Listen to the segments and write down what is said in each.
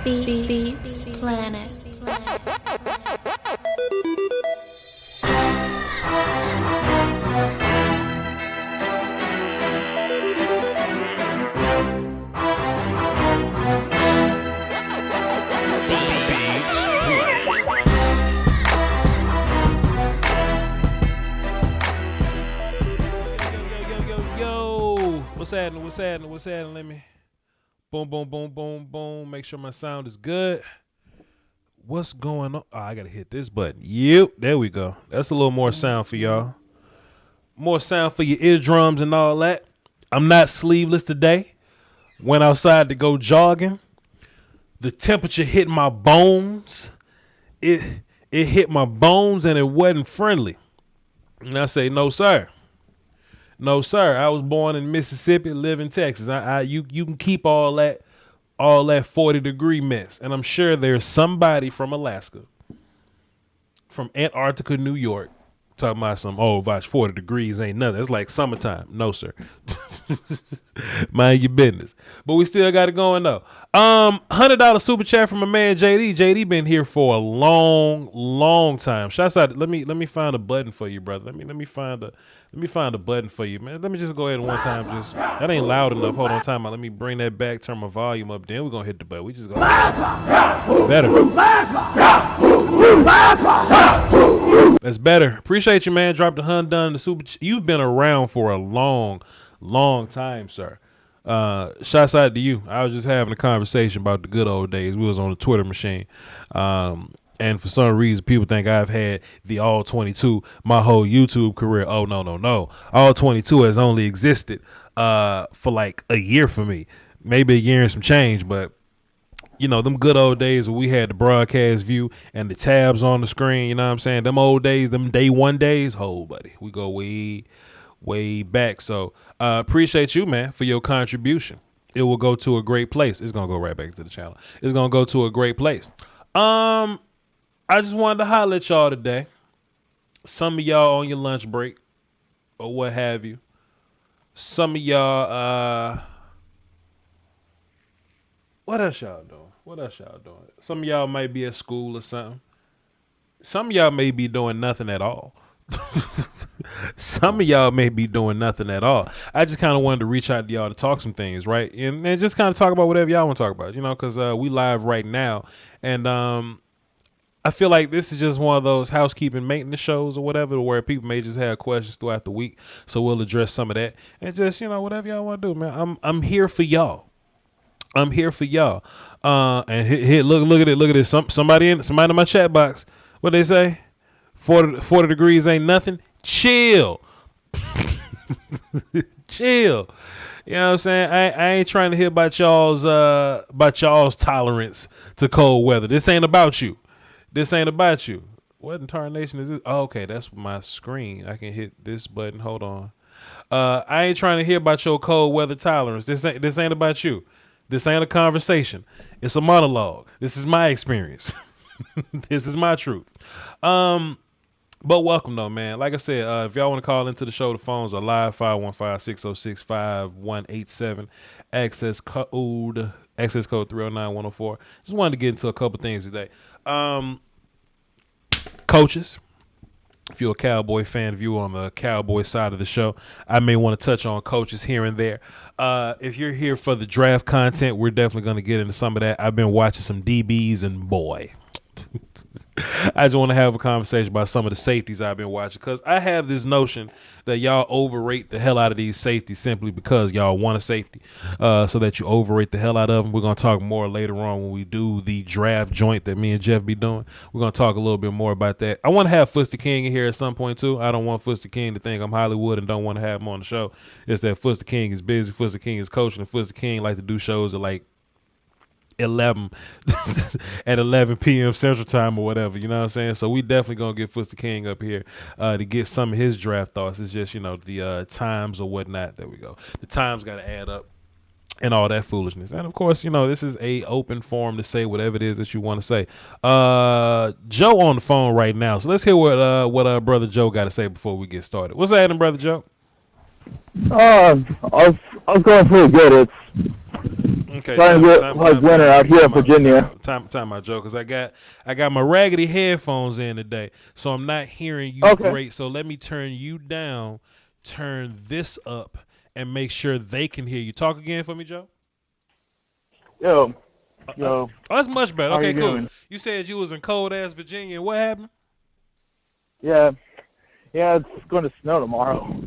Beats Planet. What's happening? Let me boom, boom, boom, boom, boom. Make sure my sound is good. What's going on? Oh, I gotta hit this button. Yep, there we go. That's a little more sound for y'all. More sound for your eardrums and all that. I'm not sleeveless today. Went outside to go jogging. The temperature hit my bones. It hit my bones and it wasn't friendly. And I say, no, sir. No, sir. I was born in Mississippi, live in Texas. You can keep all that 40-degree mess. And I'm sure there's somebody from Alaska, from Antarctica, New York, talking about some, Voch, 40 degrees ain't nothing. It's like summertime. No, sir. Mind your business. But we still got it going though. $100 super chat from my man JD. JD been here for a long time. Shouts out. Let me find a button for you, brother. Let me find a button for you, man. Let me just go ahead and one time. Just that ain't loud enough. Hold on, time out. Let me bring that back. Turn my volume up. Then we're gonna hit the button. We just go. Better. That's better. Appreciate you, man. Dropped the $100 the super. You've been around for a long time, sir. Shouts out to you. I was just having a conversation about the good old days. We was on the Twitter machine. And for some reason, people think I've had the All 22 my whole YouTube career. Oh, no. All 22 has only existed for like a year for me. Maybe a year and some change. But, you know, them good old days where we had the broadcast view and the tabs on the screen. You know what I'm saying? Them old days, them day one days. Oh, buddy. We go way back. So appreciate you, man, for your contribution. It will go to a great place. It's going to go right back to the channel. It's going to go to a great place. I just wanted to holler at y'all today. Some of y'all on your lunch break or what have you. Some of y'all, what else y'all doing? Some of y'all might be at school or something. Some of y'all may be doing nothing at all. Some of y'all may be doing nothing at all. I just kind of wanted to reach out to y'all to talk some things, right? And just kind of talk about whatever y'all want to talk about, you know, because we live right now. And I feel like this is just one of those housekeeping maintenance shows or whatever, where people may just have questions throughout the week. So we'll address some of that and just, you know, whatever y'all want to do, man. I'm here for y'all. I'm here for y'all. And hit look at it. Look at this. Somebody in my chat box. What they say? 40 degrees ain't nothing. Chill. Chill. You know what I'm saying? I ain't trying to hear about y'all's tolerance to cold weather. This ain't about you. What in tarnation is this? Oh, okay, that's my screen. I can hit this button. Hold on. I ain't trying to hear about your cold weather tolerance. This ain't about you. This ain't a conversation. It's a monologue. This is my experience. This is my truth. But welcome though, man. Like I said, if y'all want to call into the show, the phones are live 515-606-5187. Access code 309104. Just wanted to get into a couple things today. Coaches, if you're a Cowboy fan, if you're on the Cowboy side of the show, I may want to touch on coaches here and there. If you're here for the draft content, we're definitely going to get into some of that. I've been watching some DBs and boy, I just want to have a conversation about some of the safeties I've been watching, because I have this notion that y'all overrate the hell out of these safeties simply because y'all want a safety, so that you overrate the hell out of them. We're going to talk more later on when we do the draft joint that me and Jeff be doing. We're going to talk a little bit more about that. I want to have Fuster King in here at some point too. I don't want Fuster King to think I'm Hollywood and don't want to have him on the show. It's that Fuster King is busy, Fuster King is coaching, and Fuster King like to do shows at like 11 at 11 p.m. Central Time or whatever, you know what I'm saying? So we definitely gonna get Fuster King up here to get some of his draft thoughts. It's just, you know, the times or whatnot. There we go. The times got to add up and all that foolishness. And of course, you know, this is a open forum to say whatever it is that you want to say. Joe on the phone right now, so let's hear what brother Joe got to say before we get started. What's happening, brother Joe? I was going pretty good. It's Okay, trying to get like winter out here in Virginia. Time out, Joe, because I got my raggedy headphones in today, so I'm not hearing you Okay. great. So let me turn you down, turn this up, and make sure they can hear you. Talk again for me, Joe. Yo, Oh, that's much better. how Okay, you cool. doing? You said you was in cold ass Virginia. What happened? Yeah, it's going to snow tomorrow.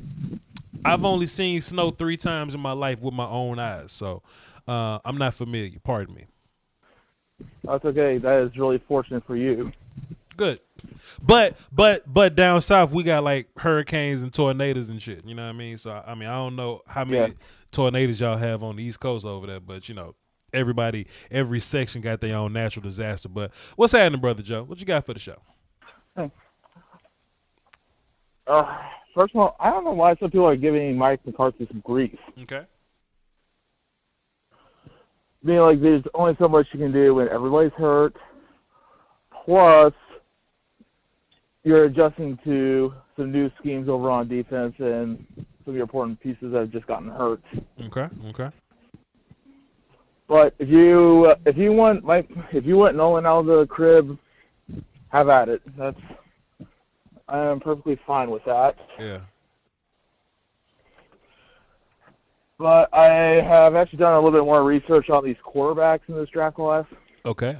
I've only seen snow 3 times in my life with my own eyes, so I'm not familiar. Pardon me. That's okay. That is really fortunate for you. Good. But down south we got like hurricanes and tornadoes and shit. You know what I mean? So I don't know how many tornadoes y'all have on the East Coast over there, but every section got their own natural disaster. But what's happening, brother Joe? What you got for the show? Hey. First of all, I don't know why some people are giving Mike McCarthy some grief. Okay. Being like, there's only so much you can do when everybody's hurt. Plus, you're adjusting to some new schemes over on defense and some of your important pieces that have just gotten hurt. Okay. But if you want Nolan out of the crib, have at it. I am perfectly fine with that. Yeah. But I have actually done a little bit more research on these quarterbacks in this draft class. Okay.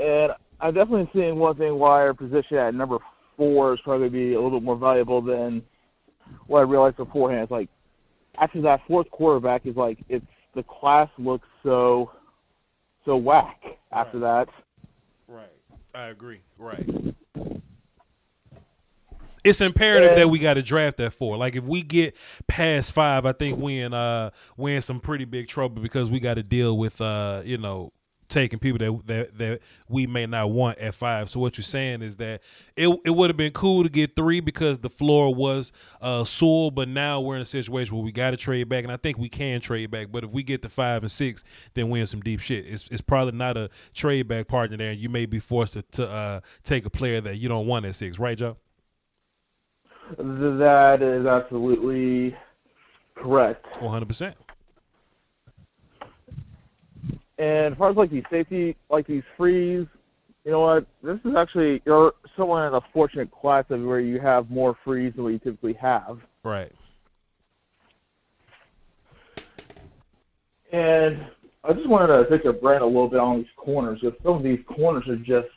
And I'm definitely seeing one thing why our position at number 4 is probably be a little bit more valuable than what I realized beforehand. It's like after that 4th quarterback is like the class looks so whack after that. Right. I agree. Right. It's imperative that we got to draft that 4. Like if we get past 5, I think we in some pretty big trouble because we got to deal with taking people that we may not want at 5. So what you're saying is that it would have been cool to get 3 because the floor was Sewell, but now we're in a situation where we got to trade back, and I think we can trade back. But if we get to 5 and 6, then we're in some deep shit. It's probably not a trade back partner there, and you may be forced to take a player that you don't want at 6, right, Joe? That is absolutely correct. 100%. And as far as like these safety, like these frees, you know what? This is actually, you're somewhat in a fortunate class of where you have more frees than what you typically have. Right. And I just wanted to pick your brain a little bit on these corners, because some of these corners are just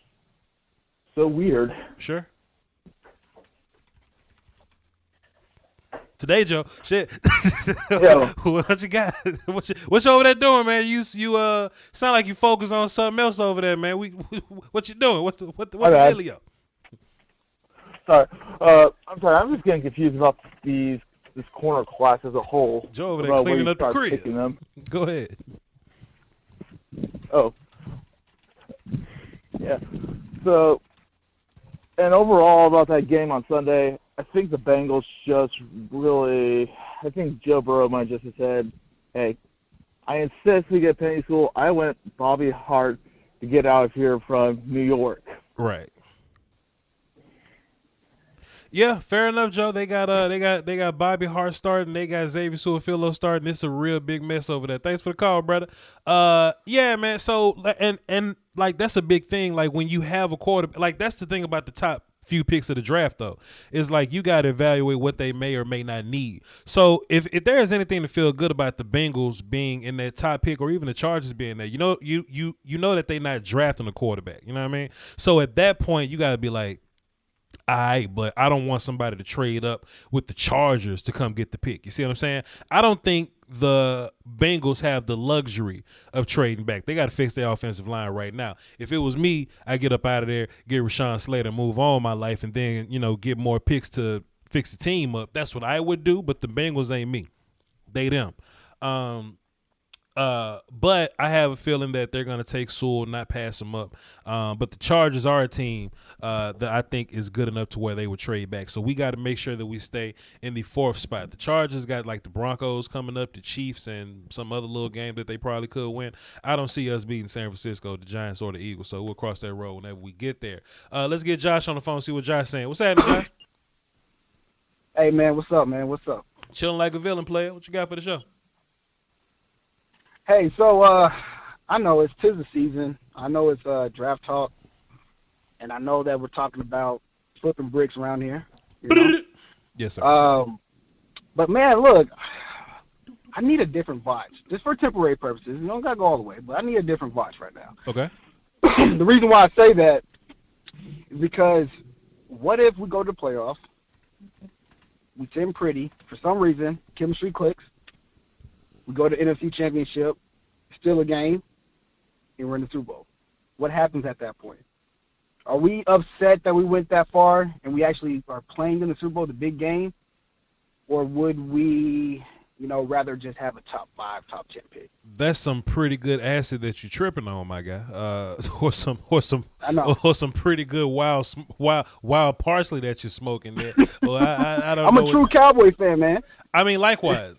so weird. Sure. Today, Joe, shit. Yeah. What you got? What you over there doing, man? You sound like you focus on something else over there, man. What you doing? What the dealio? Sorry. I'm sorry. I'm just getting confused about this corner class as a whole. Joe over there cleaning up the crib. Go ahead. Oh. Yeah. So, and overall about that game on Sunday, I think the Bengals just really, I think Joe Burrow might just have said, hey, I insist we get Penny School. I want Bobby Hart to get out of here from New York. Right. Yeah, fair enough, Joe. They got Bobby Hart starting. They got Xavier Su'a-Filo starting. It's a real big mess over there. Thanks for the call, brother. Yeah, man. So and like that's a big thing. Like when you have a quarterback, like that's the thing about the top few picks of the draft though. Is like you got to evaluate what they may or may not need. So if there is anything to feel good about the Bengals being in that top pick or even the Chargers being there, you know that they're not drafting a quarterback. You know what I mean? So at that point, you got to be like, all right, but I don't want somebody to trade up with the Chargers to come get the pick. You see what I'm saying? I don't think the Bengals have the luxury of trading back. They got to fix their offensive line right now. If it was me, I'd get up out of there, get Rashawn Slater, move on my life, and then, get more picks to fix the team up. That's what I would do, but the Bengals ain't me. They them. But I have a feeling that they're going to take Sewell, not pass him up. But the Chargers are a team that I think is good enough to where they would trade back. So we got to make sure that we stay in the 4th spot. The Chargers got like the Broncos coming up, the Chiefs, and some other little game that they probably could win. I don't see us beating San Francisco, the Giants, or the Eagles. So we'll cross that road whenever we get there. Let's get Josh on the phone, see what Josh saying. What's happening, Josh? Hey, man, what's up, man? What's up? Chilling like a villain, player. What you got for the show? Hey, so I know it's 'tis the season. I know it's draft talk, and I know that we're talking about flipping bricks around here. You know? Yes, sir. But man, look, I need a different watch, just for temporary purposes. You don't gotta go all the way, but I need a different watch right now. Okay. The reason why I say that is because what if we go to the playoffs, we seem pretty, for some reason, chemistry clicks, we go to NFC Championship, still a game, and we're in the Super Bowl. What happens at that point? Are we upset that we went that far and we actually are playing in the Super Bowl, the big game? Or would we, rather just have a top 5, top 10 pick? That's some pretty good acid that you're tripping on, my guy. Or some pretty good wild parsley that you're smoking there. Well, I don't know. I'm a true Cowboy fan, man. I mean, likewise.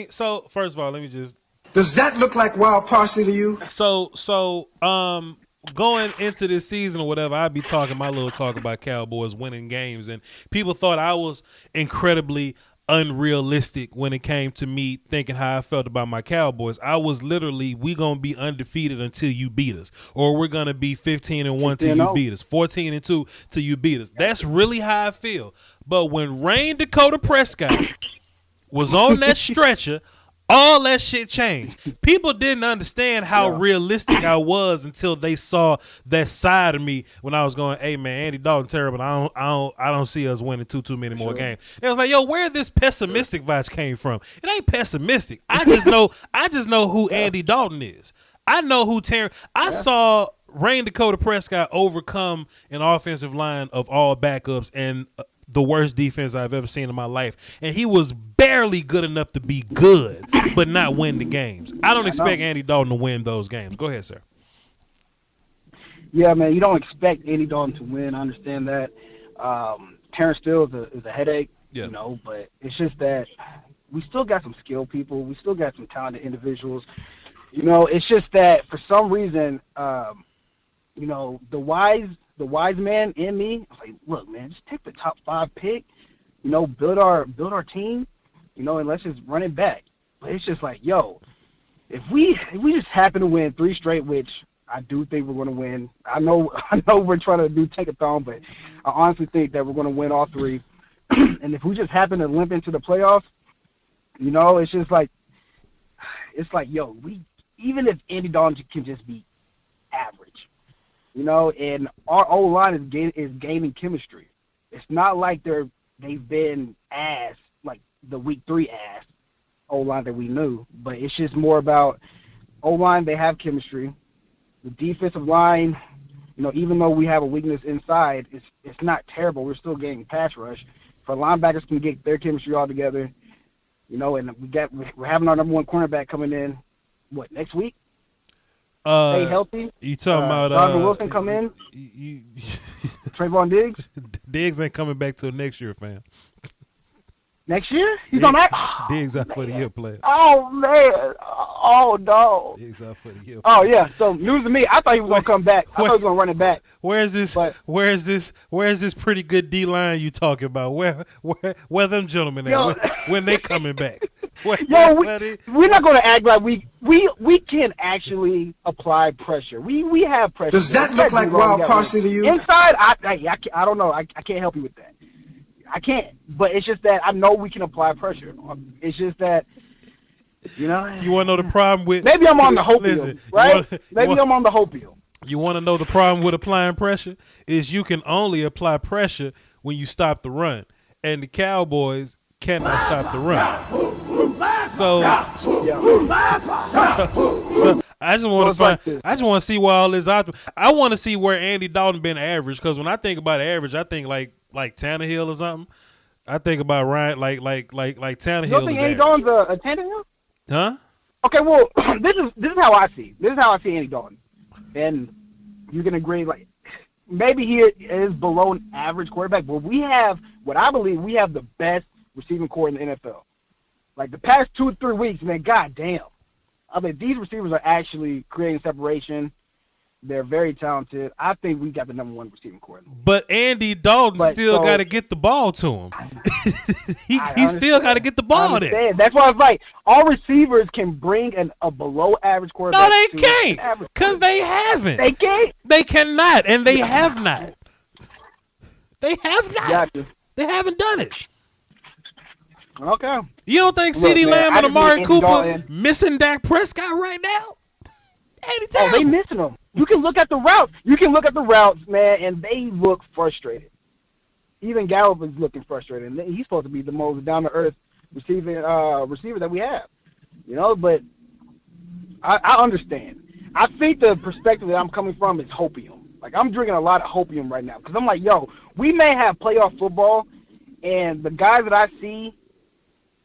So first of all, let me just. Does that look like wild parsley to you? So, going into this season or whatever, I'd be talking my little talk about Cowboys winning games, and people thought I was incredibly unrealistic when it came to me thinking how I felt about my Cowboys. I was literally, we gonna be undefeated until you beat us, or we're gonna be 15-1 till you beat us, 14-2 till you beat us. That's really how I feel. But when Rain Dakota Prescott was on that stretcher, all that shit changed. People didn't understand how realistic I was until they saw that side of me when I was going, "Hey man, Andy Dalton terrible. I don't see us winning too many more games." It was like, "Yo, where this pessimistic vibes came from? It ain't pessimistic. I just know who Andy Dalton is. I know who Terry. I saw Rain Dakota Prescott overcome an offensive line of all backups and the worst defense I've ever seen in my life. And he was barely good enough to be good, but not win the games. I don't expect Andy Dalton to win those games. Go ahead, sir. Yeah, man, you don't expect Andy Dalton to win. I understand that. Terrence Steele is a headache, but it's just that we still got some skilled people. We still got some talented individuals. It's just that for some reason, the wise man in me, I was like, look, man, just take the top 5 pick, build our team, and let's just run it back. But it's just like, yo, if we just happen to win 3 straight, which I do think we're going to win. I know we're trying to do Tankathon, but I honestly think that we're going to win all 3. And if we just happen to limp into the playoffs, it's just like, yo, even if Andy Dalton can just be average, and our O-line is gaining chemistry. It's not like they've been ass, like the week 3 ass O-line that we knew, but it's just more about O-line, they have chemistry. The defensive line, even though we have a weakness inside, it's not terrible. We're still getting pass rush. If our linebackers can get their chemistry all together, and we're having our number 1 cornerback coming in, next week? Stay healthy. You talking about Donovan Wilson come in? Trayvon Diggs? Diggs ain't coming back till next year, fam. Next year? He's on that? Diggs out for the year, player. Oh, man. Oh, no. Diggs out for the year. Oh, yeah. So, news to me. I thought he was going to come back. I thought he was going to run it back. Where's this pretty good D-line you talking about? Where them gentlemen at? When they coming back? We're not going to act like we can actually apply pressure. We have pressure. Does that look like wild parsley to you? Inside, I don't know. I can't help you with that. I can't. But it's just that I know we can apply pressure. It's just that, You want to know the problem with... Maybe I'm on the hope deal, right? I'm on the hope deal. You want to know the problem with applying pressure? Is you can only apply pressure when you stop the run. And the Cowboys cannot stop the run. So I just want to I just want to see where all this out. I want to see where Andy Dalton been average, because when I think about average, I think like Tannehill or something. I think about Ryan like Tannehill. You don't think Andy Dalton's a Tannehill? Huh? Okay, well, this is how I see. This is how I see Andy Dalton, and you can agree. Like, maybe he is below an average quarterback, but I believe we have the best receiving core in the NFL. Like, the past 2 or 3 weeks, man, goddamn. I mean, these receivers are actually creating separation. They're very talented. I think we got the number one receiving core. But Andy Dalton still got to get the ball to him. he still got to get the ball there. That's why I was like, all receivers can bring a below-average quarterback. No, they can't, because they haven't. They can't? They cannot, and they have not. They have not. Gotcha. They haven't done it. Okay. You don't think CeeDee Lamb and Amari Cooper missing Dak Prescott right now? Oh, they missing them. You can look at the routes. Man, and they look frustrated. Even Gallup is looking frustrated. And he's supposed to be the most down-to-earth receiver that we have. You know, but I understand. I think the perspective that I'm coming from is hopium. Like, I'm drinking a lot of hopium right now. Because I'm like, yo, we may have playoff football, and the guys that I see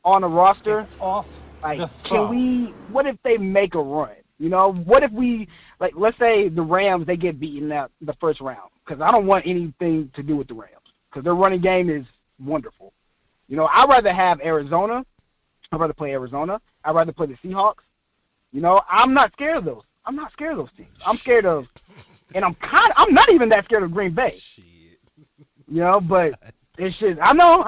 on the roster, what if they make a run? You know, what if we, like, let's say the Rams, they get beaten out the first round, because I don't want anything to do with the Rams, because their running game is wonderful. You know, I'd rather have Arizona. I'd rather play Arizona. I'd rather play the Seahawks. You know, I'm not scared of those. I'm not scared of those teams. I'm scared of, and I'm not even that scared of Green Bay. Shit. You know, but it's just, I know.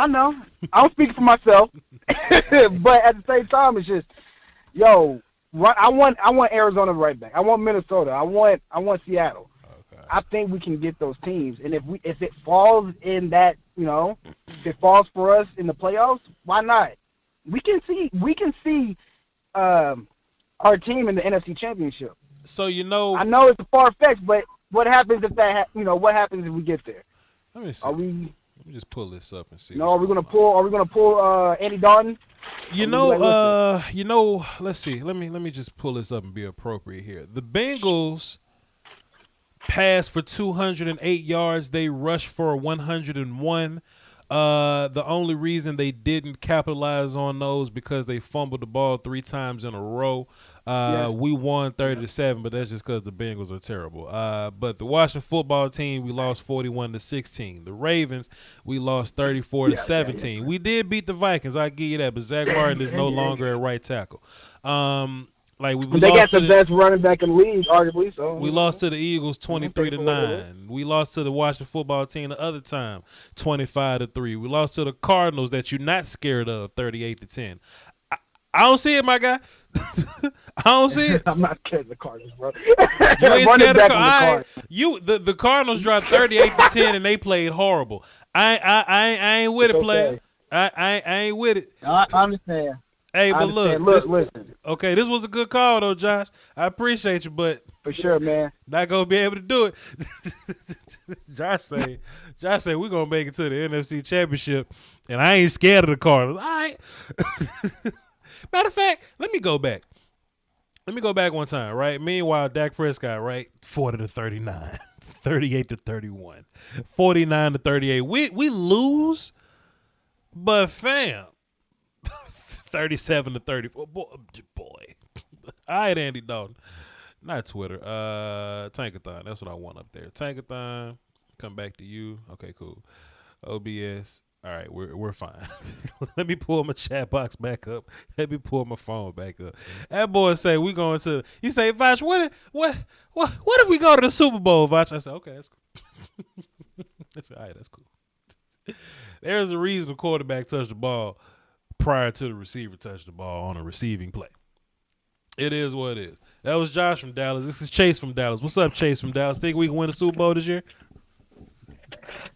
I'm speaking for myself. But at the same time, it's just, yo, I want Arizona right back. I want Minnesota. I want Seattle. Okay. I think we can get those teams, and if it falls in that, you know, if it falls for us in the playoffs, why not? We can see our team in the NFC Championship. So, you know, I know it's a far fetched, but what happens if that? What happens if we get there? Let me see. Let me just pull this up and see. No, are we gonna pull Andy Dalton? Let's see. Let me just pull this up and be appropriate here. The Bengals passed for 208 yards. They rushed for 101. The only reason they didn't capitalize on those because they fumbled the ball 3 times in a row. We won 30-7, but that's just because the Bengals are terrible. But the Washington football team, we lost 41-16. The Ravens, we lost 34-17. We did beat the Vikings, I give you that, but Zach Martin is no longer at right tackle. They got the best running back in the league, arguably. So we lost to the Eagles 23-9. We lost to the Washington football team the other time, 25-3. We lost to the Cardinals that you're not scared of, 38-10. I don't see it, my guy. I don't see it. I'm not scared of the Cardinals, bro. You ain't scared of the Cardinals. The Cardinals dropped 38-10 and they played horrible. I ain't with it, player. I ain't with it. I understand. Hey, but listen. Okay, this was a good call, though, Josh. I appreciate you, but for sure, man. Not gonna be able to do it. Josh say we're gonna make it to the NFC Championship, and I ain't scared of the Cardinals. All right. Matter of fact, let me go back. Let me go back one time, right? Meanwhile, Dak Prescott, right, 40-39, 38-31, 49-38. We lose, but fam. 37-34. Boy. All right, Andy Dalton. Not Twitter. Tankathon. That's what I want up there. Tankathon. Come back to you. Okay, cool. OBS. All right, we're fine. Let me pull my chat box back up. Let me pull my phone back up. That boy say we going to. You say, Voch, what if we go to the Super Bowl, Voch? I said, okay, that's cool. I said, all right, that's cool. There's a reason the quarterback touched the ball prior to the receiver touch the ball on a receiving play. It is what it is. That was Josh from Dallas. This is Chase from Dallas. What's up, Chase from Dallas? Think we can win the Super Bowl this year?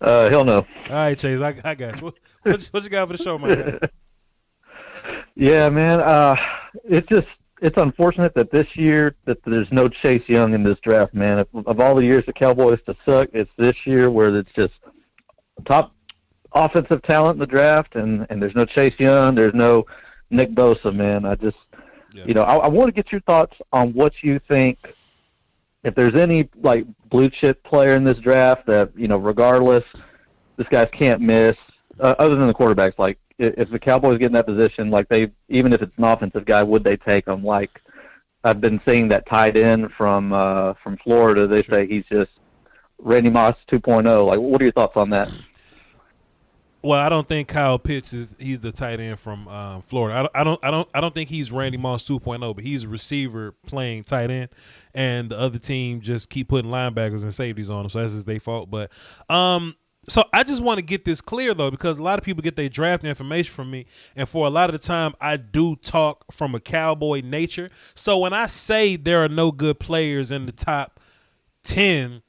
Hell no. All right, Chase, I got you. What you got for the show, man? Yeah, man. It's unfortunate that this year that there's no Chase Young in this draft, man. Of all the years the Cowboys to suck, it's this year where it's just top offensive talent in the draft, and there's no Chase Young, there's no Nick Bosa, man. I want to get your thoughts on what you think, if there's any like blue chip player in this draft that, regardless, this guys can't miss, other than the quarterbacks. Like if the Cowboys get in that position, like even if it's an offensive guy, would they take him? Like I've been seeing that tight end from Florida. They say he's just Randy Moss 2.0. Like, what are your thoughts on that? Well, I don't think Kyle Pitts he's the tight end from Florida. I don't think he's Randy Moss 2.0, but he's a receiver playing tight end, and the other team just keep putting linebackers and safeties on him, so that's just their fault. But so I just want to get this clear though, because a lot of people get their draft information from me, and for a lot of the time I do talk from a Cowboy nature. So when I say there are no good players in the top 10,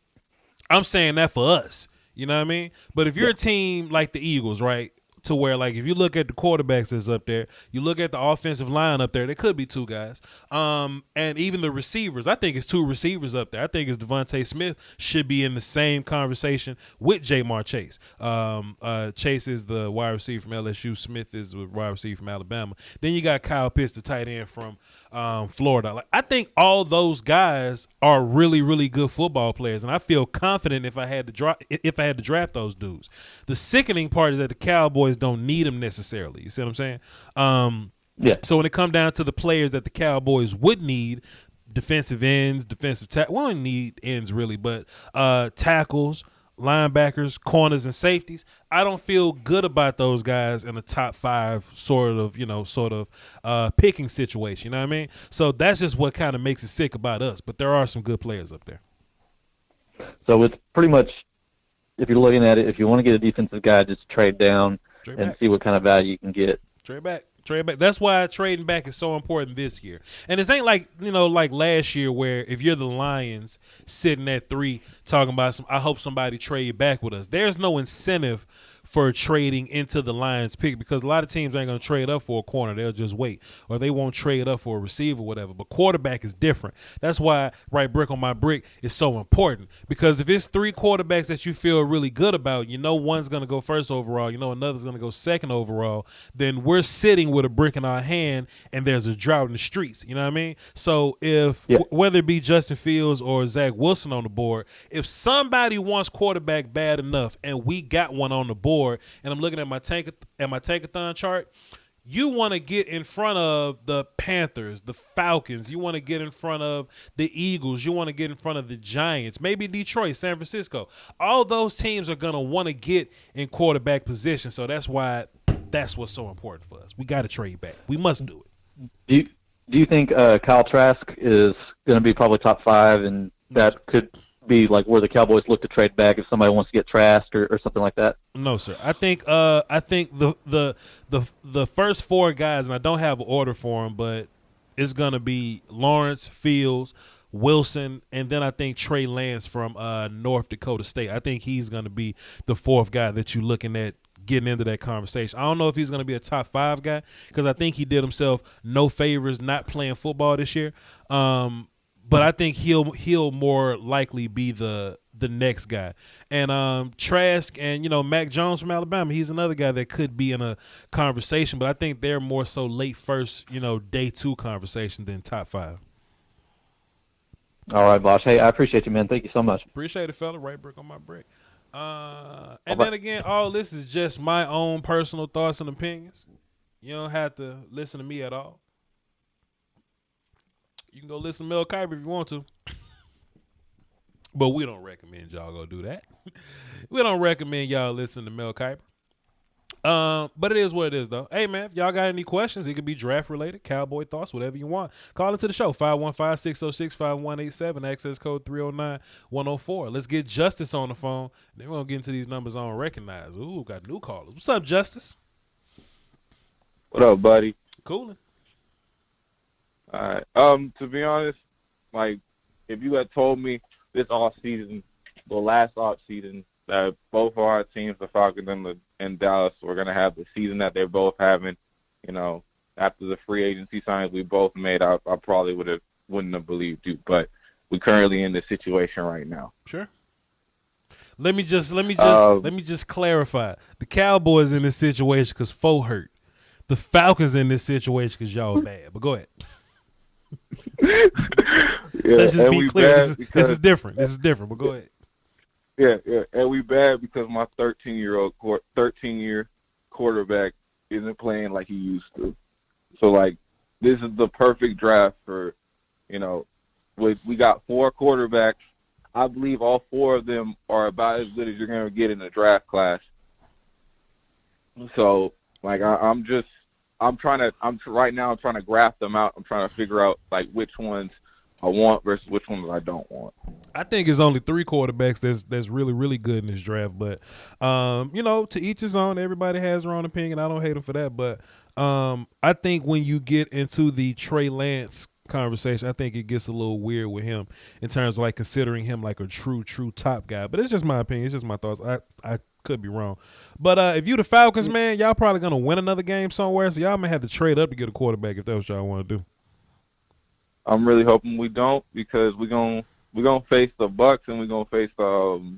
I'm saying that for us. You know what I mean? But if you're a team like the Eagles, right, to where, like, if you look at the quarterbacks that's up there, you look at the offensive line up there, there could be two guys. And even the receivers, I think it's two receivers up there. I think it's Devontae Smith should be in the same conversation with Jamar Chase. Chase is the wide receiver from LSU. Smith is the wide receiver from Alabama. Then you got Kyle Pitts, the tight end from Florida. Like, I think all those guys are really, really good football players, and I feel confident if I had to draft those dudes. The sickening part is that the Cowboys don't need them necessarily. You see what I'm saying? Yeah. So when it comes down to the players that the Cowboys would need, defensive ends, defensive tackle, well, don't need ends really, but tackles, linebackers, corners, and safeties, I don't feel good about those guys in the top 5 sort of picking situation. You know what I mean? So that's just what kind of makes it sick about us. But there are some good players up there. So it's pretty much, if you're looking at it, if you want to get a defensive guy, just trade down and see what kind of value you can get. Trade back. That's why trading back is so important this year. And it ain't like, like last year where if you're the Lions sitting at 3 talking about I hope somebody trade back with us. There's no incentive for trading into the Lions pick, because a lot of teams ain't going to trade up for a corner. They'll just wait, or they won't trade up for a receiver or whatever. But quarterback is different. That's why right brick on my brick is so important, because if it's 3 quarterbacks that you feel really good about, one's going to go first overall, another's going to go second overall, then we're sitting with a brick in our hand and there's a drought in the streets. You know what I mean? So if whether it be Justin Fields or Zach Wilson on the board, if somebody wants quarterback bad enough and we got one on the board, and I'm looking at my Tankathon chart, you want to get in front of the Panthers, the Falcons. You want to get in front of the Eagles. You want to get in front of the Giants, maybe Detroit, San Francisco. All those teams are going to want to get in quarterback position. So that's why that's what's so important for us. We got to trade back. We must do it. Do you think Kyle Trask is going to be probably top 5, and that could be like where the Cowboys look to trade back if somebody wants to get Trask or something like that? No, sir. I think the first 4 guys, and I don't have an order for them, but it's gonna be Lawrence, Fields, Wilson, and then I think Trey Lance from North Dakota State. I think he's gonna be the 4th guy that you're looking at getting into that conversation. I don't know if he's going to be a top 5 guy, because I think he did himself no favors not playing football this year. But I think he'll more likely be the next guy. And Trask and Mac Jones from Alabama, he's another guy that could be in a conversation, but I think they're more so late first, day 2 conversation than top 5. All right, Voch. Hey, I appreciate you, man. Thank you so much. Appreciate it, fella. Right brick on my brick. And then again, all this is just my own personal thoughts and opinions. You don't have to listen to me at all. You can go listen to Mel Kiper if you want to. But we don't recommend y'all go do that. We don't recommend y'all listen to Mel Kiper. But it is what it is, though. Hey, man, if y'all got any questions, it could be draft-related, Cowboy thoughts, whatever you want. Call into the show, 515-606-5187, access code 309-104. Let's get Justice on the phone. Then we're going to get into these numbers I don't recognize. Ooh, got new callers. What's up, Justice? What up, buddy? Coolin'. All right. To be honest, like, if you had told me this offseason, the last offseason, that both of our teams, the Falcons and Dallas, were going to have the season that they're both having, after the free agency signings we both made, I probably wouldn't have believed you. But we're currently in this situation right now. Sure. Let me just clarify. The Cowboys in this situation because Foe hurt. The Falcons in this situation because y'all bad. But go ahead. Let's just be clear. This is different. This is different. But go ahead. Yeah, and we bad because my 13-year quarterback isn't playing like he used to. So, like, this is the perfect draft for, we got 4 quarterbacks. I believe all 4 of them are about as good as you're going to get in the draft class. So like I'm trying to graph them out. I'm trying to figure out like which ones I want versus which ones I don't want. I think it's only 3 quarterbacks that's really, really good in this draft. But, to each his own. Everybody has their own opinion. I don't hate them for that. But I think when you get into the Trey Lance conversation, I think it gets a little weird with him in terms of like considering him like a true top guy. But it's just my opinion. It's just my thoughts. I could be wrong. But if you the Falcons, man, y'all probably going to win another game somewhere. So y'all may have to trade up to get a quarterback if that's what y'all want to do. I'm really hoping we don't, because we're gonna face the Bucks and we're gonna face the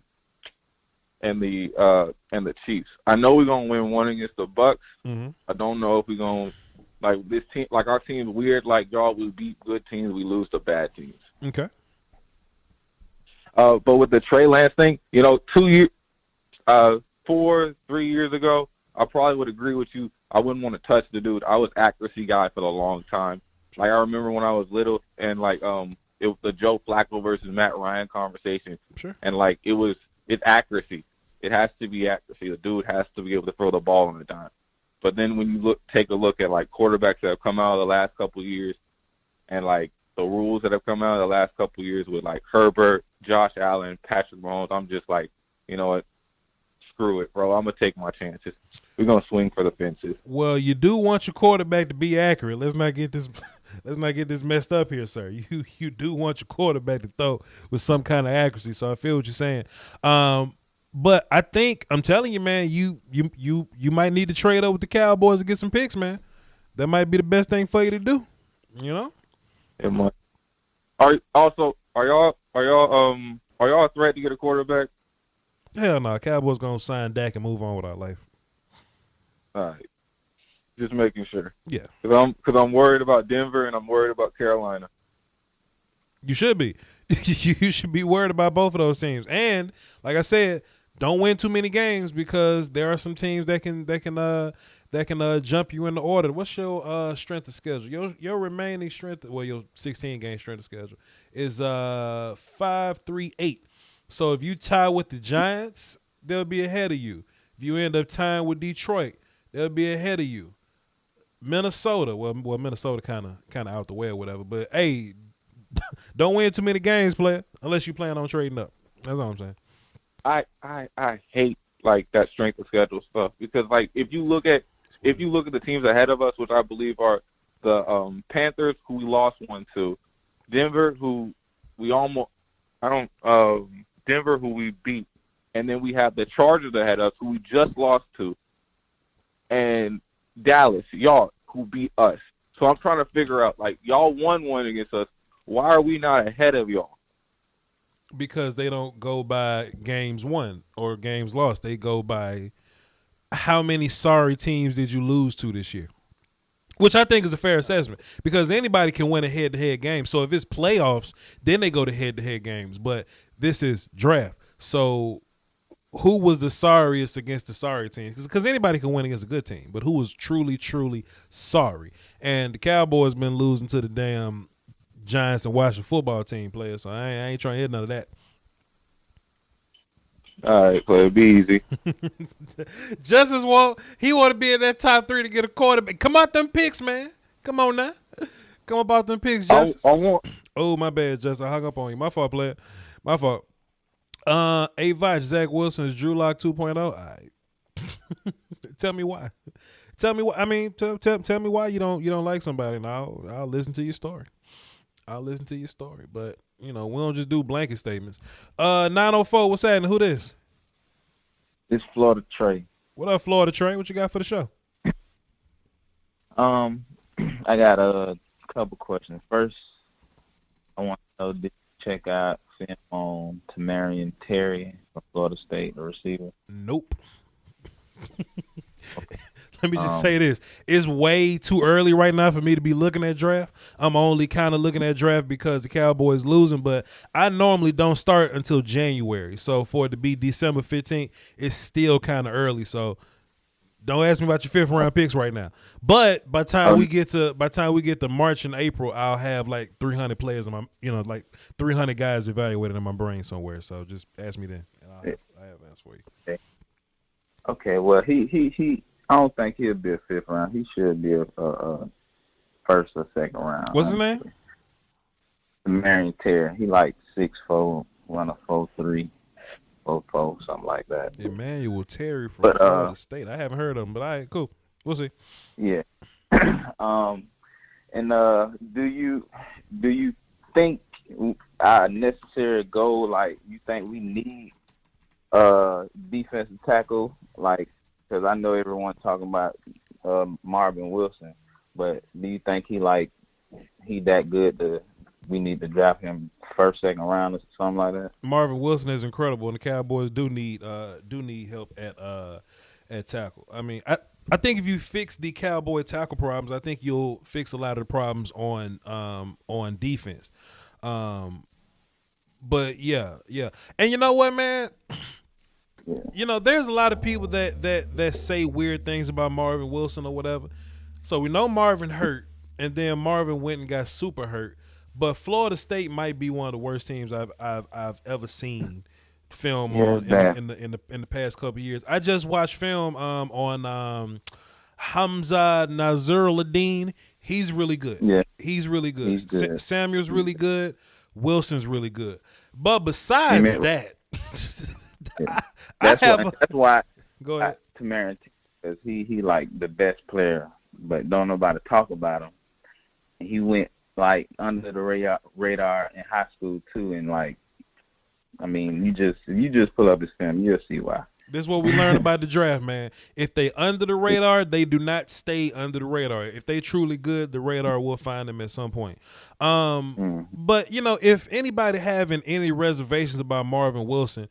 Chiefs. I know we're gonna win one against the Bucks. Mm-hmm. I don't know if we're gonna this team. Like our team's weird. Like y'all, we beat good teams, we lose to bad teams. Okay. But with the Trey Lance thing, 3 years ago, I probably would agree with you. I wouldn't want to touch the dude. I was accuracy guy for a long time. Like I remember when I was little, and like it was the Joe Flacco versus Matt Ryan conversation. Sure. And like it's accuracy. It has to be accuracy. The dude has to be able to throw the ball on the dime. But then when you take a look at like quarterbacks that have come out of the last couple of years, and like the rules that have come out of the last couple of years with like Herbert, Josh Allen, Patrick Mahomes, I'm just like, you know what? Screw it, bro. I'm gonna take my chances. We're gonna swing for the fences. Well, you do want your quarterback to be accurate. Let's not get this messed up here, sir. You do want your quarterback to throw with some kind of accuracy. So I feel what you're saying. But I think I'm telling you, man, you might need to trade up with the Cowboys to get some picks, man. That might be the best thing for you to do. It might. Are y'all a threat to get a quarterback? Hell no. Cowboys gonna sign Dak and move on with our life. All right. Just making sure. Yeah. Because I'm worried about Denver and I'm worried about Carolina. You should be. You should be worried about both of those teams. And like I said, don't win too many games, because there are some teams that can jump you in the order. What's your strength of schedule? Your remaining strength, your 16 game strength of schedule is 5-3-8. So if you tie with the Giants, they'll be ahead of you. If you end up tying with Detroit, they'll be ahead of you. Minnesota, well, Minnesota kind of out the way or whatever. But hey, don't win too many games, player, unless you plan on trading up. That's all I'm saying. I hate like that strength of schedule stuff, because like if you look at the teams ahead of us, which I believe are the Panthers, who we lost 1-2, Denver, who we almost Denver, who we beat, and then we have the Chargers ahead of us, who we just lost to, and Dallas, y'all, who beat us. So I'm trying to figure out, like, y'all won one against us. Why are we not ahead of y'all? Because they don't go by games won or games lost. They go by how many sorry teams did you lose to this year, which I think is a fair assessment, because anybody can win a head-to-head game. So if it's playoffs, then they go to head-to-head games. But this is draft. So who was the sorriest against the sorry teams? Because anybody can win against a good team, but who was truly, truly sorry? And the Cowboys been losing to the damn Giants and Washington football team players, so I ain't trying to hit none of that. All right, play, be easy. Justice he want to be in that top 3 to get a quarterback. Come out them picks, man. Come on now. Come about them picks, Justice. Oh, my bad, Justice. I hung up on you. My fault, player. My fault. Voch, Zach Wilson is Drew Lock 2.0. All right. Tell me why. Tell me why. I mean, tell me why you don't like somebody, and I'll listen to your story. But we don't just do blanket statements. 904, what's happening? Who this? It's Florida Trey. What up, Florida Trey? What you got for the show? I got a couple questions. First, I want to know, did you check out film on Tamarian Terry from Florida State, the receiver? Nope. Let me just say this. It's way too early right now for me to be looking at draft. I'm only kind of looking at draft because the Cowboys losing, but I normally don't start until January. So for it to be December 15th, it's still kind of early. So don't ask me about your 5th round picks right now. But by the time we get to March and April, I'll have like 300 players in my, like 300 guys evaluated in my brain somewhere. So just ask me then, and I'll have answers for you. Okay. Well, he I don't think he'll be a 5th round. He should be a first or second round. What's his name? Marion Terry. He like 6'4", run a 4.3, 4.4, something like that. Emmanuel Terry from Florida State. I haven't heard of him, but all right, cool. We'll see. Yeah. And do you think our necessary goal, like, you think we need defensive tackle, like, because I know everyone talking about Marvin Wilson, but do you think he that good we need to draft him first, second round or something like that? Marvin Wilson is incredible, and the Cowboys do need help at tackle. I mean, I think if you fix the Cowboy tackle problems, I think you'll fix a lot of the problems on defense. But yeah, and you know what, man. You know, there's a lot of people that say weird things about Marvin Wilson or whatever. So we know Marvin hurt, and then Marvin went and got super hurt. But Florida State might be one of the worst teams I've ever seen film on in the past couple of years. I just watched film on Hamza Nazaruddin. He's really good. Yeah, he's really good. He's good. Samuel's really good. Wilson's really good. But besides that. That's why. Go ahead. Tamarin, because he like the best player, but don't nobody talk about him. He went like under the radar in high school too, and like, I mean, you just pull up his film, you'll see why. This is what we learned about the draft, man. If they under the radar, they do not stay under the radar. If they truly good, the radar will find them at some point. But you know, if anybody having any reservations about Marvin Wilson,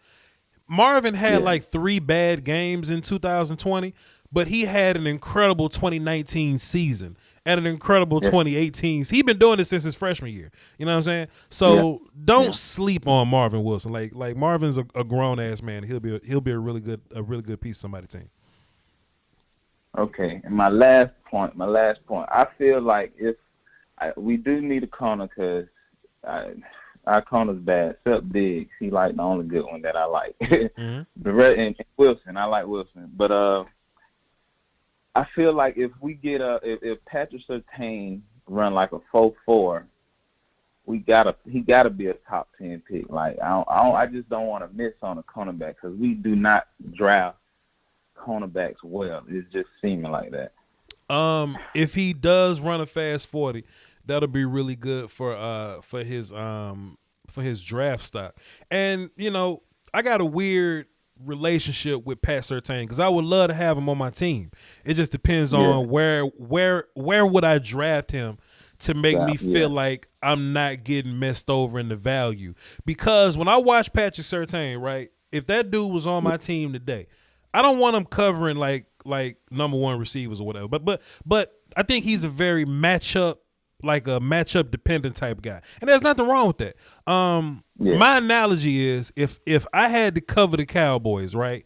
Marvin had like 3 bad games in 2020, but he had an incredible 2019 season and an incredible 2018. He's been doing this since his freshman year. You know what I'm saying? So don't sleep on Marvin Wilson. Like Marvin's a grown ass man. He'll be a really good piece of somebody's team. Okay, and my last point. I feel like we do need a corner because our corner's bad. Except Diggs, he like the only good one that I like. The red and Wilson, I like Wilson, but I feel like if we get if Patrick Surtain run like a 4.4, he gotta be a top 10 pick. Like I just don't want to miss on a cornerback because we do not draft cornerbacks well. It's just seeming like that. If he does run a fast 40, that'll be really good for his draft stock. And you know, I got a weird relationship with Pat Surtain because I would love to have him on my team. It just depends on where would I draft him to make me feel like I'm not getting messed over in the value. Because when I watch Patrick Surtain, right, if that dude was on my team today, I don't want him covering like number 1 receivers or whatever. But I think he's a very matchup dependent type guy. And there's nothing wrong with that. My analogy is if I had to cover the Cowboys, right,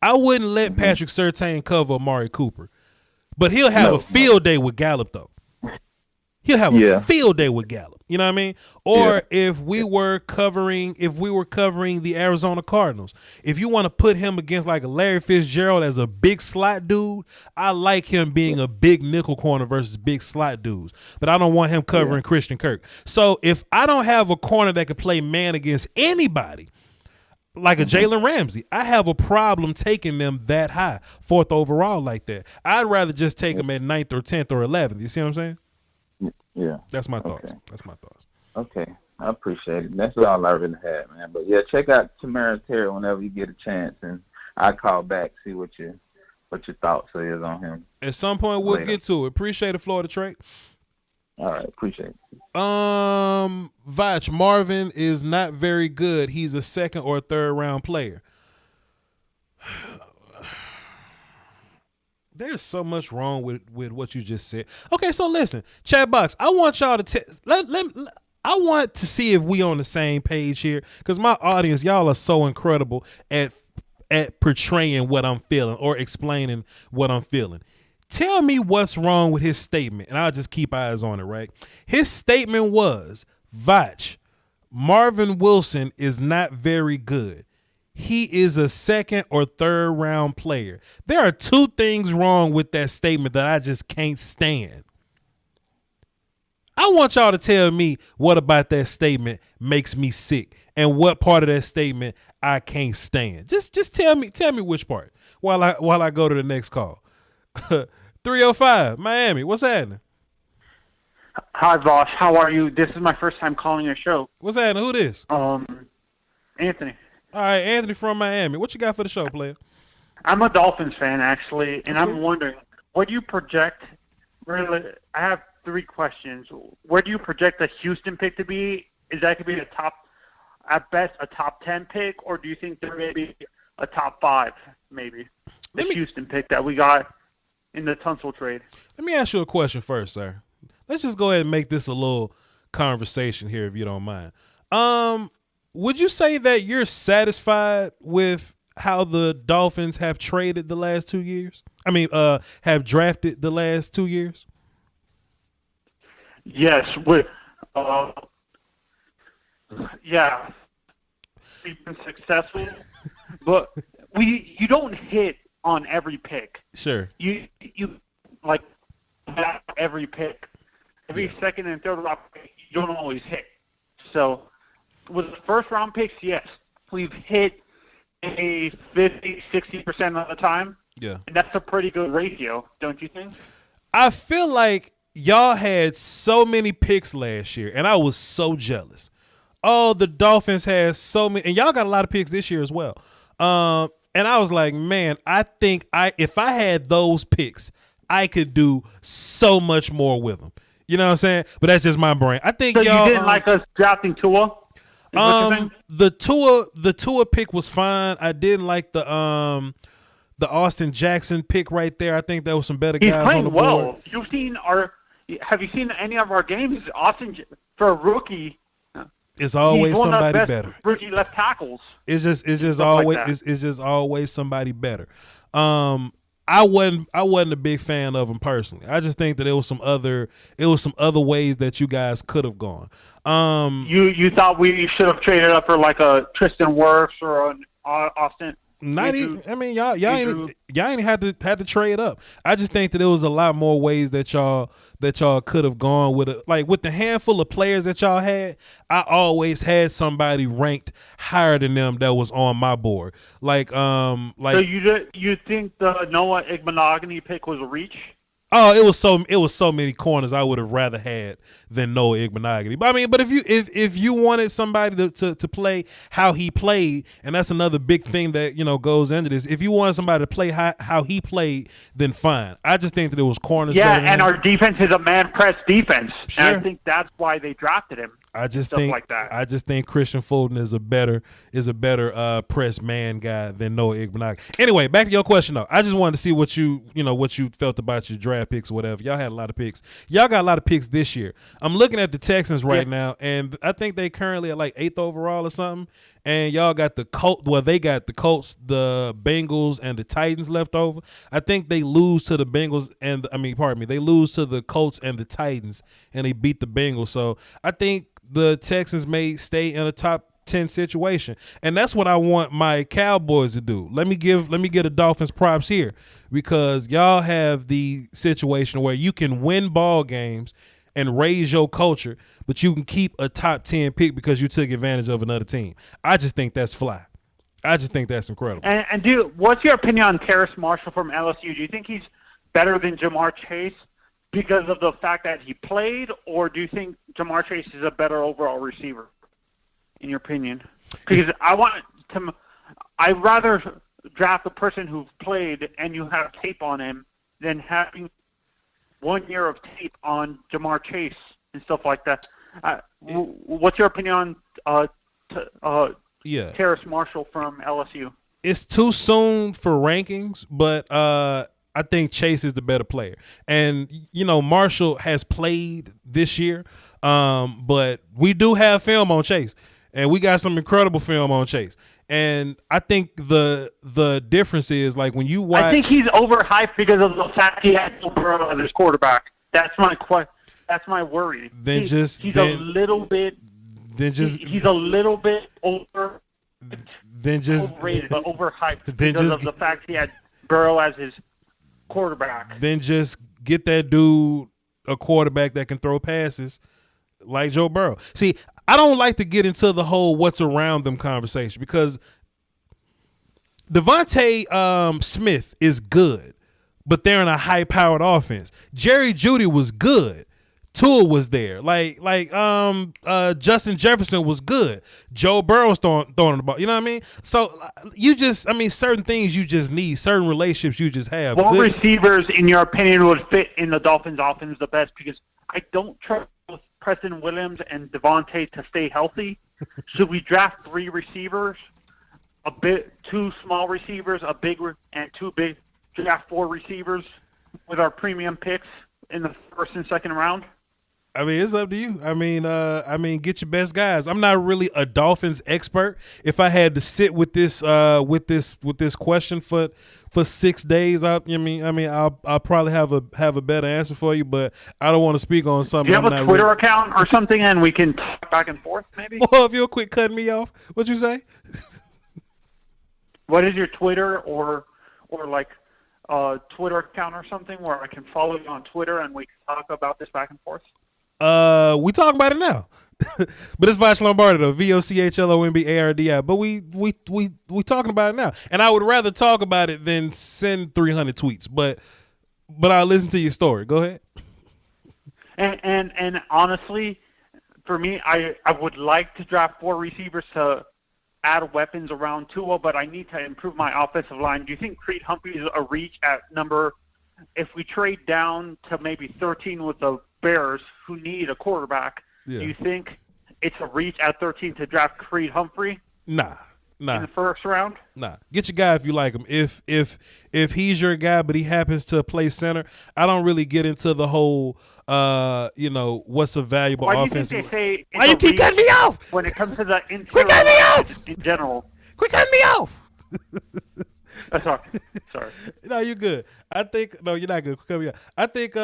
I wouldn't let Patrick Surtain cover Amari Cooper. But he'll have a field day with Gallup though. He'll have a field day with Gallup. You know what I mean? Or if we were covering the Arizona Cardinals, if you want to put him against like a Larry Fitzgerald as a big slot dude, I like him being a big nickel corner versus big slot dudes. But I don't want him covering Christian Kirk. So if I don't have a corner that can play man against anybody, like a Jalen Ramsey, I have a problem taking them that high, 4th overall like that. I'd rather just take them at 9th or 10th or 11th. You see what I'm saying? Yeah. That's my thoughts. That's my thoughts. Okay. I appreciate it. That's all I really had, man. But yeah, check out Tamarin Terry whenever you get a chance, and I call back, see what your thoughts is on him. At some point we'll get to it. Appreciate it, Florida Trey. All right, appreciate it. Voch, Marvin is not very good. He's a 2nd or 3rd round player. There's so much wrong with what you just said. Okay, so listen, chat box. I want y'all to I want to see if we on the same page here, because my audience, y'all are so incredible at portraying what I'm feeling or explaining what I'm feeling. Tell me what's wrong with his statement, and I'll just keep eyes on it. Right? His statement was, Voch, Marvin Wilson is not very good. he is a second or third round player. There are two things wrong with that statement that I just can't stand. I want y'all to tell me what about that statement makes me sick and what part of that statement I can't stand. Just tell me which part while I go to the next call. 305 Miami, what's happening? Hi, Voch. How are you? This is my first time calling your show. What's happening? Who this? Anthony. All right, Anthony from Miami. What you got for the show, player? I'm a Dolphins fan, actually, and I'm wondering, what do you project? Really, I have 3 questions. Where do you project the Houston pick to be? Is that going to be at best, a top 10 pick, or do you think there may be a top 5, maybe? The Houston pick that we got in the Tunsil trade. Let me ask you a question first, sir. Let's just go ahead and make this a little conversation here, if you don't mind. Would you say that you're satisfied with how the Dolphins have traded the last 2 years? I mean, have drafted the last 2 years? Yes, yeah, we've been successful, but you don't hit on every pick. Sure. You like every pick, every second and third round pick, you don't always hit. So with the first round picks, yes, we've hit a 50-60% of the time. Yeah, and that's a pretty good ratio, don't you think? I feel like y'all had so many picks last year, and I was so jealous. Oh, the Dolphins had so many, and y'all got a lot of picks this year as well. And I was like, man, I think if I had those picks, I could do so much more with them. You know what I'm saying? But that's just my brain. I think so y'all. You didn't like us drafting Tua? The Tua pick was fine. I didn't like the Austin Jackson pick right there. I think there was some better guys on the board. Have you seen any of our games? Austin, for a rookie, it's always somebody better. Rookie left tackles. It's just always somebody better. I wasn't a big fan of him personally. I just think that it was some other ways that you guys could have gone. You thought we should have traded up for like a Tristan Wirfs or an Austin? Not even. I mean, y'all ain't had to trade up. I just think that there was a lot more ways that y'all could have gone with it. Like with the handful of players that y'all had, I always had somebody ranked higher than them that was on my board. So you think the Noah Igbenogany pick was a reach? Oh, it was so many corners I would have rather had than Noah Igbenogany. But if you wanted somebody to play how he played, and that's another big thing that goes into this. If you wanted somebody to play how he played, then fine. I just think that it was corners. Yeah, and our defense is a man press defense, sure. And I think that's why they drafted him. I just think Christian Fulton is a better press man guy than Noah Igbenogany. Anyway, back to your question though. I just wanted to see what you felt about your draft picks or whatever. Y'all had a lot of picks. Y'all got a lot of picks this year. I'm looking at the Texans right now, and I think they currently are like 8th overall or something. And y'all got the Colts. Well, they got the Colts, the Bengals, and the Titans left over. I think they lose to the Bengals they lose to the Colts and the Titans, and they beat the Bengals. So I think the Texans may stay in a top 10 situation, and that's what I want my Cowboys to do. Let me get the Dolphins props here, because y'all have the situation where you can win ball games and raise your culture, but you can keep a top 10 pick because you took advantage of another team. I just think that's fly. I just think that's incredible. And dude, what's your opinion on Terrace Marshall from LSU? Do you think he's better than Jamar Chase because of the fact that he played, or do you think Jamar Chase is a better overall receiver, in your opinion? Because I'd rather draft a person who's played and you have tape on him than having 1 year of tape on Jamar Chase and stuff like that. What's your opinion on Terrace Marshall from LSU? It's too soon for rankings, but I think Chase is the better player. And, Marshall has played this year, but we do have film on Chase, and we got some incredible film on Chase. And I think the difference is, like, when you watch... I think he's overhyped because of the fact he had Joe Burrow as his quarterback. That's my worry. He's a little bit over. then just overrated, but overhyped because of the fact he had Burrow as his quarterback. Then just get that dude a quarterback that can throw passes like Joe Burrow. See, I don't like to get into the whole what's around them conversation because Devontae Smith is good, but they're in a high-powered offense. Jerry Jeudy was good. Tua was there. Justin Jefferson was good. Joe Burrow's throwing the ball. You know what I mean? So certain things you just need, certain relationships you just have. What receivers, in your opinion, would fit in the Dolphins' offense the best? Because I don't trust Preston Williams and Devontae to stay healthy. Should we draft 3 receivers? 2 small receivers, and 2 big. Draft 4 receivers with our premium picks in the first and second round. I mean, it's up to you. I mean, get your best guys. I'm not really a Dolphins expert. If I had to sit with this question for 6 days, I'll probably have a better answer for you. But I don't want to speak on something. Do you have a Twitter account or something, and we can talk back and forth, maybe? Well, if you'll quit cutting me off, what'd you say? What is your Twitter or like Twitter account or something where I can follow you on Twitter and we can talk about this back and forth? We talking about it now. But it's Voch Lombardi though, VOCHLOMBARDI. But we talking about it now. And I would rather talk about it than send 300 tweets. But I'll listen to your story. Go ahead. And honestly, for me, I would like to draft 4 receivers to add weapons around Tua, but I need to improve my offensive line. Do you think Creed Humphrey is a reach at number, if we trade down to maybe 13 with the Bears who need a quarterback, do you think it's a reach at 13 to draft Creed Humphrey? Nah. In the first round? Nah. Get your guy if you like him. If he's your guy but he happens to play center, I don't really get into the whole what's a valuable offense. Why you keep cutting me off? When it comes to the interior quit cutting me off in general. Quit cutting me off. Sorry. No, you're good. No, you're not good. Quit cutting me off. I think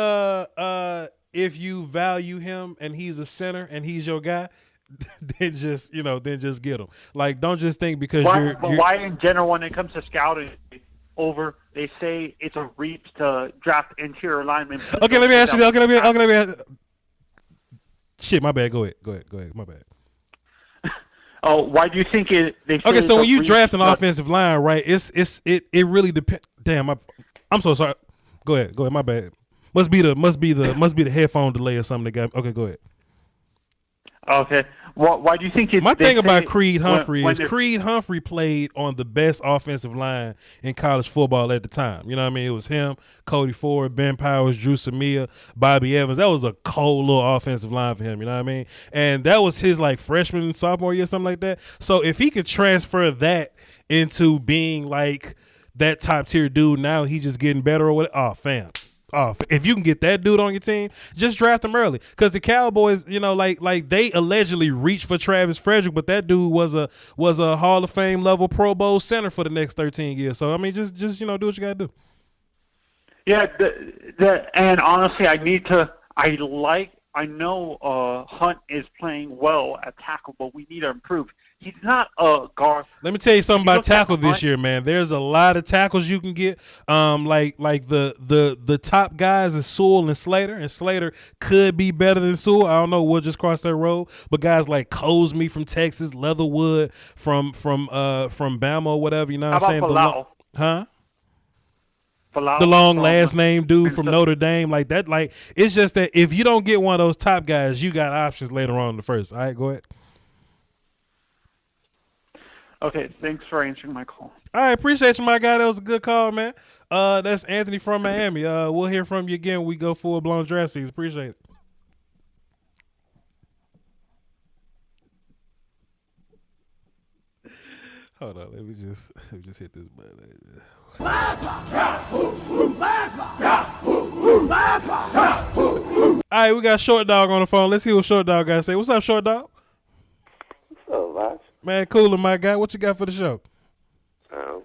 if you value him and he's a center and he's your guy, then just get him. Like, don't just think because why in general when it comes to scouting they say it's a reach to draft interior linemen. Okay, let me ask you. Okay, shit, my bad. Go ahead. My bad. Oh, why do you think it? Okay, so when you draft an offensive line, right? It really depends. Damn, I'm so sorry. Go ahead. My bad. Must be the headphone delay or something that got. Okay, go ahead. Okay. Why do you think it's... My thing about Creed Humphrey is Creed Humphrey played on the best offensive line in college football at the time. You know what I mean? It was him, Cody Ford, Ben Powers, Drew Samia, Bobby Evans. That was a cold little offensive line for him. You know what I mean? And that was his freshman, sophomore year, something like that. So if he could transfer that into being like that top tier dude, now he just getting better or what? Oh, fam. Oh, if you can get that dude on your team, just draft him early. Because the Cowboys, they allegedly reached for Travis Frederick, but that dude was a Hall of Fame level Pro Bowl center for the next 13 years. So I mean, just do what you gotta do. Yeah, and honestly, I know Hunt is playing well at tackle, but we need to improve. He's not a guard. Let me tell you something about tackle this year, man. There's a lot of tackles you can get. Like the top guys is Sewell and Slater could be better than Sewell. I don't know. We'll just cross that road. But guys like Cosme from Texas, Leatherwood from Bama or whatever. You know what I'm saying? Falau? The long last name dude from Notre Dame, like that. Like, it's just that if you don't get one of those top guys, you got options later on in the first. All right, go ahead. Okay, thanks for answering my call. All right, appreciate you, my guy. That was a good call, man. That's Anthony from Miami. We'll hear from you again when we go full-blown draft season. Appreciate it. Hold on, let me just hit this button. All right, we got Short Dog on the phone. Let's see what Short Dog got to say. What's up, Short Dog? What's up, Voch? Man, cooler, my guy. What you got for the show?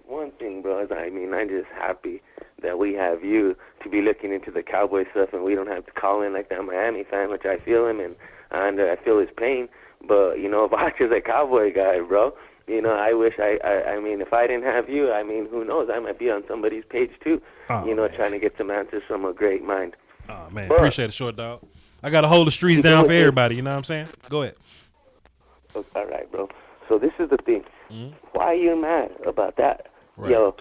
One thing, bro, is I'm just happy that we have you to be looking into the Cowboy stuff and we don't have to call in like that Miami fan, which I feel him and I feel his pain. But, Voch is a Cowboy guy, bro. You know, I wish I mean, if I didn't have you, I mean, who knows? I might be on somebody's page too. You know, trying to get some answers from a great mind. Oh man, appreciate it, short dog. I gotta hold the streets down for everybody. You know what I'm saying? Go ahead. All right, bro. So this is the thing. Why are you mad about that? Right. Yo,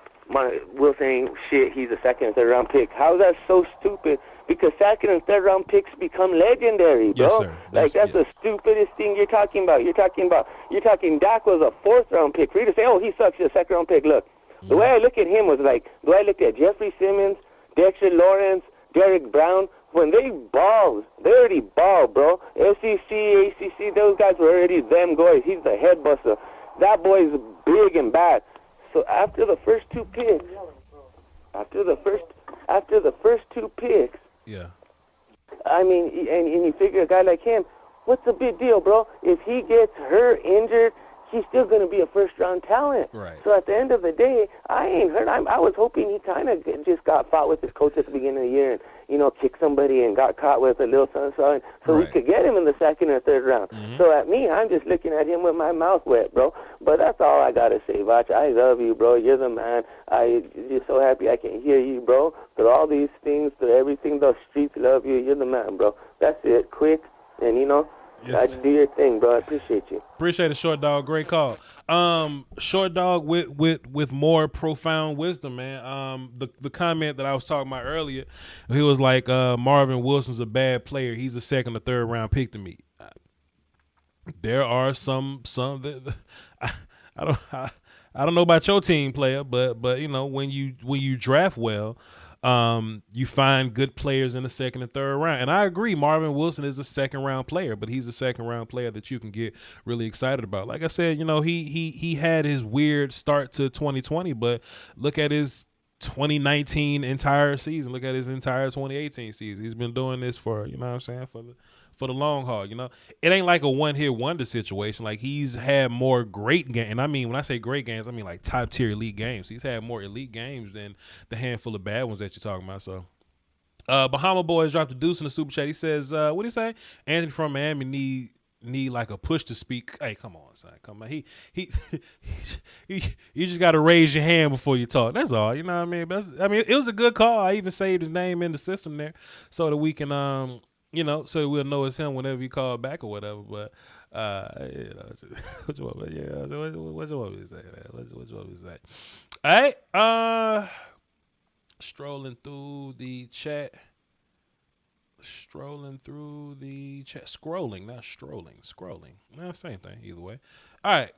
Will saying shit. He's a second and third round pick. How is that so stupid? Because second and third round picks become legendary, bro. Yes, sir. That's the stupidest thing you're talking about. You're talking Dak was a fourth round pick. For you to say, oh, he sucks, he's a second round pick. Look, the way I look at him was like, the way I looked at Jeffrey Simmons, Dexter Lawrence, Derek Brown. When they already balled, bro. SEC, ACC, those guys were already them guys. He's the head buster. That boy's big and bad. So after the first two picks, yeah. I mean, and you figure a guy like him, what's the big deal, bro? If he gets hurt, injured, he's still going to be a first-round talent. Right. So at the end of the day, I ain't hurt. I was hoping he kind of just got fought with his coach at the beginning of the year and, you know, kicked somebody and got caught with a little something so we could get him in the second or third round. So at me, I'm just looking at him with my mouth wet, bro. But that's all I got to say, Voch. I love you, bro. You're the man. I'm just so happy I can hear you, bro. Through all these things, through everything, those streets love you. You're the man, bro. That's it. Quick. And, you know, yes. do your thing, bro. I appreciate you. Appreciate it, short dog. Great call. Short dog with more profound wisdom, man. The comment that I was talking about earlier, he was like, Marvin Wilson's a bad player. He's a second or third round pick to me. There are some that I don't know about your team player, but you know, when you draft well, you find good players in the second and third round. And I agree, Marvin Wilson is a second round player, but he's a second round player that you can get really excited about. Like I said, you know, he had his weird start to 2020, but look at his 2019 entire season. Look at his entire 2018 season. He's been doing this for, you know what I'm saying, for the long haul. You know, it ain't like a one-hit wonder situation. Like, he's had more great games. And I mean, when I say great games, I mean like top-tier elite games. He's had more elite games than the handful of bad ones that you're talking about. So, Bahama Boys dropped a deuce in the super chat. He says, what did he say? Anthony from Miami need like a push to speak. Hey, come on, son. Come on. He you just got to raise your hand before you talk. That's all. You know what I mean? It was a good call. I even saved his name in the system there so that we can, you know, so we'll know it's him whenever you call back or whatever. But, you know, what you want me to say, man? What you want me to say? All right. Scrolling through the chat. Scrolling, not strolling. Scrolling. Nah, same thing, either way. All right.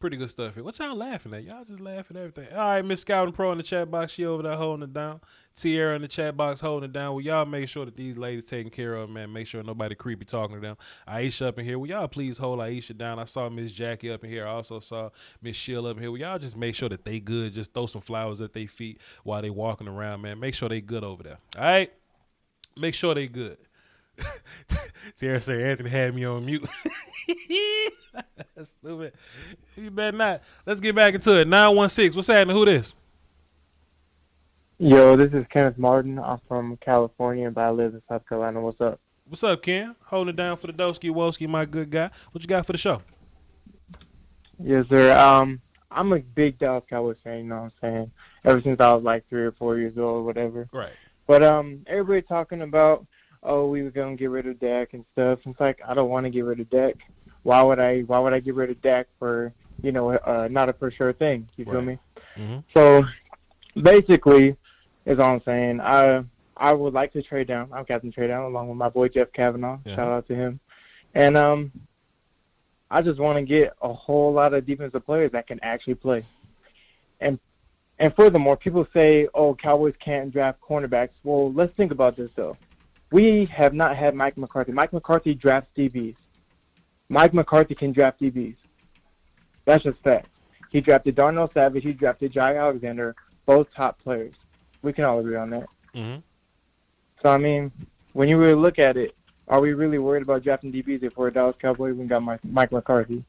Pretty good stuff here. What y'all laughing at? Y'all just laughing at everything. All right, Miss Scouting Pro in the chat box. She over there holding it down. Tierra in the chat box holding it down. Will y'all make sure that these ladies taken care of, man? Make sure nobody creepy talking to them. Aisha up in here. Will y'all please hold Aisha down? I saw Miss Jackie up in here. I also saw Miss Sheila up in here. Will y'all just make sure that they good? Just throw some flowers at their feet while they walking around, man. Make sure they good over there. All right? Make sure they good. Tierra say Anthony had me on mute. Stupid. You better not. Let's get back into it. 916. What's happening? Who this? Yo, this is Kenneth Martin. I'm from California, but I live in South Carolina. What's up? What's up, Ken? Holding it down for the Doski Woski, my good guy. What you got for the show? Yes, sir. I'm a big Dallas Cowboys fan, you know what I'm saying? Ever since I was like 3 or 4 years old or whatever. Right. But everybody talking about, oh, we were gonna get rid of Dak and stuff. It's like, I don't want to get rid of Dak. Why would I get rid of Dak for, you know, not a for sure thing? You feel me? Mm-hmm. So basically, is all I'm saying. I would like to trade down. I'm Captain Trade Down along with my boy Jeff Kavanaugh. Yeah. Shout out to him. And I just want to get a whole lot of defensive players that can actually play. And furthermore, people say, oh, Cowboys can't draft cornerbacks. Well, let's think about this though. We have not had Mike McCarthy. Mike McCarthy drafts DBs. Mike McCarthy can draft DBs. That's just fact. He drafted Darnell Savage. He drafted Jai Alexander, both top players. We can all agree on that. Mm-hmm. So, I mean, when you really look at it, are we really worried about drafting DBs if we're a Dallas Cowboys? We got Mike McCarthy.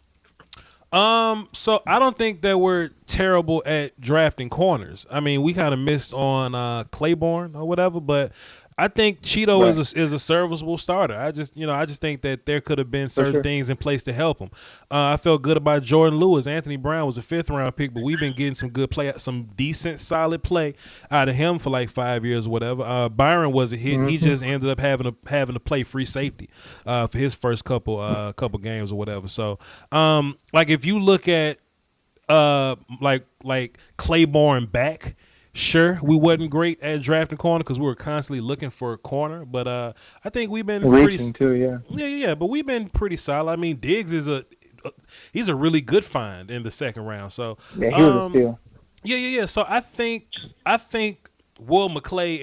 So I don't think that we're terrible at drafting corners. I mean, we kind of missed on Claiborne or whatever, but I think Cheeto is a serviceable starter. I just think that there could have been certain things in place to help him. I felt good about Jordan Lewis. Anthony Brown was a 5th-round pick, but we've been getting some good play, some decent, solid play out of him for like 5 years or whatever. Byron was a hit. He just ended up having to play free safety for his first couple games or whatever. So, like if you look at like Claiborne back. Sure, we wasn't great at drafting corner because we were constantly looking for a corner, but I think we've been but we've been pretty solid. I mean, Diggs is he's a really good find in the 2nd round. So he was a steal. Yeah. So I think Will McClay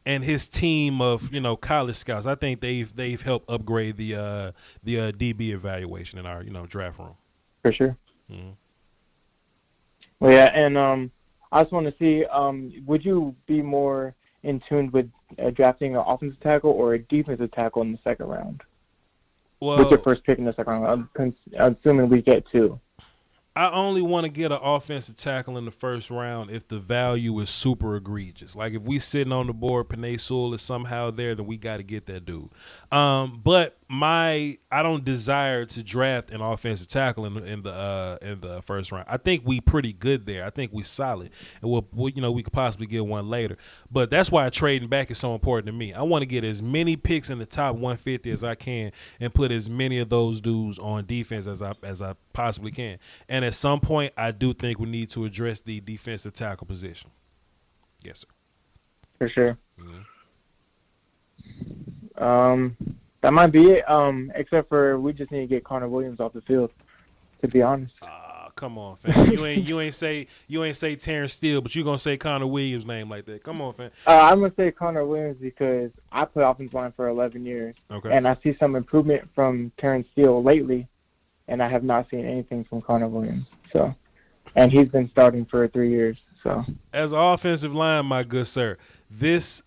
and his team of college scouts, I think they've helped upgrade the DB evaluation in our draft room. For sure. Mm-hmm. Well, yeah, and I just want to see, would you be more in tune with drafting an offensive tackle or a defensive tackle in the 2nd round? Well, with your first pick in the 2nd round, I'm assuming we get 2. I only want to get an offensive tackle in the 1st round if the value is super egregious. Like if we sitting on the board, Penei Sewell is somehow there, then we got to get that dude. But I don't desire to draft an offensive tackle in the 1st round. I think we pretty good there. I think we solid, and we could possibly get one later. But that's why trading back is so important to me. I want to get as many picks in the top 150 as I can, and put as many of those dudes on defense as I possibly can. And at some point, I do think we need to address the defensive tackle position. Yes, sir. For sure. Mm-hmm. That might be it. Except for we just need to get Connor Williams off the field. To be honest. Come on, fam. You ain't say Terrence Steele, but you gonna say Connor Williams' name like that. Come on, fam. I'm gonna say Connor Williams because I played offensive line for 11 years, and I see some improvement from Terrence Steele lately, and I have not seen anything from Connor Williams. So, and he's been starting for 3 years. So, as an offensive line, my good sir, this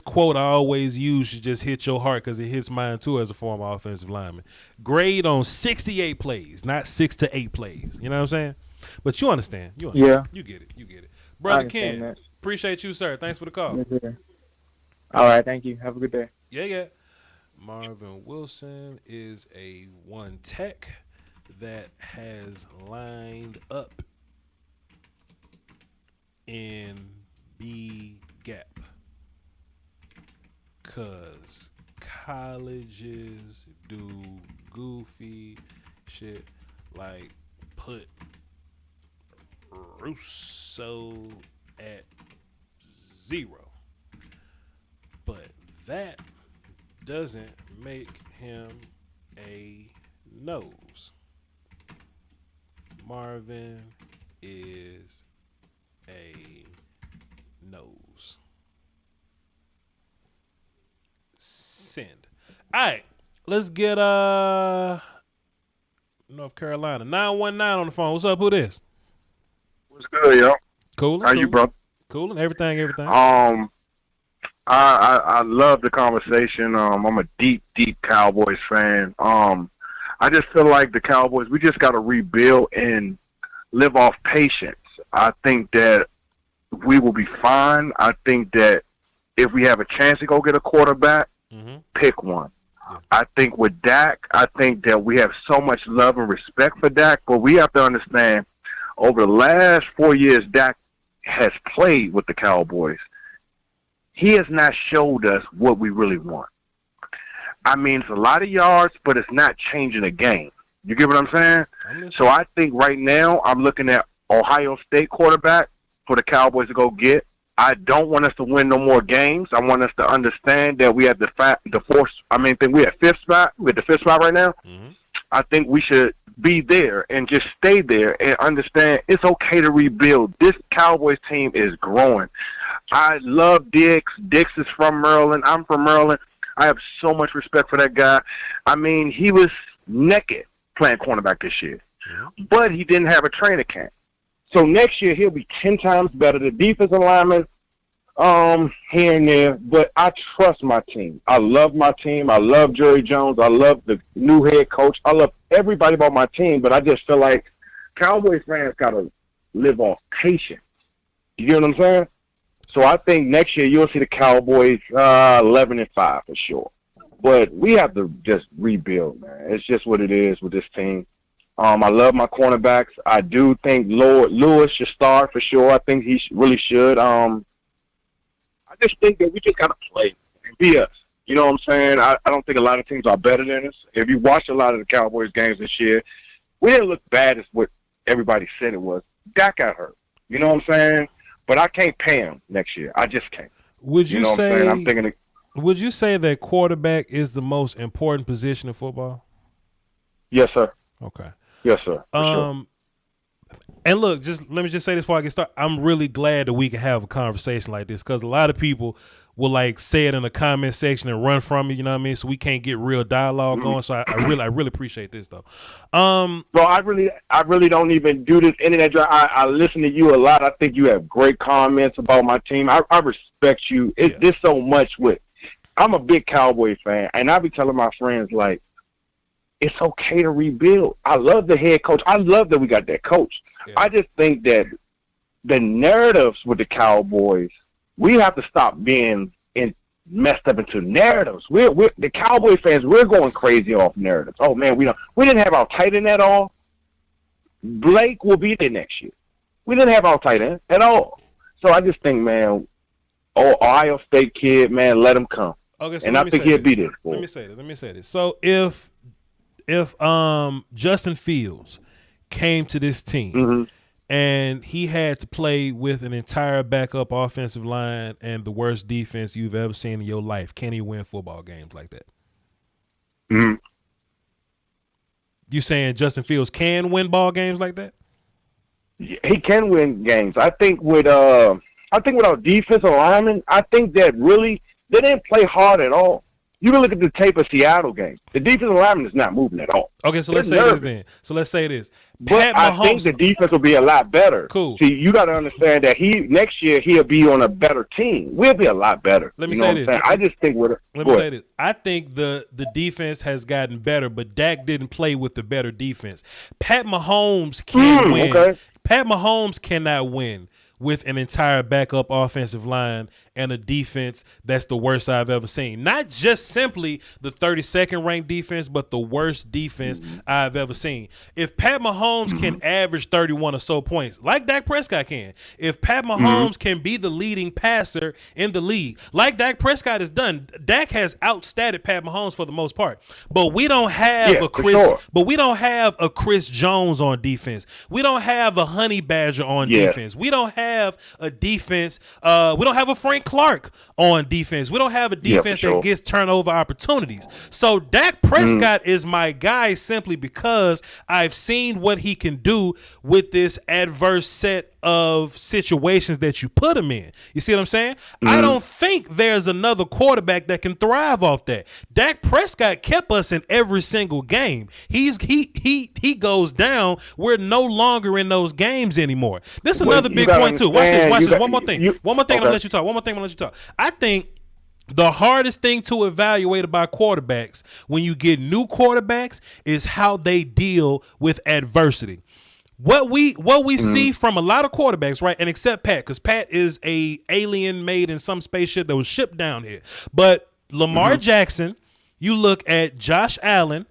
quote I always use should just hit your heart because it hits mine too as a former offensive lineman. Grade on 68 plays, not 6 to 8 plays. You know what I'm saying? But you understand. Yeah. You get it. Brother Ken, appreciate you, sir. Thanks for the call. Yes, all right, thank you. Have a good day. Yeah. Marvin Wilson is a 1 tech that has lined up in B gap. Because colleges do goofy shit like put Russo at 0. But that doesn't make him a nose. Marvin is a nose. Send. All right, let's get North Carolina 919 on the phone. What's up? Who this? What's good, yo? Cool. How you, bro? Cool and everything. I love the conversation. I'm a deep Cowboys fan. I just feel like the Cowboys, we just got to rebuild and live off patience. I think that we will be fine. I think that if we have a chance to go get a quarterback, pick one. Yeah. I think with Dak, I think that we have so much love and respect for Dak, but we have to understand over the last 4 years Dak has played with the Cowboys. He has not showed us what we really want. I mean, it's a lot of yards, but it's not changing the game. You get what I'm saying? So I think right now I'm looking at Ohio State quarterback for the Cowboys to go get. I don't want us to win no more games. I want us to understand that we have I think we have 5th spot. We're at the 5th spot right now. Mm-hmm. I think we should be there and just stay there and understand it's okay to rebuild. This Cowboys team is growing. I love Diggs. Diggs is from Maryland. I'm from Maryland. I have so much respect for that guy. I mean, he was naked playing cornerback this year, but he didn't have a training camp. So next year he'll be 10 times better. The defensive linemen, here and there, but I trust my team. I love my team. I love Jerry Jones. I love the new head coach. I love everybody about my team, but I just feel like Cowboys fans got to live off patience. You get what I'm saying? So I think next year you'll see the Cowboys 11-5 for sure. But we have to just rebuild, man. It's just what it is with this team. I love my cornerbacks. I do think Lewis should start for sure. I think he really should. I just think that we just got to play and be us. You know what I'm saying? I don't think a lot of teams are better than us. If you watch a lot of the Cowboys games this year, we didn't look bad as what everybody said it was. Dak got hurt. You know what I'm saying? But I can't pay him next year. I just can't. Would you know say? What I'm thinking. Would you say that quarterback is the most important position in football? Yes, sir. Okay. Yes, sir. For sure. And look, let me just say this before I get started. I'm really glad that we can have a conversation like this because a lot of people will like say it in the comment section and run from it. You know what I mean? So we can't get real dialogue going. So I really appreciate this though. Bro, I really don't even do this internet drive. I listen to you a lot. I think you have great comments about my team. I respect you. There's so much with. I'm a big Cowboy fan, and I be telling my friends like, it's okay to rebuild. I love the head coach. I love that we got that coach. Yeah. I just think that the narratives with the Cowboys, we have to stop being messed up into narratives. We're the Cowboy fans. We're going crazy off narratives. Oh man, we didn't have our tight end at all. Blake will be there next year. We didn't have our tight end at all. So I just think, man, Ohio State kid, man, let him come. Okay, so and I think he'll be there. Let me say this. So if Justin Fields came to this team and he had to play with an entire backup offensive line and the worst defense you've ever seen in your life, can he win football games like that? You saying Justin Fields can win ball games like that? He can win games. I think with our defensive linemen, I think that really they didn't play hard at all. You can look at the tape of Seattle game. The defensive lineman is not moving at all. Okay, so let's say this then. So let's say this. But I think the defense will be a lot better. Cool. See, you got to understand that next year he'll be on a better team. We'll be a lot better. Let me say this. I just think Let me say this. I think the defense has gotten better, but Dak didn't play with the better defense. Pat Mahomes can't win. Okay. Pat Mahomes cannot win with an entire backup offensive line and a defense that's the worst I've ever seen. Not just simply the 32nd ranked defense, but the worst defense I've ever seen. If Pat Mahomes can average 31 or so points, like Dak Prescott can, if Pat Mahomes can be the leading passer in the league, like Dak Prescott has done, Dak has outstatted Pat Mahomes for the most part. But we don't have we don't have a Chris Jones on defense. We don't have a Honey Badger on defense. We don't have a defense. We don't have a Frank Clark on defense. We don't have a defense that gets turnover opportunities. So Dak Prescott is my guy simply because I've seen what he can do with this adverse set of situations that you put him in. You see what I'm saying? I don't think there's another quarterback that can thrive off that. Dak Prescott kept us in every single game. He goes down. We're no longer in those games anymore. This is another big point too. Watch this. One more thing. I'm gonna let you talk. I think the hardest thing to evaluate about quarterbacks when you get new quarterbacks is how they deal with adversity. What we see from a lot of quarterbacks, right, and except Pat, because Pat is a alien made in some spaceship that was shipped down here. But Lamar Jackson, you look at Josh Allen,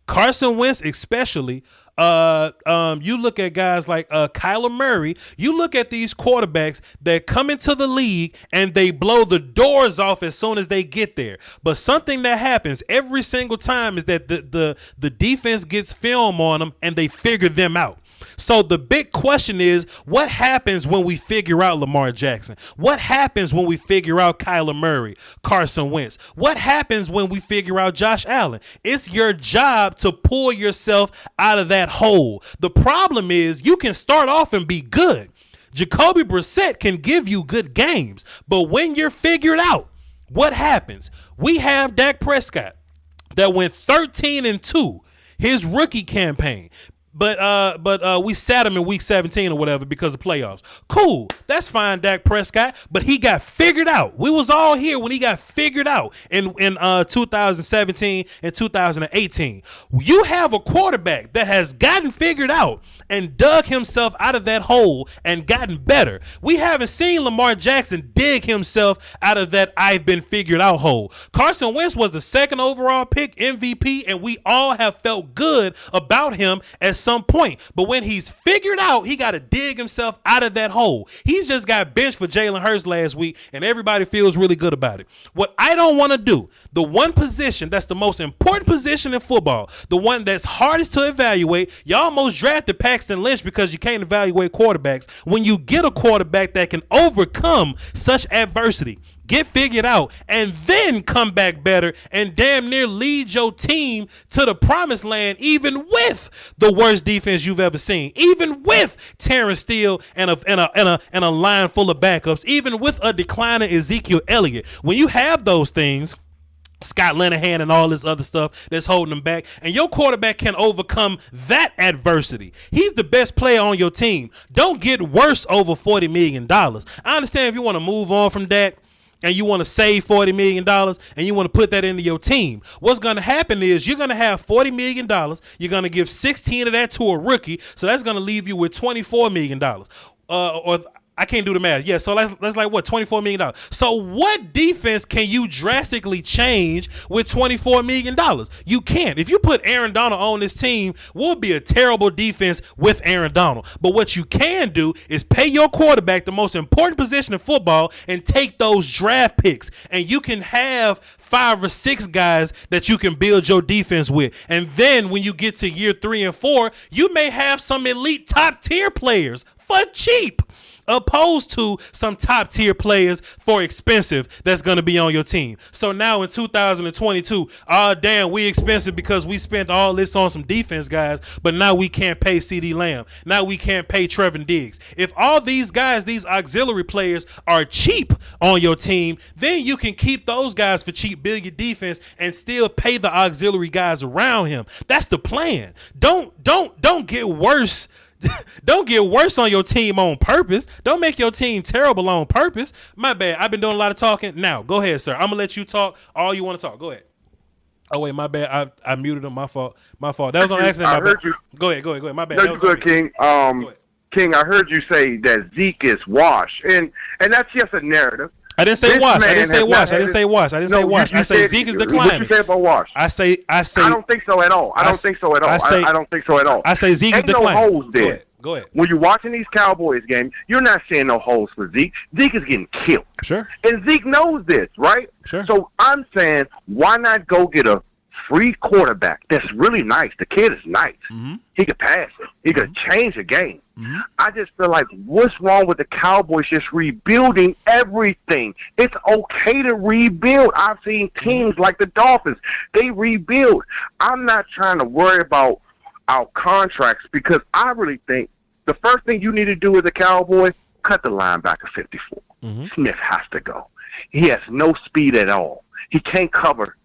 Carson Wentz especially, you look at guys like Kyler Murray, you look at these quarterbacks that come into the league and they blow the doors off as soon as they get there. But something that happens every single time is that the defense gets film on them and they figure them out. So the big question is, what happens when we figure out Lamar Jackson? What happens when we figure out Kyler Murray, Carson Wentz? What happens when we figure out Josh Allen? It's your job to pull yourself out of that hole. The problem is you can start off and be good. Jacoby Brissett can give you good games, but when you're figured out, what happens? We have Dak Prescott that went 13-2 his rookie campaign. But we sat him in week 17 or whatever because of playoffs. Cool. That's fine, Dak Prescott. But he got figured out. We was all here when he got figured out in 2017 and 2018. You have a quarterback that has gotten figured out and dug himself out of that hole and gotten better. We haven't seen Lamar Jackson dig himself out of that I've been figured out hole. Carson Wentz was the second overall pick, MVP, and we all have felt good about him at some point. But when he's figured out, he got to dig himself out of that hole. He's just got benched for Jalen Hurts last week, and everybody feels really good about it. What I don't want to do, the one position that's the most important position in football, the one that's hardest to evaluate, you almost drafted Paxton Lynch because you can't evaluate quarterbacks. When you get a quarterback that can overcome such adversity, get figured out, and then come back better and damn near lead your team to the promised land, even with the worst defense you've ever seen, even with Terrence Steele and a line full of backups, even with a declining Ezekiel Elliott. When you have those things, Scott Linehan and all this other stuff that's holding them back, and your quarterback can overcome that adversity. He's the best player on your team. Don't get worse over $40 million. I understand if you want to move on from that, and you want to save $40 million and you want to put that into your team. What's going to happen is you're going to have $40 million. You're going to give 16 of that to a rookie. So that's going to leave you with $24 million. Or I can't do the math. Yeah, so that's like what, $24 million. So what defense can you drastically change with $24 million? You can't. If you put Aaron Donald on this team, we'll be a terrible defense with Aaron Donald. But what you can do is pay your quarterback the most important position in football and take those draft picks. And you can have 5 or 6 guys that you can build your defense with. And then when you get to year 3 and 4, you may have some elite top tier players for cheap, opposed to some top tier players for expensive that's going to be on your team. So now in 2022, damn, we expensive because we spent all this on some defense guys, but now we can't pay CD Lamb. Now we can't pay Trevin Diggs. If all these guys, these auxiliary players are cheap on your team, then you can keep those guys for cheap, build your defense, and still pay the auxiliary guys around him. That's the plan. Don't get worse. Don't get worse on your team on purpose. Don't make your team terrible on purpose. My bad. I've been doing a lot of talking. Now, go ahead, sir. I'm going to let you talk all you want to talk. Go ahead. Oh, wait, my bad. I muted him. My fault. That was on accident. I heard you. Go ahead. My bad. No, you're good, King. King, I heard you say that Zeke is washed, and that's just a narrative. I didn't say wash. I didn't say wash. I say Zeke is declining. What you say about wash? I say. I don't think so at all. I don't think so at all. I say Zeke is declining. Ain't no holes there. Go ahead. When you're watching these Cowboys games, you're not seeing no holes for Zeke. Zeke is getting killed. Sure. And Zeke knows this, right? Sure. So I'm saying, why not go get a free quarterback that's really nice? The kid is nice. Mm-hmm. He could pass it. He could change the game. Mm-hmm. I just feel like, what's wrong with the Cowboys just rebuilding everything? It's okay to rebuild. I've seen teams like the Dolphins. They rebuild. I'm not trying to worry about our contracts because I really think the first thing you need to do as a Cowboy, cut the linebacker 54. Mm-hmm. Smith has to go. He has no speed at all. He can't cover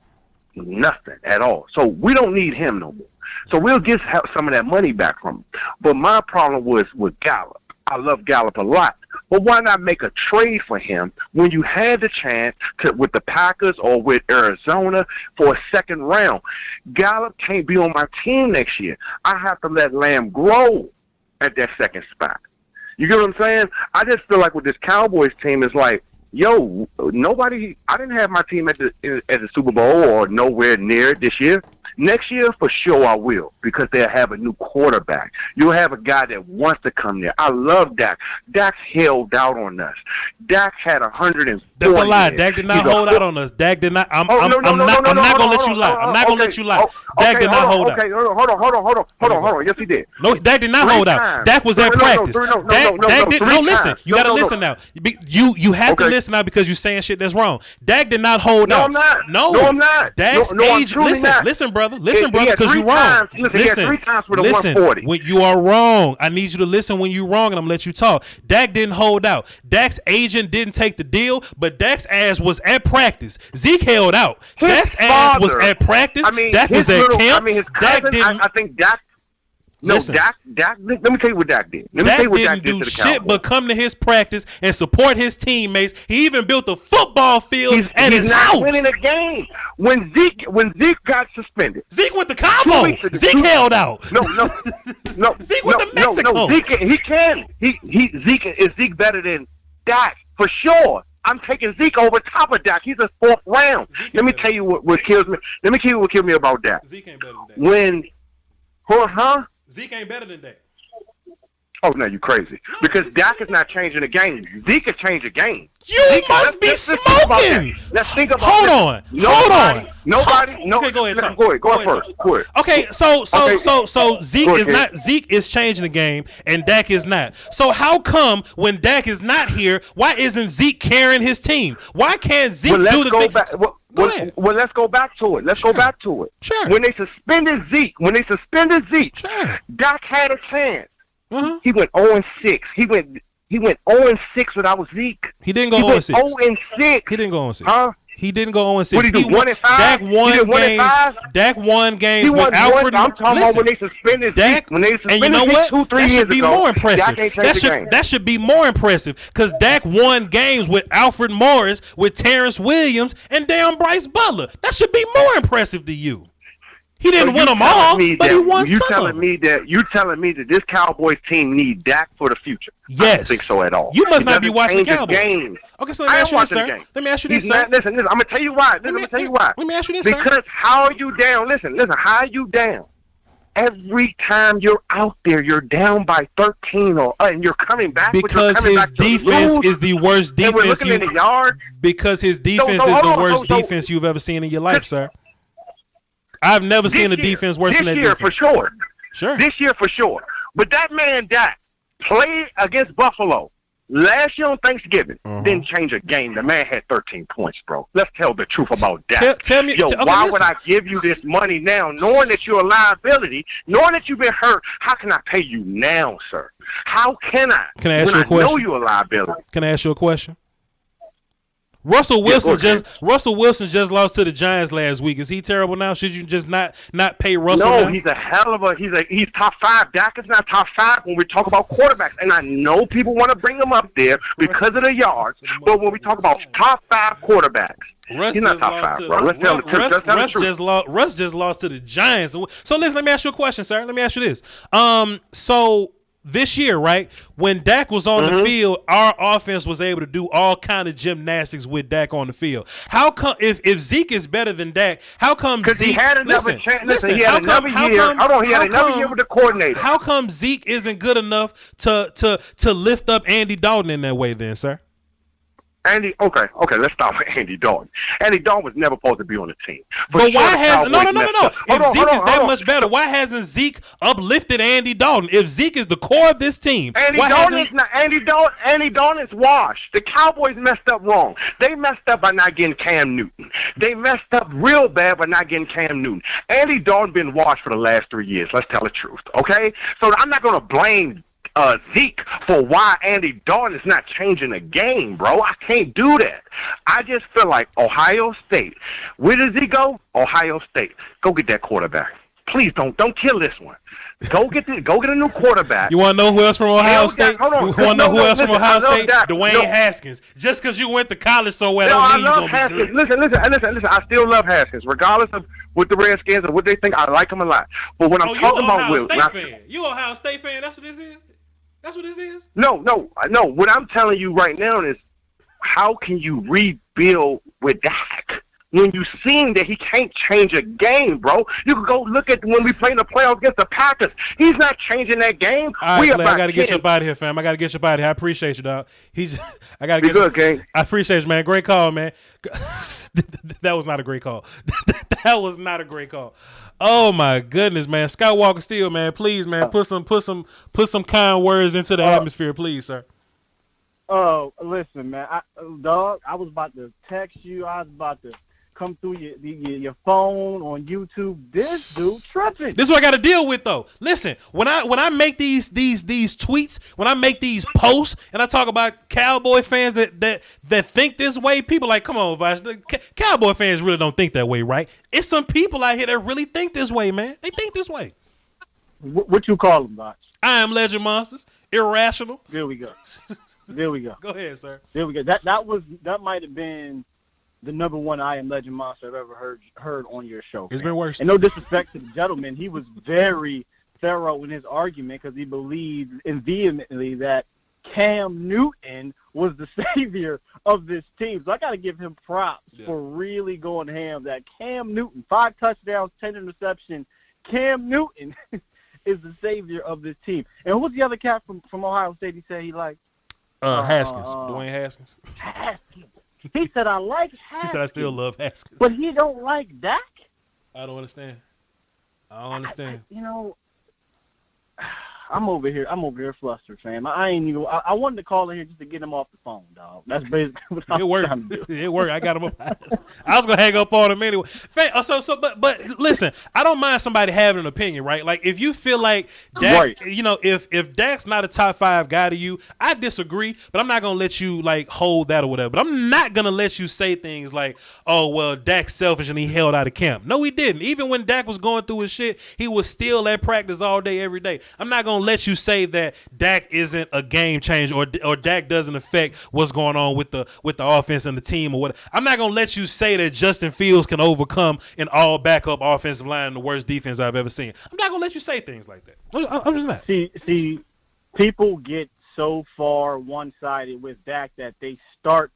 nothing at all. So we don't need him no more. So we'll get some of that money back from him. But my problem was with Gallup. I love Gallup a lot. But why not make a trade for him when you had the chance to with the Packers or with Arizona for a second round? Gallup can't be on my team next year. I have to let Lamb grow at that second spot. You get what I'm saying? I just feel like with this Cowboys team, it's like, yo, nobody. I didn't have my team at the Super Bowl or nowhere near it this year. Next year, for sure, I will, because they'll have a new quarterback. You'll have a guy that wants to come there. I love Dak. Dak held out on us. Dak had 140. That's a lie. Dak did not hold out on us. Dak did not. I'm not going to let you lie. I'm not going to let you lie. Dak did not hold out. Okay, hold on. Yes, he did. No, Dak did not hold out. Dak was at practice. Dak did. No, listen. You got to listen now. You have to listen now because you're saying shit that's wrong. Dak did not hold out. No, I'm not. No, I'm not. Dak's age. Listen, brother. Listen, brother, because you're wrong. Listen, 3 times for the 140. When you are wrong. I need you to listen when you're wrong, and I'm going to let you talk. Dak didn't hold out. Dak's agent didn't take the deal, but Dak's ass was at practice. Zeke held out. Dak's ass was at practice. I mean, Dak was at camp. I mean, his cousin, I think Dak. No, listen. Dak. Let me tell you what Dak did. Let me tell you what Dak did to the shit Cowboys. but come to his practice and support his teammates. He even built a football field at his house. He's not winning a game. When Zeke got suspended, Zeke went to Cabo. Zeke held out. No. Zeke went to Mexico. No. He can. Is Zeke better than Dak for sure? I'm taking Zeke over top of Dak. He's a 4th round. Let me tell you what kills me. Let me tell you what kills me about Dak. Zeke ain't better than Dak. Zeke ain't better than Dak. Oh, no, you crazy. Because Dak is not changing the game. Zeke can change the game. You must be smoking. Let's think about Hold on. Nobody. Okay, go ahead. Tom. Go ahead first. Go ahead. Okay, so Zeke is changing the game and Dak is not. So how come when Dak is not here, why isn't Zeke carrying his team? Why can't Zeke do the thing? Well, let's go back to it. Sure. When they suspended Zeke, Dak had a chance. He went 0-6. He went 0-6 without Zeke. He didn't go 0-6. 0-6. He didn't go 0-6. Huh? He didn't go 0-6. What did he do? 1-5. Dak won games He with Alfred. I'm talking about when they suspended Dak. Zeke. When they suspended And you know what? 2-3 years ago. More impressive. That should be more impressive because Dak won games with Alfred Morris, with Terrence Williams, and damn Bryce Butler. That should be more impressive to you. He didn't win them all, but he won some. You telling me that this Cowboys team need Dak for the future? Yes. I don't think so at all. You must not be watching Cowboys. Game. Okay, so let me ask you this, sir. Let me ask you this, sir. Listen. I'm gonna tell you why. Let me tell you why. Let me ask you this, sir. Because how are you down? Listen. How are you down? Every time you're out there, you're down by 13, and you're coming back. Because his defense is the worst defense. We're looking in the yard. Because his defense is the worst defense you've ever seen in your life, sir. I've never seen a defense worse than that defense. This year, for sure. Sure. This year, for sure. But that man, Dak, played against Buffalo last year on Thanksgiving. Didn't change a game. The man had 13 points, bro. Let's tell the truth about Dak. Tell me. Why would I give you this money now, knowing that you're a liability, knowing that you've been hurt? How can I pay you now, sir? How can I? Can I ask you a question? I know you're a liability. Can I ask you a question? Russell Wilson just lost to the Giants last week. Is he terrible now? Should you just not pay Russell? No, now? He's a hell of a he's top 5. Dak is not top 5 when we talk about quarterbacks. And I know people want to bring him up there because of the yards. But when we talk about top 5 quarterbacks, he's not top 5, bro. Let's tell the truth. Russ just lost to the Giants. So listen, let me ask you a question, sir. Let me ask you this. So this year, right, when Dak was on the field, our offense was able to do all kind of gymnastics with Dak on the field. How come if Zeke is better than Dak, how come Zeke? Because he had another chance. Listen, he had another year. Hold on, he had another year with the coordinator. How come Zeke isn't good enough to lift up Andy Dalton in that way, then, sir? Okay, let's start with Andy Dalton. Andy Dalton was never supposed to be on the team. But why hasn't no? If Zeke is that much better, why hasn't Zeke uplifted Andy Dalton? If Zeke is the core of this team, Andy Dalton is washed. The Cowboys messed up wrong. They messed up by not getting Cam Newton. They messed up real bad by not getting Cam Newton. Andy Dalton been washed for the last 3 years. Let's tell the truth, okay? So I'm not going to blame Zeke for why Andy Dalton is not changing the game, bro. I can't do that. I just feel like Ohio State. Where does he go? Ohio State. Go get that quarterback. Please don't kill this one. Go get a new quarterback. You want to know who else from Ohio State? Hold on. You want to know who else from Ohio State? Dwayne Haskins. Just because you went to college so well, I don't mean love you're going to be Haskins. good. Listen. I still love Haskins, regardless of what the Redskins or what they think. I like him a lot. But when I'm talking about you Ohio State fan? That's what this is. That's what this is? No. What I'm telling you right now is, how can you rebuild with Dak when you seen that he can't change a game, bro? You can go look at when we play in the playoffs against the Packers. He's not changing that game. All right, I got to get you up out of here, fam. I got to get you up out of here. I appreciate you, dog. I got to get good, King. I appreciate you, man. Great call, man. That was not a great call. That was not a great call. Oh my goodness, man. Skywalker Steel, man. Please, man, put some kind words into the atmosphere, please, sir. Oh, listen, man. I was about to text you. I was about to come through your phone on YouTube. This dude tripping. This is what I got to deal with, though. Listen, when I make these tweets, when I make these posts, and I talk about Cowboy fans that think this way, people like, come on, Voch. Cowboy fans really don't think that way, right? It's some people out here that really think this way, man. They think this way. What you call them, Voch? I am Legend Monsters. Irrational. There we go. There we go. Go ahead, sir. There we go. That might have been the number one I Am Legend Monster I've ever heard on your show. It's been worse. And no disrespect to the gentleman, he was very thorough in his argument because he believed vehemently that Cam Newton was the savior of this team. So I got to give him props for really going ham. That Cam Newton, 5 touchdowns, 10 interceptions. Cam Newton is the savior of this team. And who's the other cat from Ohio State? He said he liked Haskins, Dwayne Haskins. Haskins. He said I like Haskins. He said I still love Haskins, but he don't like Dak. I don't understand. I'm over here flustered, fam. I wanted to call in here just to get him off the phone, dog. That's basically what I was trying to do. It worked. I got him up. I was gonna hang up on him anyway. But listen, I don't mind somebody having an opinion, right? Like if you feel like Dak, if Dak's not a top 5 guy to you, I disagree, but I'm not gonna let you like hold that or whatever. But I'm not gonna let you say things like, "Oh well, Dak's selfish and he held out of camp." No, he didn't. Even when Dak was going through his shit, he was still at practice all day, every day. I'm not gonna let you say that Dak isn't a game changer or Dak doesn't affect what's going on with the offense and the team or what. I'm not gonna let you say that Justin Fields can overcome an all backup offensive line and the worst defense I've ever seen. I'm not gonna let you say things like that. I'm just not. See, people get so far one-sided with Dak that they start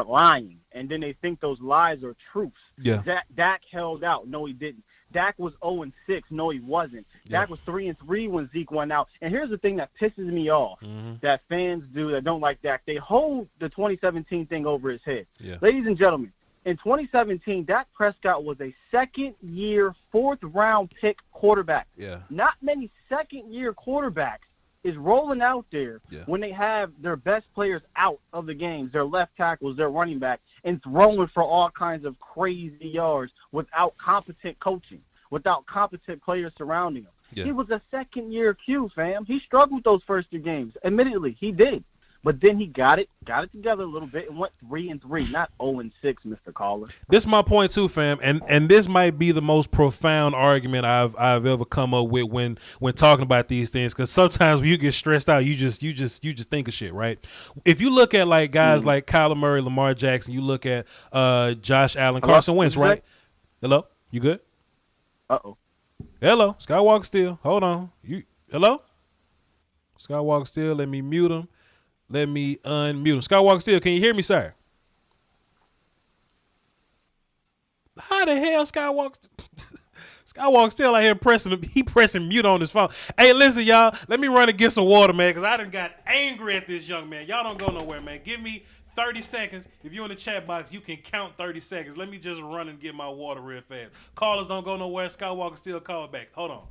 lying, and then they think those lies are truths. Yeah. Dak held out. No, he didn't. Dak was 0-6. No, he wasn't. Dak was 3-3 when Zeke went out. And here's the thing that pisses me off that fans do that don't like Dak. They hold the 2017 thing over his head. Yeah. Ladies and gentlemen, in 2017, Dak Prescott was a second-year, 4th-round pick quarterback. Yeah. Not many second-year quarterbacks is rolling out there when they have their best players out of the games, their left tackles, their running back, and throwing for all kinds of crazy yards without competent coaching, without competent players surrounding him. Yeah. He was a second-year Q, fam. He struggled those first 2 games. Admittedly, he did. But then he got it together a little bit and went 3-3, not 0-6, Mr. Caller. This is my point too, fam, and this might be the most profound argument I've ever come up with when talking about these things. Because sometimes when you get stressed out, you just think of shit, right? If you look at like guys like Kyler Murray, Lamar Jackson, you look at Josh Allen, Carson Wentz, right? Hello, you good? Hello, Skywalker still. Hold on, hello, Skywalker still. Let me mute him. Let me unmute him. Skywalker still, can you hear me, sir? How the hell Skywalker still out here pressing mute on his phone. Hey, listen, y'all, let me run and get some water, man, because I done got angry at this young man. Y'all don't go nowhere, man. Give me 30 seconds. If you're in the chat box, you can count 30 seconds. Let me just run and get my water real fast. Callers don't go nowhere. Skywalker still call back. Hold on.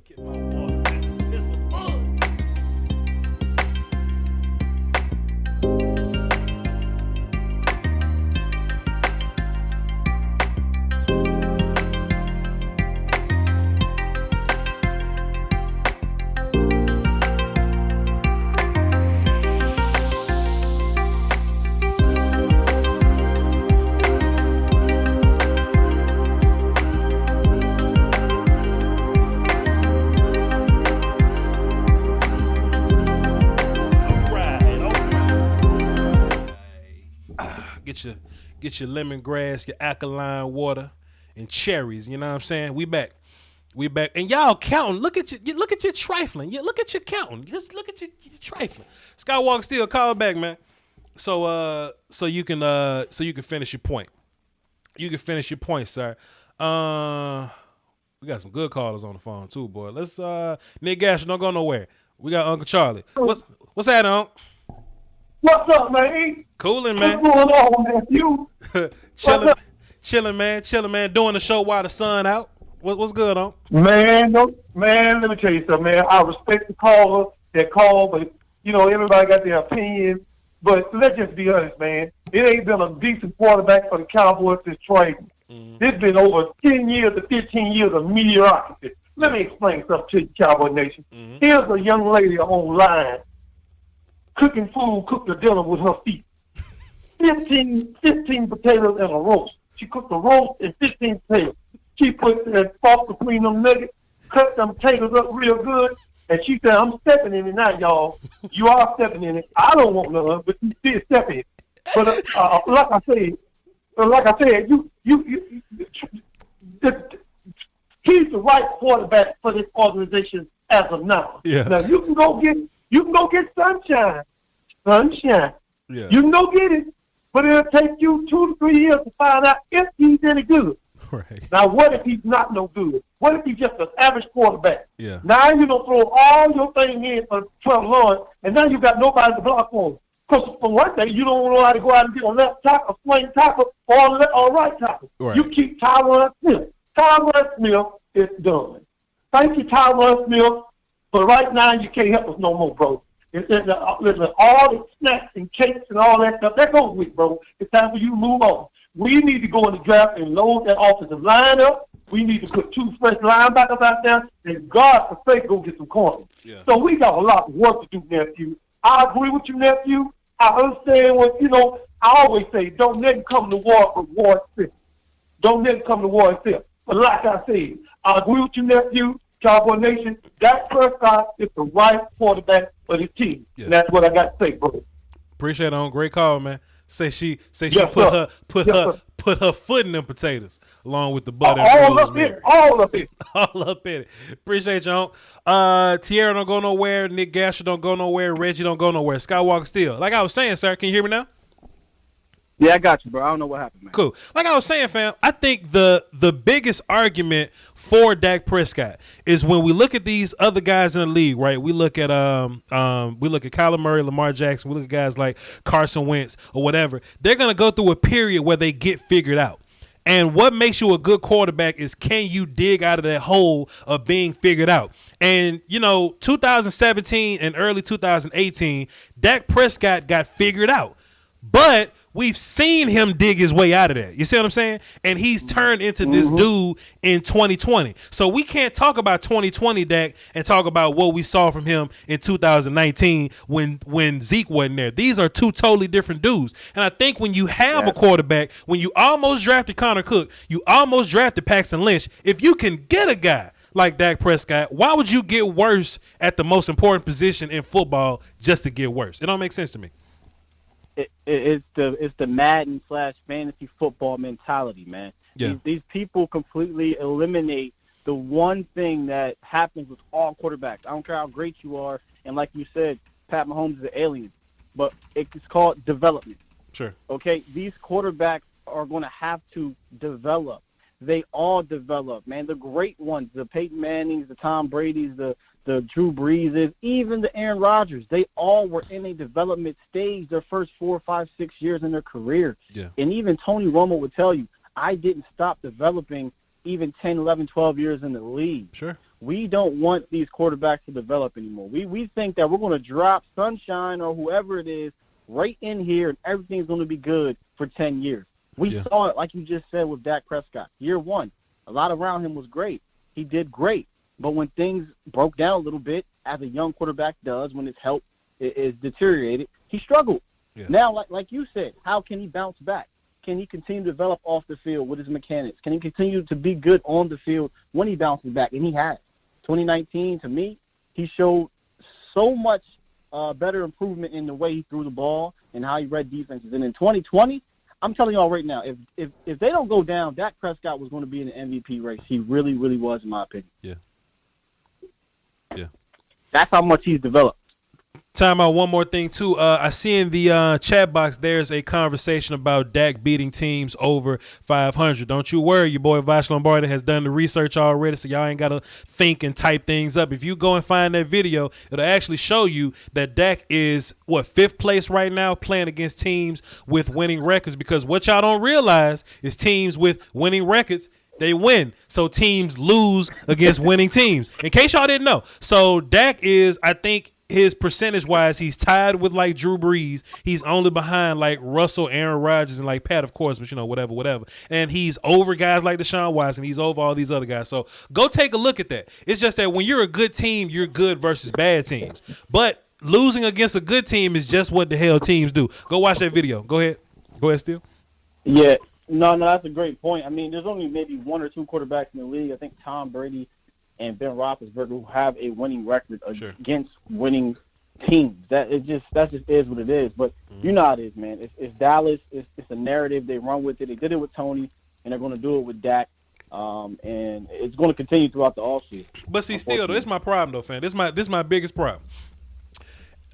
Get my water. It's a bug. Get your lemongrass, your alkaline water, and cherries. You know what I'm saying? We back, and y'all counting. Look at your trifling. Look at your counting. Look at your trifling. Skywalker still call back, man. So you can finish your point. You can finish your point, sir. We got some good callers on the phone too, boy. Let's Nick Gasher, don't go nowhere. We got Uncle Charlie. What's that, Unc? What's up, man? Cooling, man. What's going on, man? You? Chilling, man. Doing the show while the sun out. What's good, Unc? Man, let me tell you something, man. I respect the caller that called, but everybody got their opinion. But let's just be honest, man. It ain't been a decent quarterback for the Cowboys this trade. This been over 10 years to 15 years of mediocrity. Let me explain something to you, Cowboy Nation. Here's a young lady online cooking food, cooked the dinner with her feet. 15 potatoes and a roast. She cooked a roast and 15 potatoes. She put that sauce between them nuggets, cut them potatoes up real good. And she said, I'm stepping in it now, y'all. You are stepping in it. I don't want none, but you still step in it. But like I said, he's the right quarterback for this organization as of now. Yeah. Now you can go get Sunshine. Yeah. You can go get it, but it'll take you 2 to 3 years to find out if he's any good. Right. Now, what if he's not no good? What if he's just an average quarterback? Yeah. Now you're going to throw all your thing in for Trevor Lawrence, and now you got nobody to block for him. Because for one thing, you don't know how to go out and get a left tackle, swing tackle, or right tackle. Right. You keep Tyron Smith. Tyron Smith is done. Thank you, Tyron Smith, but right now you can't help us no more, bro. Listen, all the snacks and cakes and all that stuff, that goes with, bro. It's time for you to move on. We need to go in the draft and load that offensive line up. We need to put 2 fresh linebackers out there, and God for sake, go get some corners. Yeah. So we got a lot of work to do, nephew. I agree with you, nephew. I understand what, I always say, don't let him come to war for war itself. Don't let him come to war itself. But like I said, I agree with you, nephew. Cowboy Nation, Dak Prescott is the right quarterback for the team. Yeah. And that's what I got to say, bro. Appreciate it, on great call, man. Say she yes, put her foot in them potatoes along with the butter. All up in it. All up in it. Appreciate you, on. Tierra don't go nowhere. Nick Gasher don't go nowhere. Reggie don't go nowhere. Skywalker still. Like I was saying, sir, can you hear me now? Yeah, I got you, bro. I don't know what happened, man. Cool. Like I was saying, fam, I think the biggest argument for Dak Prescott is when we look at these other guys in the league, right? We look at Kyler Murray, Lamar Jackson. We look at guys like Carson Wentz or whatever. They're gonna go through a period where they get figured out. And what makes you a good quarterback is, can you dig out of that hole of being figured out? And, 2017 and early 2018, Dak Prescott got figured out. But we've seen him dig his way out of that. You see what I'm saying? And he's turned into this dude in 2020. So we can't talk about 2020 Dak and talk about what we saw from him in 2019 when Zeke wasn't there. These are two totally different dudes. And I think when you have a quarterback, when you almost drafted Connor Cook, you almost drafted Paxton Lynch, if you can get a guy like Dak Prescott, why would you get worse at the most important position in football just to get worse? It don't make sense to me. It's the Madden / fantasy football mentality, man. Yeah. These people completely eliminate the one thing that happens with all quarterbacks. I don't care how great you are, and like you said, Pat Mahomes is an alien, but it's called development. Sure. Okay, these quarterbacks are going to have to develop. They all develop, man. The great ones, the Peyton Mannings, the Tom Brady's, the Drew Breeses, even the Aaron Rodgers, they all were in a development stage their first 4, 5, 6 years in their career. Yeah. And even Tony Romo would tell you, I didn't stop developing even 10, 11, 12 years in the league. Sure. We don't want these quarterbacks to develop anymore. We think that we're going to drop Sunshine or whoever it is right in here and everything's going to be good for 10 years. We saw it, like you just said, with Dak Prescott. Year one, a lot around him was great. He did great. But when things broke down a little bit, as a young quarterback does, when his health is deteriorated, he struggled. Yeah. Now, like you said, how can he bounce back? Can he continue to develop off the field with his mechanics? Can he continue to be good on the field when he bounces back? And he has. 2019, to me, he showed so much better improvement in the way he threw the ball and how he read defenses. And in 2020, I'm telling y'all right now, if they don't go down, Dak Prescott was going to be in the MVP race. He really, really was, in my opinion. Yeah. Yeah. That's how much he's developed. Time out, one more thing, too. I see in the chat box there's a conversation about Dak beating teams over 500. Don't you worry. Your boy Voch Lombardi has done the research already, so y'all ain't got to think and type things up. If you go and find that video, it'll actually show you that Dak is, 5th place right now playing against teams with winning records, because what y'all don't realize is teams with winning records, they win. So teams lose against winning teams. In case y'all didn't know. So Dak is, I think, his percentage-wise, he's tied with, like, Drew Brees. He's only behind, like, Russell, Aaron Rodgers, and, like, Pat, of course, but, whatever. And he's over guys like Deshaun Watson. He's over all these other guys. So go take a look at that. It's just that when you're a good team, you're good versus bad teams. But losing against a good team is just what the hell teams do. Go watch that video. Go ahead. Go ahead, Steele. Yeah. No, that's a great point. I mean, there's only maybe 1 or 2 quarterbacks in the league. I think Tom Brady and Ben Roethlisberger, who have a winning record against winning teams. That just is what it is. But you know how it is, man. It's Dallas. It's a narrative. They run with it. They did it with Tony, and they're going to do it with Dak. And it's going to continue throughout the offseason. But see, still, though, this is my problem, though, fam. This is my biggest problem.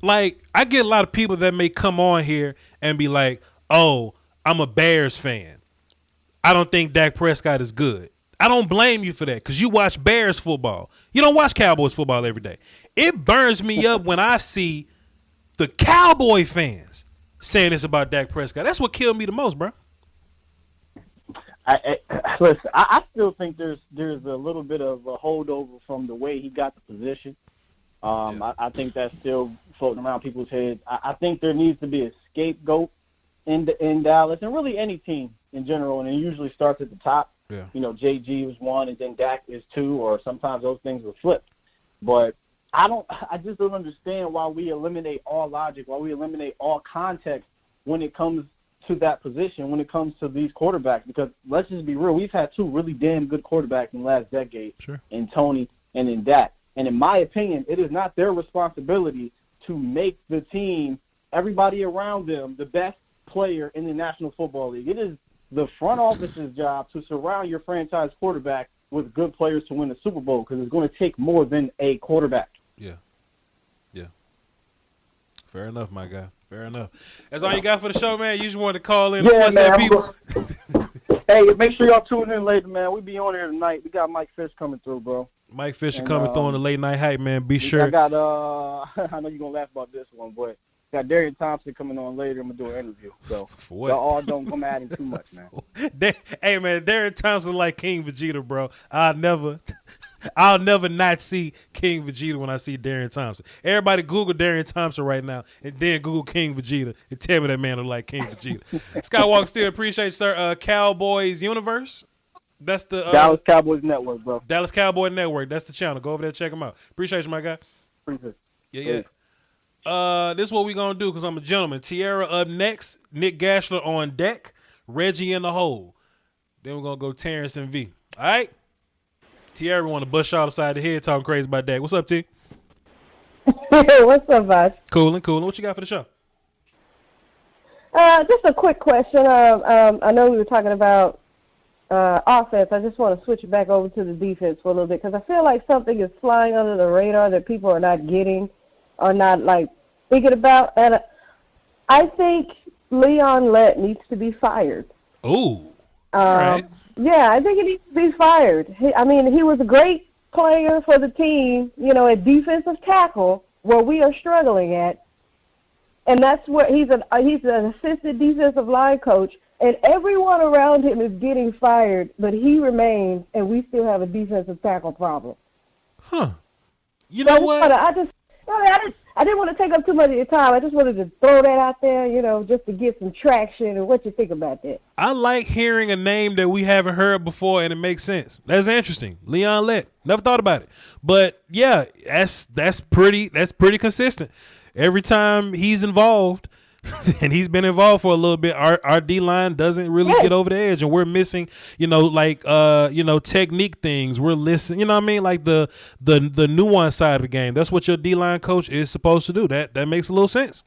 Like, I get a lot of people that may come on here and be like, oh, I'm a Bears fan. I don't think Dak Prescott is good. I don't blame you for that because you watch Bears football. You don't watch Cowboys football every day. It burns me up when I see the Cowboy fans saying this about Dak Prescott. That's what killed me the most, bro. Listen, I still think there's a little bit of a holdover from the way he got the position. I think that's still floating around people's heads. I think there needs to be a scapegoat in Dallas and really any team in general, and it usually starts at the top. Yeah. You know, JG was one, and then Dak is two, or sometimes those things were flipped. But I just don't understand why we eliminate all logic, why we eliminate all context when it comes to that position, when it comes to these quarterbacks. Because let's just be real, we've had two really damn good quarterbacks in the last decade, in Tony and in Dak. And in my opinion, it is not their responsibility to make the team, everybody around them, the best player in the National Football League. It is the front office's job to surround your franchise quarterback with good players to win the Super Bowl, because it's going to take more than a quarterback. Yeah. Fair enough, my guy. Fair enough. That's all you got for the show, man. You just wanted to call in and fuss at people. Hey, make sure y'all tune in later, man. We be on here tonight. We got Mike Fish coming through, bro. Mike Fisher coming through on the late night hype, man. Be sure. I got I know you're gonna laugh about this one, but got Darian Thompson coming on later. I'm gonna do an interview. So for what? Y'all all don't come at him too much, man. Hey man, Darian Thompson like King Vegeta, bro. I'll never not see King Vegeta when I see Darian Thompson. Everybody Google Darian Thompson right now and then Google King Vegeta and tell me that man look like King Vegeta. Skywalker still appreciate you, sir. Cowboys Universe. That's the Dallas Cowboys Network, bro. Dallas Cowboy Network. That's the channel. Go over there, check them out. Appreciate you, my guy. Appreciate it. Yeah. This is what we gonna do because I'm a gentleman. Tierra up next. Nick Gashler on deck. Reggie in the hole. Then we're gonna go Terrence and V. All right. Tierra want to bust y'all upside the head talking crazy about that. What's up, T? What's up, Voch? Coolin'. What you got for the show? Just a quick question. I know we were talking about offense. I just want to switch it back over to the defense for a little bit because I feel like something is flying under the radar that people are not getting or not, like, thinking about. And I think Leon Lett needs to be fired. Ooh. All right. Yeah, I think he needs to be fired. He was a great player for the team, at defensive tackle, where we are struggling at. And that's where he's an assistant defensive line coach, and everyone around him is getting fired, but he remains, and we still have a defensive tackle problem. Huh. You know what? I didn't want to take up too much of your time. I just wanted to throw that out there, just to get some traction. And what you think about that? I like hearing a name that we haven't heard before, and it makes sense. That's interesting. Leon Lett. Never thought about it. But, yeah, that's pretty consistent. Every time he's involved, and he's been involved for a little bit, our D-line doesn't really get over the edge, and we're missing, technique things. We're listening, like the nuance side of the game. That's what your D-line coach is supposed to do. That makes a little sense.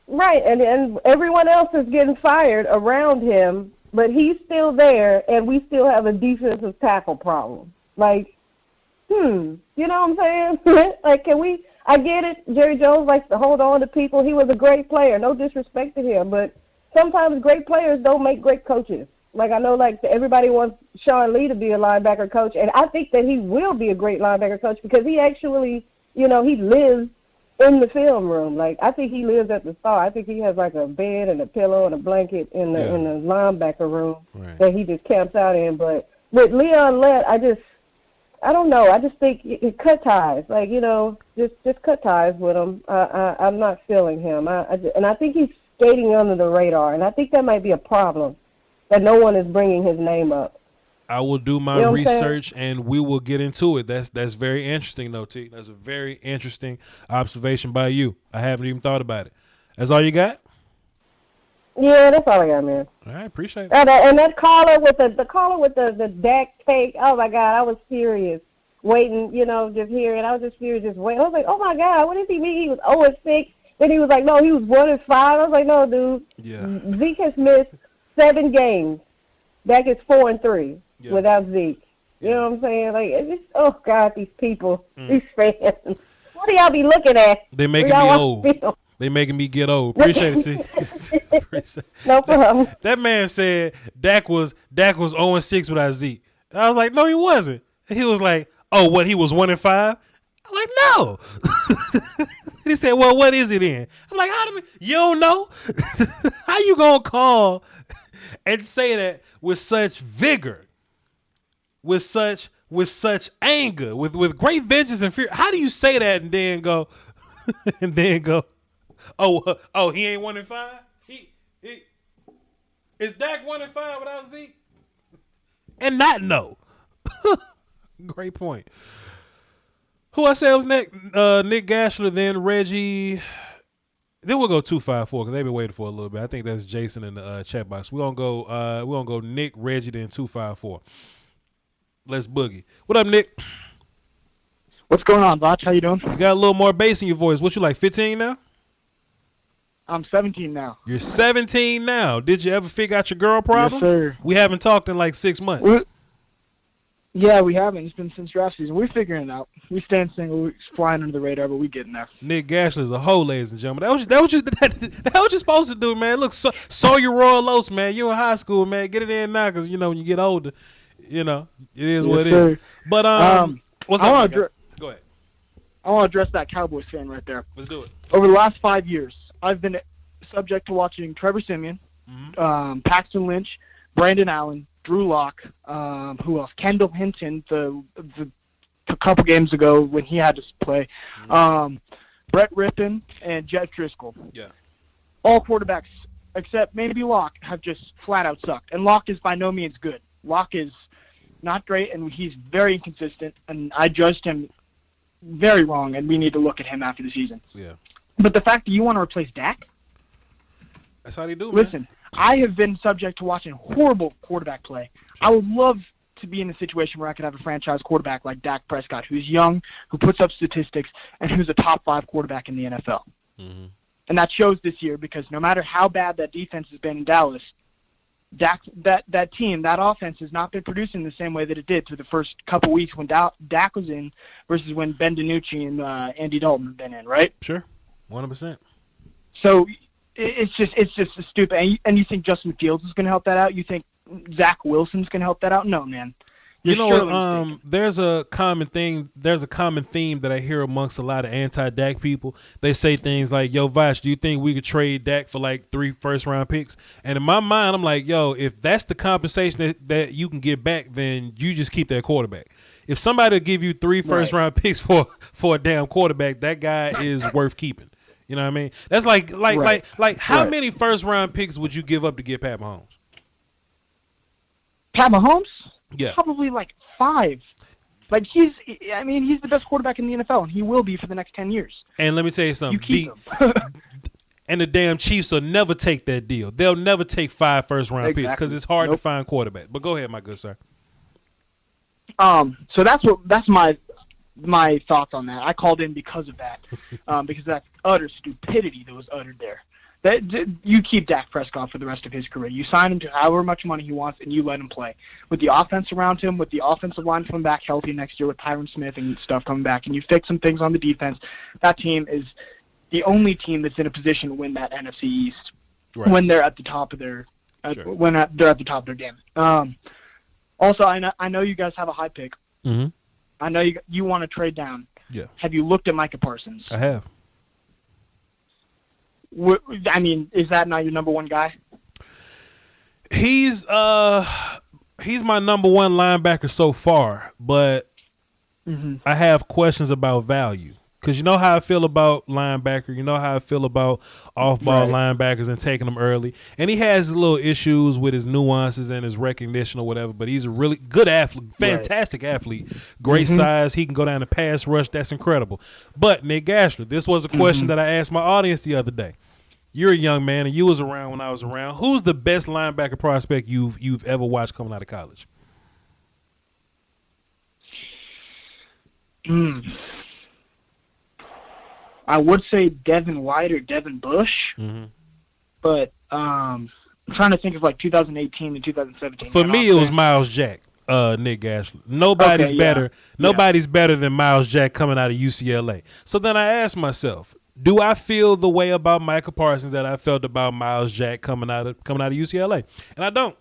Right, and everyone else is getting fired around him, but he's still there, and we still have a defensive tackle problem. Like, you know what I'm saying? Like, can we... I get it. Jerry Jones likes to hold on to people. He was a great player. No disrespect to him, but sometimes great players don't make great coaches. Like, I know, everybody wants Sean Lee to be a linebacker coach, and I think that he will be a great linebacker coach because he actually, he lives in the film room. Like, I think he lives at the Star. I think he has, a bed and a pillow and a blanket in the linebacker room that he just camps out in. But with Leon Lett, I don't know. I just think it cut ties. Just cut ties with him. I'm not feeling him. And I think he's skating under the radar. And I think that might be a problem, that no one is bringing his name up. I will do my research, and we will get into it. That's very interesting, though, T. That's a very interesting observation by you. I haven't even thought about it. That's all you got? Yeah, that's all I got, man. All right, appreciate it. And that caller with the Dak take, oh my God, I was furious waiting, just hearing. I was just here, just waiting. I was like, oh my God, what does he mean? He was 0-6. Then he was like, no, he was 1-5. I was like, no, dude. Yeah. Zeke has missed 7 games. Dak is 4-3 without Zeke. You know what I'm saying? Like, it's just, oh God, these people, these fans. What do y'all be looking at? They making me old. They making me get old. Appreciate it, T. No problem. That man said Dak was 0-6 without Zeke. I was like, no, he wasn't. And he was like, oh, what? He was 1-5. I'm like, no. He said, well, what is it then? I'm like, you don't know? How you gonna call and say that with such vigor, with such anger, with great vengeance and fear? How do you say that and then go, oh, he ain't 1-5? He is Dak 1-5 without Zeke? And not know. Great point. Who I said was next? Nick Gashler, then Reggie. Then we'll go 254 because they've been waiting for a little bit. I think that's Jason in the chat box. We're gonna go Nick, Reggie, then 254. Let's boogie. What up, Nick? What's going on, Voch? How you doing? You got a little more bass in your voice. What you like, 15 now? I'm 17 now. You're 17 now. Did you ever figure out your girl problems? Yes, sir. We haven't talked in like 6 months. Yeah, we haven't. It's been since draft season. We're figuring it out. We stand single. We're flying under the radar, but we getting there. Nick Gashler's a hoe, ladies and gentlemen. That was what you're supposed to do, man. Look, sow your royal oats, man. You in high school, man. Get it in now, because when you get older, it is what it is. But what's up? Go ahead. I want to address that Cowboys fan right there. Let's do it. Over the last 5 years, I've been subject to watching Trevor Siemian, Paxton Lynch, Brandon Allen, Drew Lock, who else? Kendall Hinton, a couple games ago when he had to play, Brett Rippon, and Jeff Driscoll. Yeah. All quarterbacks, except maybe Locke, have just flat out sucked. And Locke is by no means good. Locke is not great, and he's very inconsistent, and I judged him very wrong, and we need to look at him after the season. Yeah. But the fact that you want to replace Dak? That's how they do, Listen, man. I have been subject to watching horrible quarterback play. I would love to be in a situation where I could have a franchise quarterback like Dak Prescott, who's young, who puts up statistics, and who's a top 5 quarterback in the NFL. Mm-hmm. And that shows this year because no matter how bad that defense has been in Dallas, that team, that offense has not been producing the same way that it did through the first couple weeks when Dak was in versus when Ben DiNucci and Andy Dalton have been in, right? Sure, 100%. So it's just stupid. And you think Justin Fields is going to help that out? You think Zach Wilson's going to help that out? No, man. You know what? There's a common theme that I hear amongst a lot of anti-Dak people. They say things like, "Yo, Voch, do you think we could trade Dak for like 3 first-round picks?" And in my mind, I'm like, "Yo, if that's the compensation that you can get back, then you just keep that quarterback. If somebody will give you 3 first-round picks for a damn quarterback, that guy is worth keeping." You know what I mean? That's like how many first-round picks would you give up to get Pat Mahomes? Pat Mahomes? Yeah. Probably like 5. Like he's the best quarterback in the NFL, and he will be for the next 10 years. And let me tell you something. You keep him. And the damn Chiefs will never take that deal. They'll never take 5 first-round picks because it's hard to find quarterback. But go ahead, my good sir. So that's my thoughts on that. I called in because of that, because that's utter stupidity that was uttered there. That you keep Dak Prescott for the rest of his career. You sign him to however much money he wants, and you let him play. With the offense around him, with the offensive line coming back healthy next year, with Tyron Smith and stuff coming back, and you fix some things on the defense, that team is the only team that's in a position to win that NFC East when they're at the top of their they're at the top of their game. Also, I know you guys have a high pick. Mm-hmm. I know you want to trade down. Yeah. Have you looked at Micah Parsons? I have. I mean, is that not your number 1 guy? He's my number 1 linebacker so far, but I have questions about value. Because you know how I feel about linebacker. You know how I feel about off-ball linebackers and taking them early. And he has his little issues with his nuances and his recognition or whatever, but he's a really good athlete, fantastic athlete, great size. He can go down the pass rush. That's incredible. But, Nick Gashler, this was a question that I asked my audience the other day. You're a young man, and you was around when I was around. Who's the best linebacker prospect you've ever watched coming out of college? I would say Devin White or Devin Bush, but I'm trying to think of like 2018 and 2017. For me, it was Miles Jack, Nick Gashler. Nobody's better. Nobody's better than Miles Jack coming out of UCLA. So then I asked myself, do I feel the way about Micah Parsons that I felt about Miles Jack coming out of UCLA? And I don't.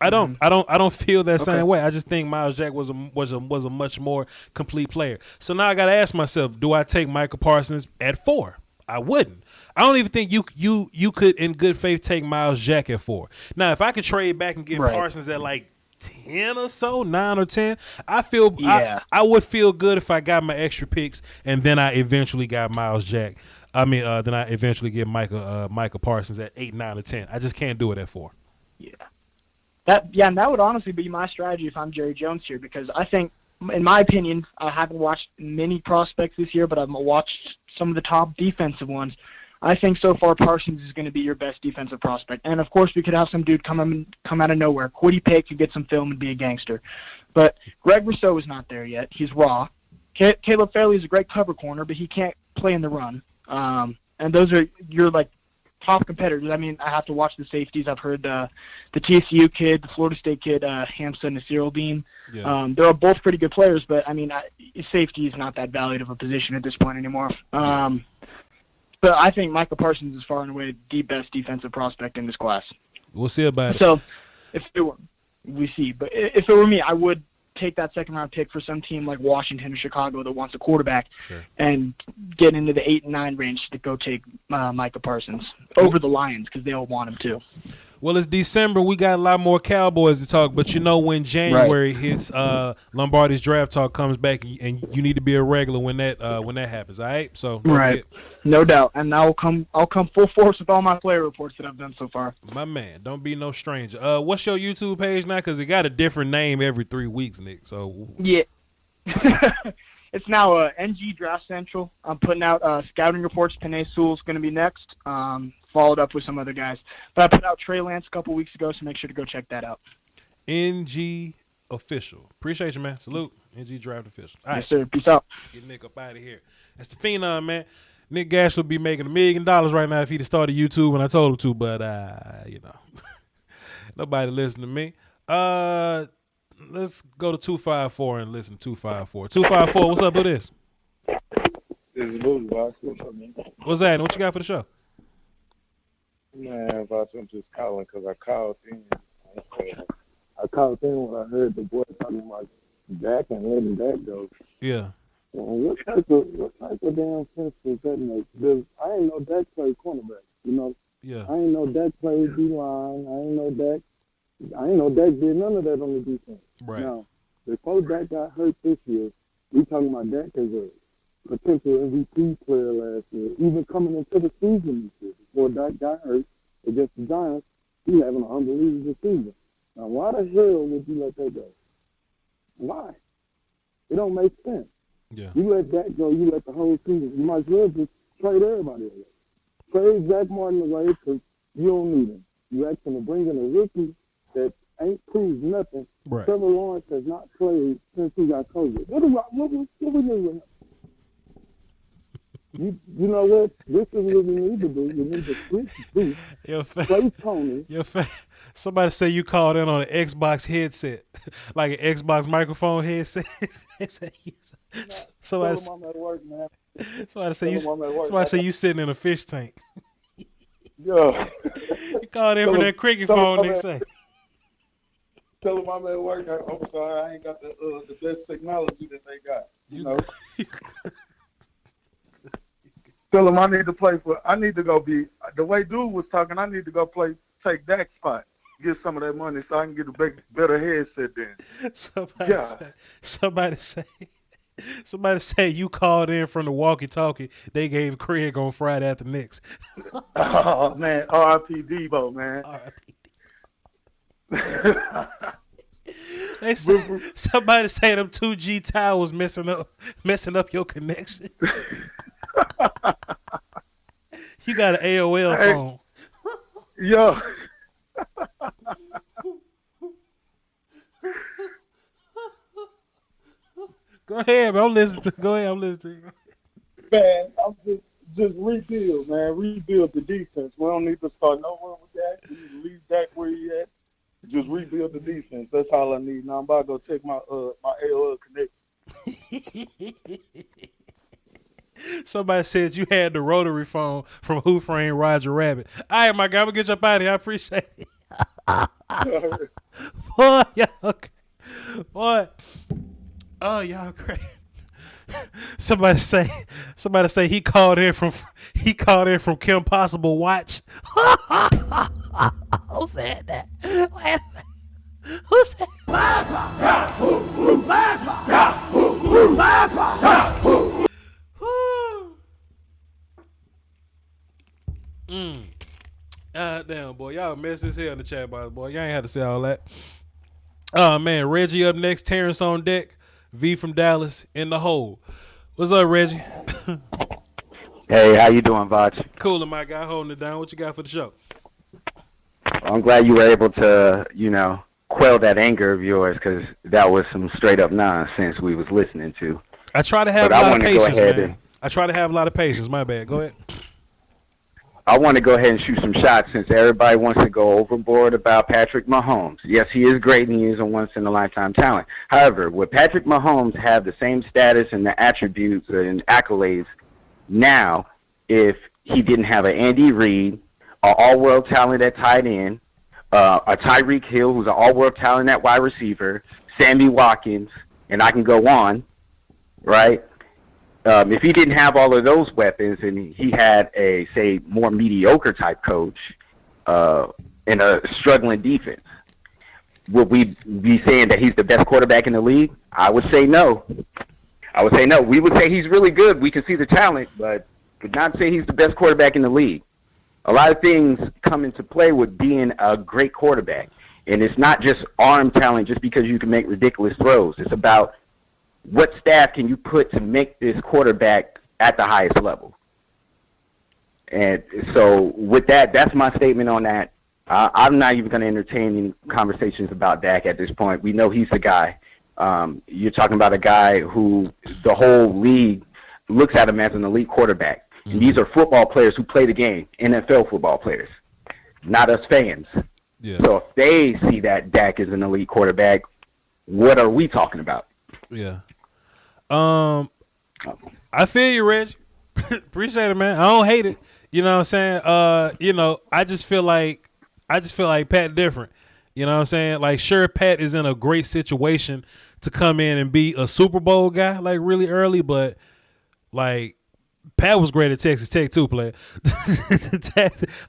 I don't feel that same way. I just think Miles Jack was a much more complete player. So now I got to ask myself, do I take Micah Parsons at 4? I wouldn't. I don't even think you could in good faith take Miles Jack at 4. Now, if I could trade back and get Parsons at like 10 or so, 9 or 10, I would feel good if I got my extra picks and then I eventually got Miles Jack. Then I eventually get Micah Parsons at 8, 9, or 10. I just can't do it at 4. Yeah. And that would honestly be my strategy if I'm Jerry Jones here, because I think, in my opinion, I haven't watched many prospects this year, but I've watched some of the top defensive ones. I think so far Parsons is going to be your best defensive prospect. And, of course, we could have some dude come out of nowhere. Quiddy Pick could get some film and be a gangster. But Greg Rousseau is not there yet. He's raw. Caleb Fairley is a great cover corner, but he can't play in the run. And those are your, like, top competitors. I mean, I have to watch the safeties. I've heard the TCU kid, the Florida State kid, Hamza Nasirildeen. Yeah. They're both pretty good players, but, I mean, safety is not that valued of a position at this point anymore. But I think Micah Parsons is far and away the best defensive prospect in this class. We'll see about it. So, if it were me, I would take that second-round pick for some team like Washington or Chicago that wants a quarterback and get into the 8 and 9 range to go take Micah Parsons over the Lions because they'll want him too. Well, it's December. We got a lot more Cowboys to talk, but when January hits, Lombardi's Draft Talk comes back, and you need to be a regular when that happens. All right, so no doubt, and I'll come full force with all my player reports that I've done so far. My man, don't be no stranger. What's your YouTube page now? Because it got a different name every 3 weeks, Nick. So yeah. It's now NG Draft Central. I'm putting out scouting reports. Penei Sewell's going to be next, followed up with some other guys. But I put out Trey Lance a couple weeks ago, so make sure to go check that out. NG Official. Appreciate you, man. Salute. NG Draft Official. All right. Yes, sir. Peace out. Get Nick up out of here. That's the Phenom, man. Nick Gash would be making $1 million right now if he'd have started YouTube when I told him to, but, nobody listen to me. Let's go to 254 and listen to 254. 254, what's up with this? This is Booty Box. What's up, man? What's that? What you got for the show? Man, I'm just calling because I called in. I called in when I heard the boy talking about Dak and letting Dak go. Yeah. What type of damn sense does that make? I ain't know Dak played cornerback, Yeah. I ain't know Dak played D-line. I ain't know Dak did none of that on the defense. Right. Now, before Dak got hurt this year, we talking about Dak as a potential MVP player last year. Even coming into the season this year, before Dak got hurt against the Giants, he having an unbelievable season. Now, why the hell would you let that go? Why? It don't make sense. Yeah. You let that go, you let the whole season. You might as well just trade everybody away. Trade Zach Martin away because you don't need him. You asking to bring in a rookie that ain't proved nothing. Right. Trevor Lawrence has not played since he got COVID. What we doing with him? You know what? This is what we need to do. We need to switch boots. Play Tony. Somebody say you called in on an Xbox headset, like an Xbox microphone headset. Somebody say you sitting in a fish tank. Yeah. You called in for that cricket phone, they say. Tell them I'm at work. I'm sorry, I ain't got the best technology that they got. You know. Tell them I need to go be the way dude was talking. I need to go take Dak's spot, get some of that money so I can get a better headset then. Somebody say you called in from the walkie-talkie they gave Craig on Friday after Knicks. Oh man, R.I.P. Debo, man. Somebody say them 2G towers messing up your connection. You got an AOL phone. Yo. Go ahead, bro. I'm listening. Go ahead. I'm listening. Man, I'm just rebuild, man. Rebuild the defense. We don't need to start nowhere with that. We need to leave Dak where he at. Just rebuild the defense. That's all I need. Now I'm about to go check my AOL connection. Somebody said you had the rotary phone from Who Framed Roger Rabbit. All right, my guy, I'm gonna get you up out of here. I appreciate it. Boy, y'all, boy, oh y'all crazy. Somebody say he called in from Kim Possible Watch. Who said that? Who said damn, boy, y'all mess as hell in the chat box, boy. Y'all ain't had to say all that. Oh man, Reggie up next. Terrence on deck. V from Dallas in the hole. What's up, Reggie? Hey, how you doing, Voch? Coolin', my guy, holding it down. What you got for the show? I'm glad you were able to, quell that anger of yours, because that was some straight up nonsense we was listening to. I try to have a lot of patience, man. I try to have a lot of patience. My bad. Go ahead. I want to go ahead and shoot some shots since everybody wants to go overboard about Patrick Mahomes. Yes, he is great and he is a once-in-a-lifetime talent. However, would Patrick Mahomes have the same status and the attributes and accolades now if he didn't have an Andy Reid, an all-world talent at tight end, a Tyreek Hill, who's an all-world talent at wide receiver, Sammy Watkins, and I can go on, right? If he didn't have all of those weapons and he had a, say, more mediocre type coach and a struggling defense, would we be saying that he's the best quarterback in the league? I would say no. We would say he's really good. We can see the talent, but would not say he's the best quarterback in the league. A lot of things come into play with being a great quarterback. And it's not just arm talent just because you can make ridiculous throws. It's about what staff can you put to make this quarterback at the highest level. And so with that, that's my statement on that. I'm not even going to entertain any conversations about Dak at this point. We know he's the guy. You're talking about a guy who the whole league looks at him as an elite quarterback. And these are football players who play the game, NFL football players, not us fans. Yeah. So if they see that Dak is an elite quarterback, what are we talking about? Yeah. I feel you, Reg. Appreciate it, man. I don't hate it. You know what I'm saying? I just feel like Pat different. You know what I'm saying? Like, sure, Pat is in a great situation to come in and be a Super Bowl guy, like, really early, but like Pat was great at Texas Tech too, player.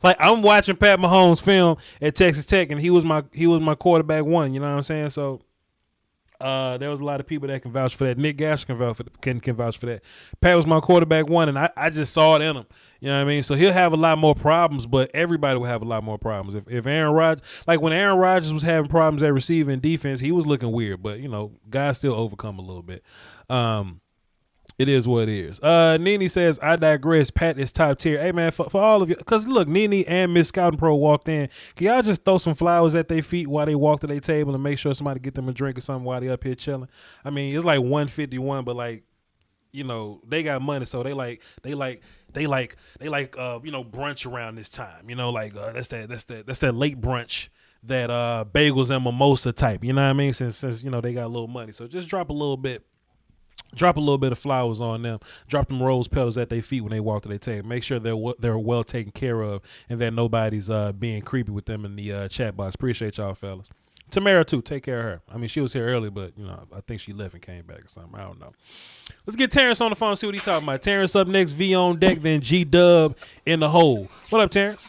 Like, I'm watching Pat Mahomes film at Texas Tech, and he was my quarterback one. You know what I'm saying? So there was a lot of people that can vouch for that. Nick Gash can vouch for that. Pat was my quarterback one, and I just saw it in him. You know what I mean? So he'll have a lot more problems, but everybody will have a lot more problems. If Aaron Rodgers, like when Aaron Rodgers was having problems at receiving defense, he was looking weird, but guys still overcome a little bit. It is what it is. Nene says, I digress. Pat is top tier. Hey, man, for all of you, because look, Nene and Miss Scouting Pro walked in. Can y'all just throw some flowers at their feet while they walk to their table and make sure somebody get them a drink or something while they up here chilling? I mean, it's like 151, but like, they got money, so they like brunch around this time. That's that late brunch, that bagels and mimosa type. You know what I mean? Since they got a little money, so just drop a little bit of flowers on them. Drop them rose petals at their feet when they walk to their table. Make sure they're well taken care of and that nobody's being creepy with them in the chat box. Appreciate y'all, fellas. Tamara, too. Take care of her. I mean, she was here early, but, I think she left and came back or something. I don't know. Let's get Terrence on the phone and see what he's talking about. Terrence up next, V on deck, then G-Dub in the hole. What up, Terrence?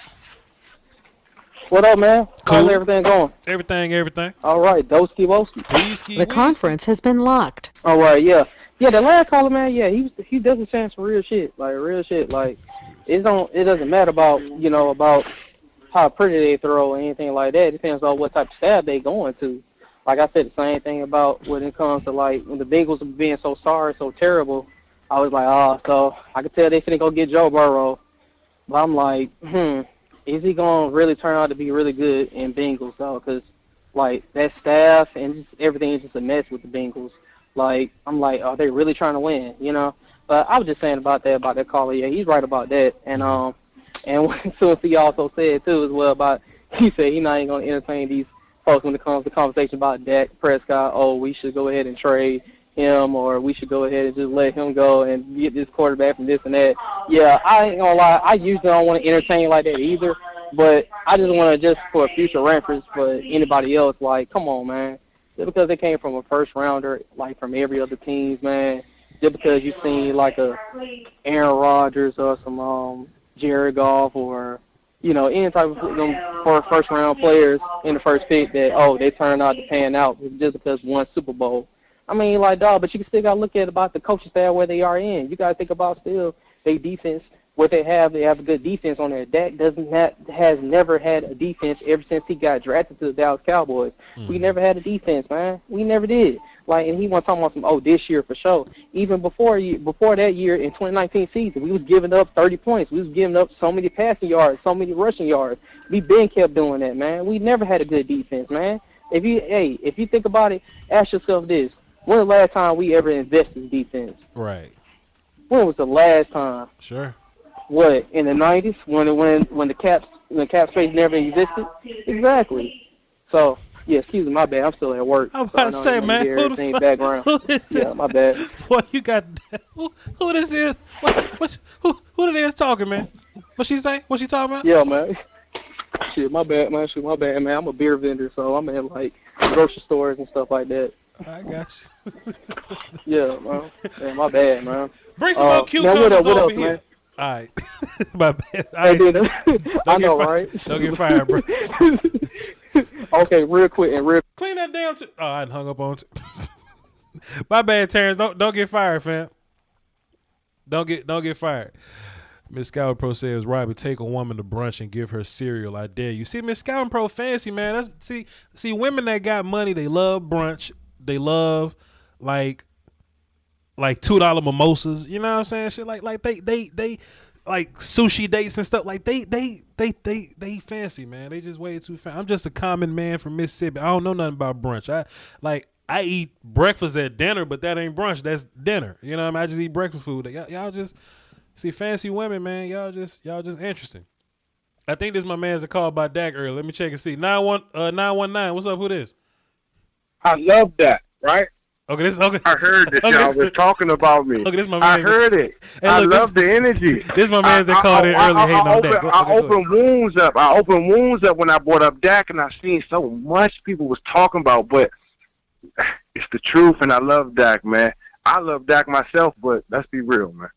What up, man? Cool. How's everything going? Everything. All right, Doski Woski. The conference has been locked. All right, yeah. Yeah, the last caller, man, yeah, he doesn't stand for real shit. Like, it doesn't matter about, about how pretty they throw or anything like that. It depends on what type of staff they going to. Like I said, the same thing about when it comes to, like, when the Bengals were being so sorry, so terrible, I was like, so I could tell they finna go get Joe Burrow. But I'm like, is he going to really turn out to be really good in Bengals, though? Because, like, that staff and just everything is just a mess with the Bengals. Like, I'm like, are they really trying to win? You know. But I was just saying about that caller. Yeah, he's right about that. And so he also said too as well about, he said he's not even gonna entertain these folks when it comes to conversation about Dak Prescott. Oh, we should go ahead and trade him, or we should go ahead and just let him go and get this quarterback from this and that. Yeah, I ain't gonna lie, I usually don't want to entertain like that either, but I just want to, just for a future reference for anybody else, like, come on, man. Just because they came from a first rounder, like from every other teams, man, just because you seen like a Aaron Rodgers or some Jared Goff or, you know, any type of them for first round players in the first pick that, oh, they turned out to pan out just because one Super Bowl. I mean, like, dog, but you can still got to look at about the coaching staff where they are in. You got to think about still their defense, what they have. They have a good defense on there. Dak has never had a defense ever since he got drafted to the Dallas Cowboys. We never had a defense, man. We never did. Like, and he wasn't talking about some, oh, this year for sure. Even before that year in 2019 season, we was giving up 30 points. We was giving up so many passing yards, so many rushing yards. We been kept doing that, man. We never had a good defense, man. If you think about it, ask yourself this. When was the last time we ever invested in defense? Right. When was the last time? Sure. What, in the 90s when the cap space never existed? Exactly. So, yeah, excuse me, my bad. I'm still at work. I'm about to say, man, who the fuck? Background. Who is this? Yeah, my bad. What you got? Who this is? Who it is talking, man? What she say? What she talking about? Yeah, man. Shit, my bad, man. Man. I'm a beer vendor, so I'm at like grocery stores and stuff like that. I got you. Yeah, man. Yeah, my bad, man. Bring some more cucumbers over here. Man? All right. My bad. I know, right? Don't get fired, bro. Okay, real quick. Clean that damn. Oh, I hung up on. My bad, Terrence. Don't get fired, fam. Don't get fired. Miss Scouting Pro says, Robbie, take a woman to brunch and give her cereal. I dare you. See, Miss Scouting Pro fancy, man. That's see women that got money, they love brunch. They love like $2 mimosas. You know what I'm saying? Shit like they like sushi dates and stuff. Like they fancy, man. They just way too fancy. I'm just a common man from Mississippi. I don't know nothing about brunch. I eat breakfast at dinner, but that ain't brunch. That's dinner. You know what I mean? I just eat breakfast food. Y'all just see fancy women, man. Y'all just interesting. I think this my man's a call by Dak earlier. Let me check and see. 919. What's up? Who this? I love that, right? Okay, okay. I heard that y'all was talking about me. Okay, this my I heard it. Hey, I love the energy. This my man's that called in earlier hating on Dak. I opened wounds up. I opened wounds up when I brought up Dak, and I seen so much people was talking about, but it's the truth, and I love Dak, man. I love Dak myself, but let's be real, man.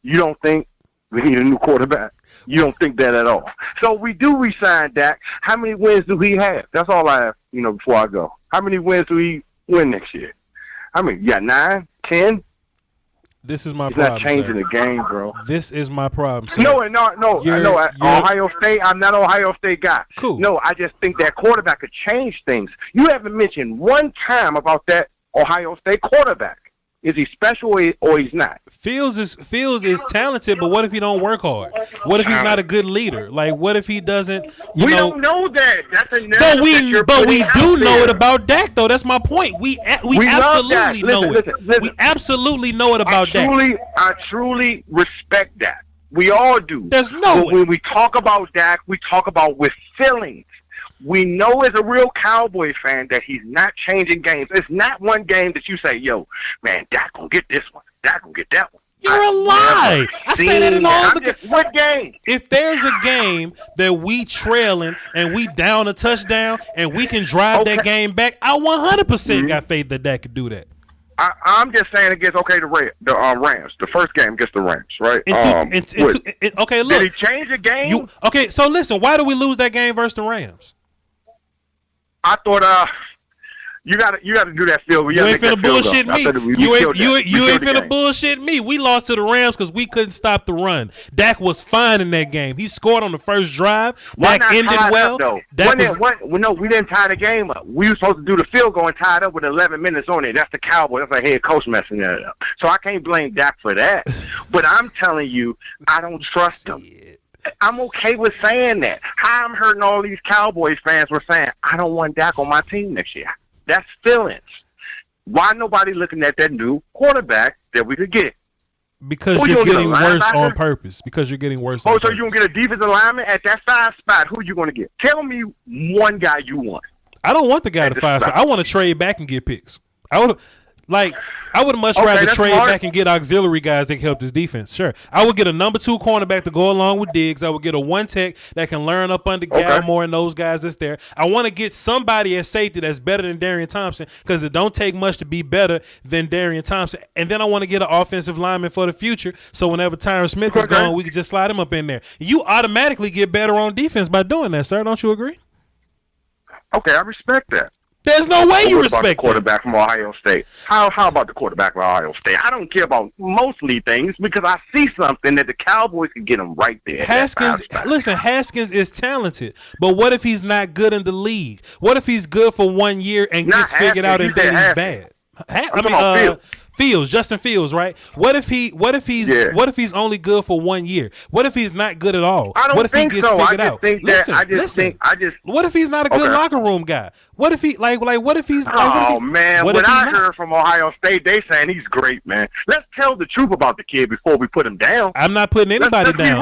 You don't think we need a new quarterback? You don't think that at all. So we do resign Dak. How many wins do he have? That's all I have, before I go. How many wins do he win next year? I mean, you got 9, 10? This is my He's problem. Not changing sir. the game, bro. This is my problem, sir. No. Ohio State, I'm not an Ohio State guy. Cool. No, I just think that quarterback could change things. You haven't mentioned one time about that Ohio State quarterback. Is he special or he's not? Fields is talented, but what if he don't work hard? What if he's not a good leader? Like, what if he doesn't? We don't know that. That's a narrative. But we do know it about Dak, though. That's my point. We absolutely know it. We absolutely know it about Dak. I truly respect that. We all do. There's no way. When we talk about Dak, we talk about with feelings. We know as a real Cowboy fan that he's not changing games. It's not one game that you say, yo, man, Dak gonna get this one. Dak gonna get that one. You're a lie. I say that in all the what game? If there's a game that we trailing and we down a touchdown and we can drive that game back, I 100% got faith that Dak could do that. I'm just saying against the Rams, the first game against the Rams, right? Okay, look. Did he change the game? Okay, so listen, why do we lose that game versus the Rams? I thought you got to do that field. You ain't finna bullshit me. You ain't finna bullshit me. We lost to the Rams because we couldn't stop the run. Dak was fine in that game. He scored on the first drive. Dak ended well. No, we didn't tie the game up. We were supposed to do the field goal and tie it up with 11 minutes on it. That's the Cowboys. That's the head coach messing that up. So I can't blame Dak for that. But I'm telling you, I don't trust him. I'm okay with saying that. How I'm hurting all these Cowboys fans were saying, I don't want Dak on my team next year. That's feelings. Why nobody looking at that new quarterback that we could get? Because you're getting worse on purpose. Because you're getting worse. Oh, so you gonna get a defensive lineman at that 5 spot? Who you gonna get? Tell me one guy you want. I don't want the guy at the 5 spot. I want to trade back and get picks. I would much rather trade back and get auxiliary guys that can help this defense. Sure. I would get a number 2 cornerback to go along with Diggs. I would get a 1 tech that can learn up under Gallimore and those guys that's there. I want to get somebody at safety that's better than Darian Thompson because it don't take much to be better than Darian Thompson. And then I want to get an offensive lineman for the future so whenever Tyron Smith is gone, we can just slide him up in there. You automatically get better on defense by doing that, sir. Don't you agree? Okay, I respect that. There's no way you respect the quarterback from Ohio State. How about the quarterback from Ohio State? I don't care about mostly things because I see something that the Cowboys can get him right there. Haskins is talented, but what if he's not good in the league? What if he's good for 1 year and gets figured out and then he's bad? Justin Fields, right? What if he's only good for 1 year? What if he's not good at all? I don't what if think he gets so. figured I out? just think What if he's not a good locker room guy? What if he what if he's man, what I heard from Ohio State, they saying he's great, man. Let's tell the truth about the kid before we put him down. I'm not putting anybody down.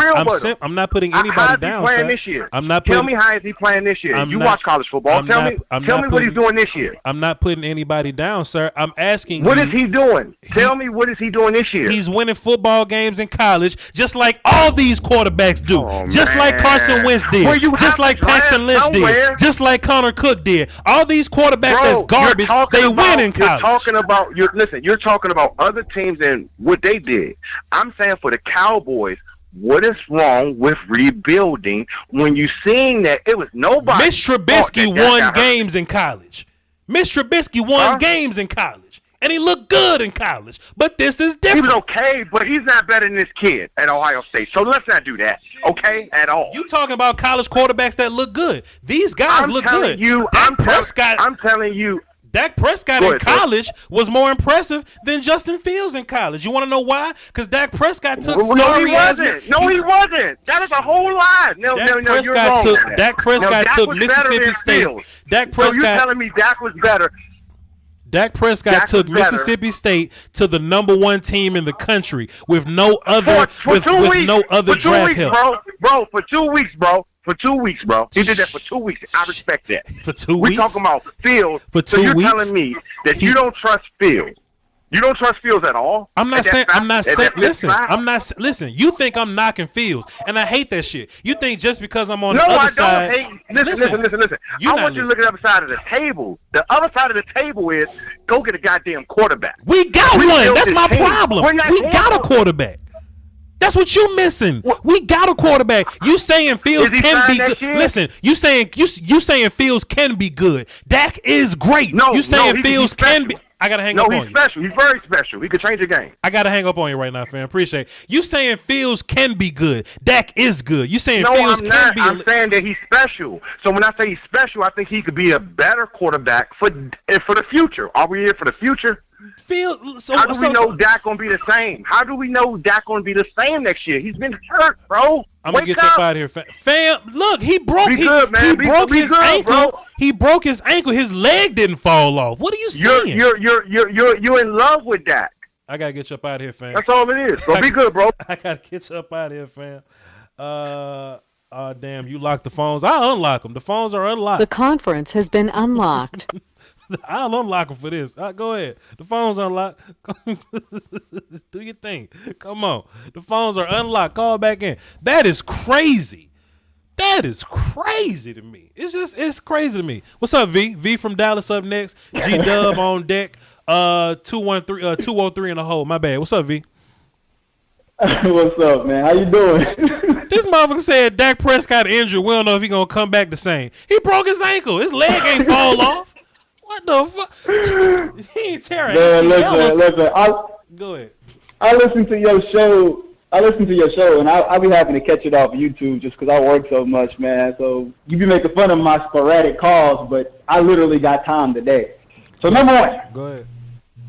I'm not putting anybody down. How is he playing this year? Tell me how is he playing this year? You watch college football. Tell me what he's doing this year. I'm not putting anybody down, sir. I'm asking what is he doing? Tell me what is he doing this year? He's winning football games in college, just like all these quarterbacks do. Just like Carson Wentz did. Just like Paxton Lynch did. Just like Connor Cook did. All these quarterbacks that's garbage, they win in college. You're talking about other teams and what they did. I'm saying for the Cowboys, what is wrong with rebuilding when you seeing that it was nobody? Mitch Trubisky won games in college. Mitch Trubisky won games in college. And he looked good in college. But this is different. He was okay, but he's not better than this kid at Ohio State. So let's not do that, okay, at all. You talking about college quarterbacks that look good. These guys look good. I'm telling you. Dak Prescott in college was more impressive than Justin Fields in college. You want to know why? Because Dak Prescott took No, he wasn't. That is a whole lie. No, you're wrong. Dak Prescott took Mississippi State. Dak Prescott. So you're telling me Dak was better. Dak Prescott took Mississippi State to the number 1 team in the country with no other draft help. Bro, for 2 weeks, bro. He did that for 2 weeks. I respect that. For 2 weeks? We're talking about Fields. For 2 weeks? So you're telling me that you don't trust Fields. You don't trust Fields at all? Listen, you think I'm knocking Fields, and I hate that shit. You think just because I'm on the other side. Listen. I want you to look at the other side of the table. The other side of the table is go get a goddamn quarterback. We got one. That's my problem. We got a quarterback. That's what you missing. We got a quarterback. You saying Fields can be good. Listen, you saying Fields can be good. Dak is great. You saying Fields can be. I gotta hang up on you. No, he's special. He's very special. He could change the game. I gotta hang up on you right now, fam. Appreciate it. You saying Fields can be good. Dak is good. You saying Fields can be. I'm saying that he's special. So when I say he's special, I think he could be a better quarterback for the future. Are we here for the future? How do we know Dak gonna be the same? How do we know Dak gonna be the same next year? He's been hurt, bro. I'm gonna get you up out of here, fam. Look, he broke his ankle. Bro. He broke his ankle. His leg didn't fall off. What are you saying? You're in love with Dak. I gotta get you up out of here, fam. That's all it is. So be good, bro. I gotta get you up out of here, fam. Damn, you locked the phones. I unlock them. The phones are unlocked. The conference has been unlocked. I'll unlock them for this. Go ahead. The phone's unlocked. Do your thing. Come on. The phones are unlocked. Call back in. That is crazy. That is crazy to me. It's crazy to me. What's up, V? V from Dallas up next. G-Dub on deck. 203 in the hole. My bad. What's up, V? What's up, man? How you doing? This motherfucker said Dak Prescott injured. We don't know if he's going to come back the same. He broke his ankle. His leg ain't fall off. What the fuck? He ain't tearing. Man, listen. Go ahead. I listen to your show, and I'll be happy to catch it off YouTube just because I work so much, man. So you be making fun of my sporadic calls, but I literally got time today. So number one. Go ahead.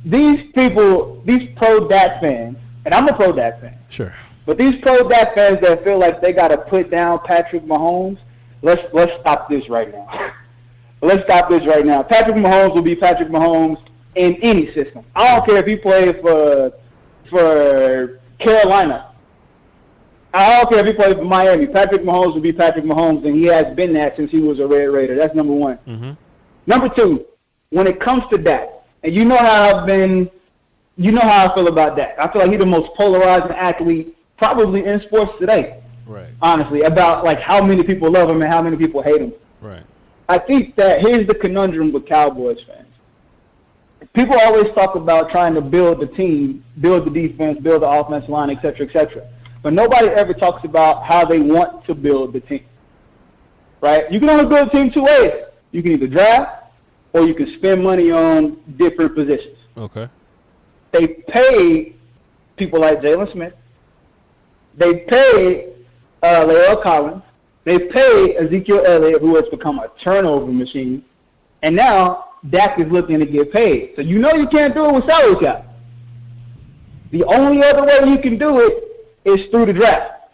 These people, these pro-Dak fans, and I'm a pro-Dak fan. Sure. But these pro-Dak fans that feel like they got to put down Patrick Mahomes, let's stop this right now. Let's stop this right now. Patrick Mahomes will be Patrick Mahomes in any system. I don't care if he played for Carolina. I don't care if he played for Miami. Patrick Mahomes will be Patrick Mahomes, and he has been that since he was a Red Raider. That's number one. Mm-hmm. Number two, when it comes to Dak, and you know how I feel about Dak. I feel like he's the most polarizing athlete probably in sports today. Right. Honestly, about like how many people love him and how many people hate him. Right. I think that here's the conundrum with Cowboys fans. People always talk about trying to build the team, build the defense, build the offensive line, et cetera, et cetera. But nobody ever talks about how they want to build the team. Right? You can only build a team two ways. You can either draft or you can spend money on different positions. Okay. They pay people like Jalen Smith. They pay La'el Collins. They pay Ezekiel Elliott, who has become a turnover machine. And now Dak is looking to get paid. So you know you can't do it with salary cap. The only other way you can do it is through the draft.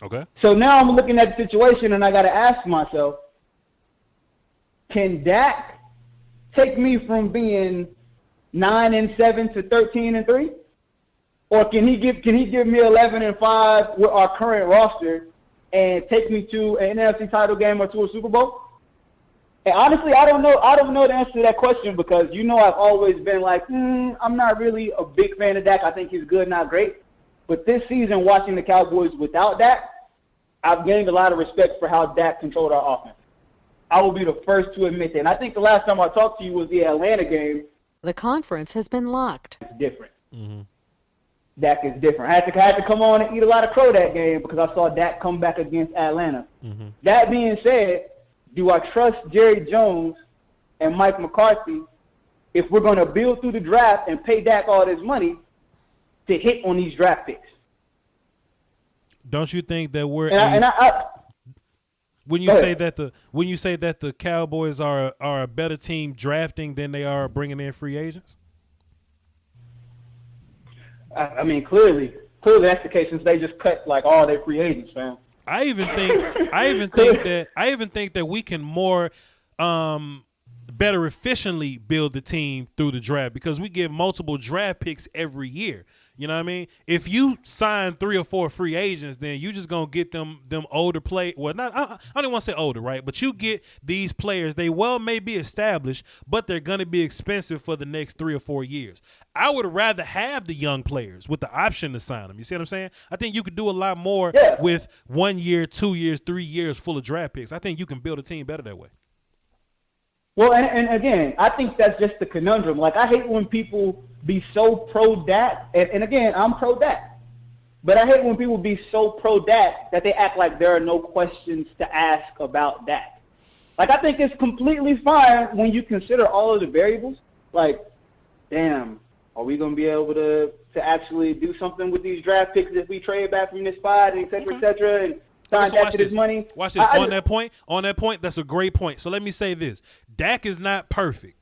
Okay. So now I'm looking at the situation and I got to ask myself, can Dak take me from being 9-7 to 13-3? Or can he give me 11-5 with our current roster and take me to an NFC title game or to a Super Bowl? And honestly, I don't know the answer to that question because I've always been like, I'm not really a big fan of Dak. I think he's good, not great. But this season, watching the Cowboys without Dak, I've gained a lot of respect for how Dak controlled our offense. I will be the first to admit that. And I think the last time I talked to you was the Atlanta game. The conference has been locked. It's different. Mm-hmm. Dak is different. I had to come on and eat a lot of crow that game because I saw Dak come back against Atlanta. Mm-hmm. That being said, do I trust Jerry Jones and Mike McCarthy if we're going to build through the draft and pay Dak all this money to hit on these draft picks? Don't you think that we're when you say that the Cowboys are a better team drafting than they are bringing in free agents? I mean, clearly that's the case since they just cut like all their free agents, fam. I even think that we can more better efficiently build the team through the draft because we get multiple draft picks every year. You know what I mean? If you sign 3 or 4 free agents, then you just gonna get them older play. Well, not I don't want to say older, right? But you get these players. They may be established, but they're gonna be expensive for the next 3 or 4 years. I would rather have the young players with the option to sign them. You see what I'm saying? I think you could do a lot more with 1 year, 2 years, 3 years full of draft picks. I think you can build a team better that way. Well, and again, I think that's just the conundrum. Like, I hate when people be so pro-Dak, and again, I'm pro-Dak. But I hate when people be so pro-Dak that they act like there are no questions to ask about Dak. Like, I think it's completely fine when you consider all of the variables. Like, damn, are we going to be able to actually do something with these draft picks if we trade back from this spot, and et cetera, et cetera, and sign this money? Watch this. On that point, that's a great point. So let me say this. Dak is not perfect.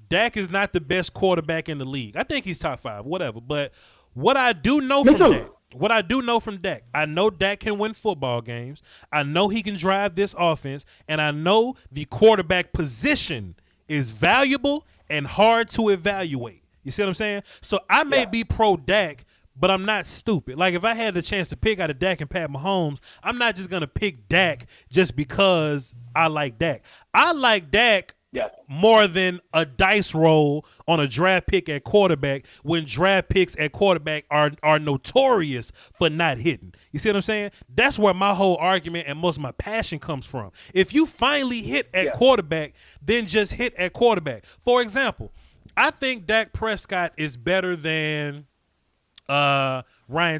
Dak is not the best quarterback in the league. I think he's top 5, whatever. But what I do know from Dak, I know Dak can win football games. I know he can drive this offense. And I know the quarterback position is valuable and hard to evaluate. You see what I'm saying? So I may be pro-Dak, but I'm not stupid. Like, if I had the chance to pick out of Dak and Pat Mahomes, I'm not just going to pick Dak just because I like Dak. I like Dak more than a dice roll on a draft pick at quarterback when draft picks at quarterback are notorious for not hitting. You see what I'm saying? That's where my whole argument and most of my passion comes from. If you finally hit at quarterback, then just hit at quarterback. For example, I think Dak Prescott is better than Ryan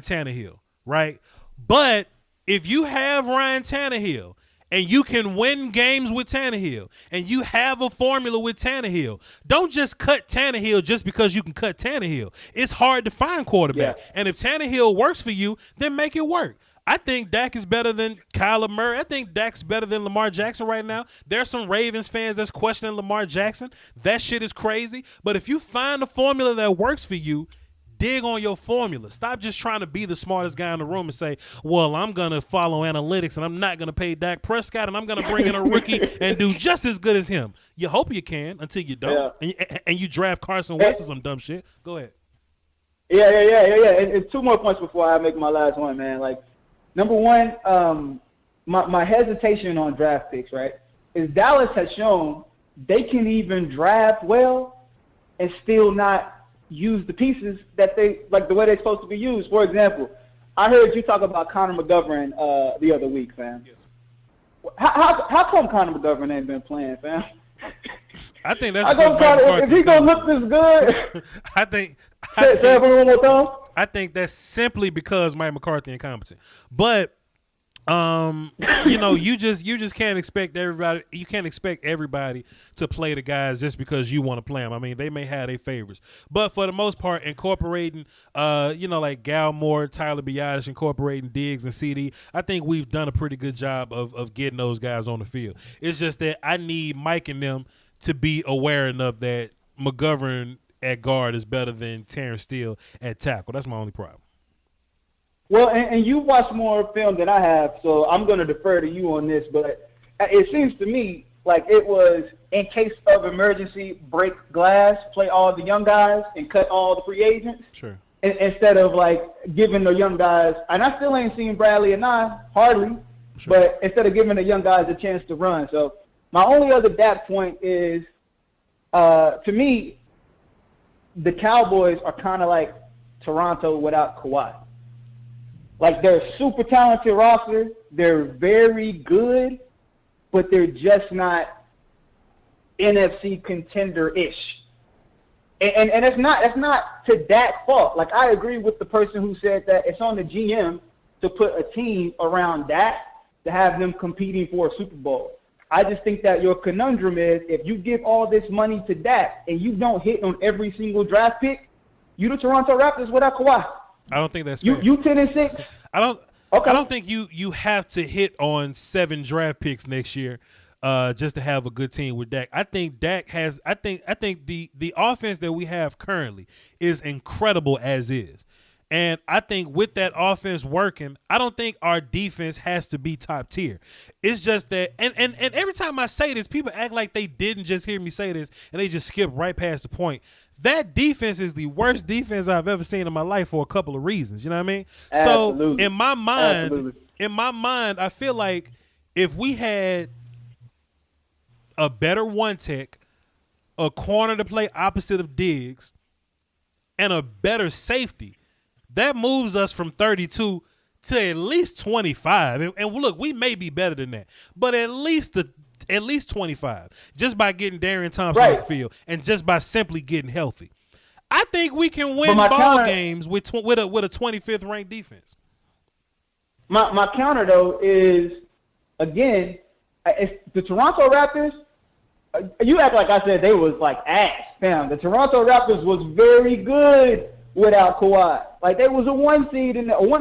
Tannehill, right? But if you have Ryan Tannehill and you can win games with Tannehill and you have a formula with Tannehill, don't just cut Tannehill just because you can cut Tannehill. It's hard to find quarterback. And if Tannehill works for you, then make it work. I think Dak is better than Kyler Murray. I think Dak's better than Lamar Jackson right now. There's some Ravens fans that's questioning Lamar Jackson. That shit is crazy. But if you find a formula that works for you, dig on your formula. Stop just trying to be the smartest guy in the room and say, well, I'm going to follow analytics and I'm not going to pay Dak Prescott and I'm going to bring in a rookie and do just as good as him. You hope you can until you don't. Yeah. And you draft Carson Wentz or some dumb shit. Go ahead. Yeah. And two more points before I make my last one, man. Like, number one, my hesitation on draft picks, right, is Dallas has shown they can even draft well and still not use the pieces that they like the way they're supposed to be used. For example, I heard you talk about Connor McGovern the other week, fam. Yes. How come Connor McGovern ain't been playing, fam? I think that's if he gonna look this good. I think say one more time. I think that's simply because Mike McCarthy incompetent. But you just can't expect everybody. You can't expect everybody to play the guys just because you want to play them. I mean, they may have their favorites, but for the most part, incorporating, like Galmore, Tyler Biadasz, incorporating Diggs and CD, I think we've done a pretty good job of getting those guys on the field. It's just that I need Mike and them to be aware enough that McGovern at guard is better than Terrence Steele at tackle. That's my only problem. Well, and you watch more film than I have, so I'm going to defer to you on this. But it seems to me like it was, in case of emergency, break glass, play all the young guys, and cut all the free agents. Sure. Instead of, like, giving the young guys – and I still ain't seen Bradley and I, hardly. Sure. But instead of giving the young guys a chance to run. So my only other Dak point is, to me, the Cowboys are kind of like Toronto without Kawhi. Like, they're a super talented roster. They're very good, but they're just not NFC contender-ish. And it's not to that fault. Like, I agree with the person who said that it's on the GM to put a team around that to have them competing for a Super Bowl. I just think that your conundrum is if you give all this money to Dak and you don't hit on every single draft pick, you the Toronto Raptors without Kawhi. I don't think that's fair. You 10-6. I don't. Okay. I don't think you have to hit on 7 draft picks next year, just to have a good team with Dak. I think Dak has. I think the offense that we have currently is incredible as is, and I think with that offense working, I don't think our defense has to be top tier. It's just that, and every time I say this, people act like they didn't just hear me say this, and they just skip right past the point. That defense is the worst defense I've ever seen in my life for a couple of reasons. You know what I mean? Absolutely. So in my mind, I feel like if we had a better one tech, a corner to play opposite of Diggs, and a better safety, that moves us from 32 to at least 25. And look, we may be better than that, but at least 25, just by getting Darian Thompson on the field and just by simply getting healthy. I think we can win ball games with a 25th ranked defense. My counter though is, again, it's the Toronto Raptors. You act like I said they was like ass. Damn, the Toronto Raptors was very good without Kawhi. Like, they was a 1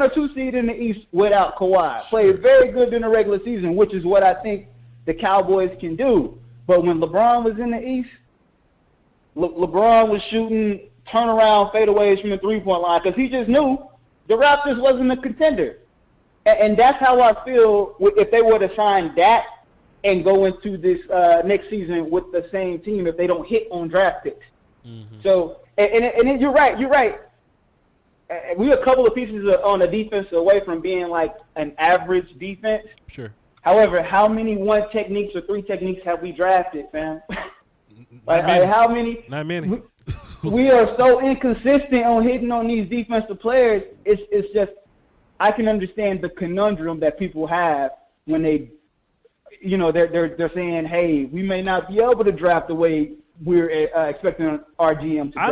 or 2 seed in the East without Kawhi. Played very good in the regular season, which is what I think the Cowboys can do. But when LeBron was in the East, LeBron was shooting turnaround fadeaways from the three-point line because he just knew the Raptors wasn't a contender. And that's how I feel if they were to sign Dak and go into this next season with the same team if they don't hit on draft picks. Mm-hmm. So, and you're right. We're a couple of pieces on the defense away from being like an average defense. Sure. However, how many 1 techniques or 3 techniques have we drafted, fam? How many? Not many. We are so inconsistent on hitting on these defensive players. It's just, I can understand the conundrum that people have when they, they're saying, hey, we may not be able to draft the way we're expecting our GM to draft. I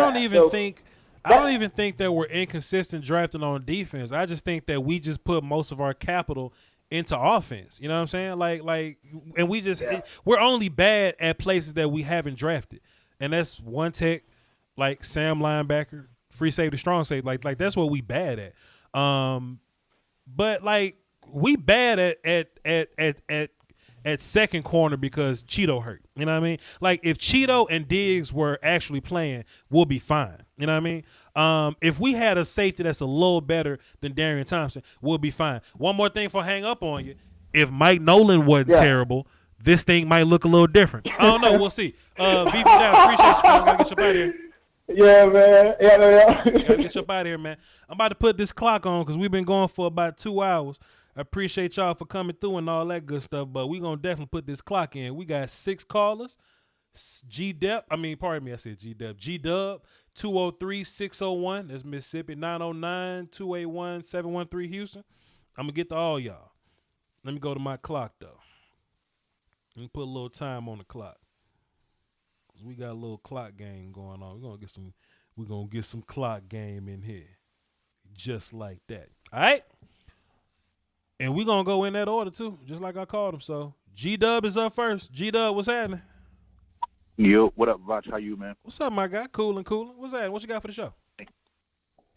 don't even think that we're inconsistent drafting on defense. I just think that we just put most of our capital into offense. You know what I'm saying? Like, and we just we're only bad at places that we haven't drafted, and that's 1 tech, like Sam linebacker, free safety, strong safety. Like that's what we bad at. But like we bad at at second corner because Cheeto hurt. You know what I mean? Like if Cheeto and Diggs were actually playing, we'll be fine. You know what I mean? If we had a safety that's a little better than Darian Thompson, we'll be fine. One more thing for hang up on you. If Mike Nolan wasn't terrible, this thing might look a little different. I don't know. We'll see. V for Dallas, appreciate you, fam. Gotta get you up out of here. Yeah, man. Yeah. Gotta get you up out of here, man. I'm about to put this clock on because we've been going for about 2 hours. I appreciate y'all for coming through and all that good stuff, but we're going to definitely put this clock in. We got 6 callers. G-Dep, I said G-Dep. G-Dub, 203-601. That's Mississippi. 909-281-713 Houston. I'm going to get to all y'all. Let me go to my clock, though. Let me put a little time on the clock. Because we got a little clock game going on. We're going to get some clock game in here. Just like that. All right? And we're going to go in that order, too, just like I called him. So, G-Dub is up first. G-Dub, what's happening? Yo, what up, Voch? How you, man? What's up, my guy? Coolin'. What's that? What you got for the show?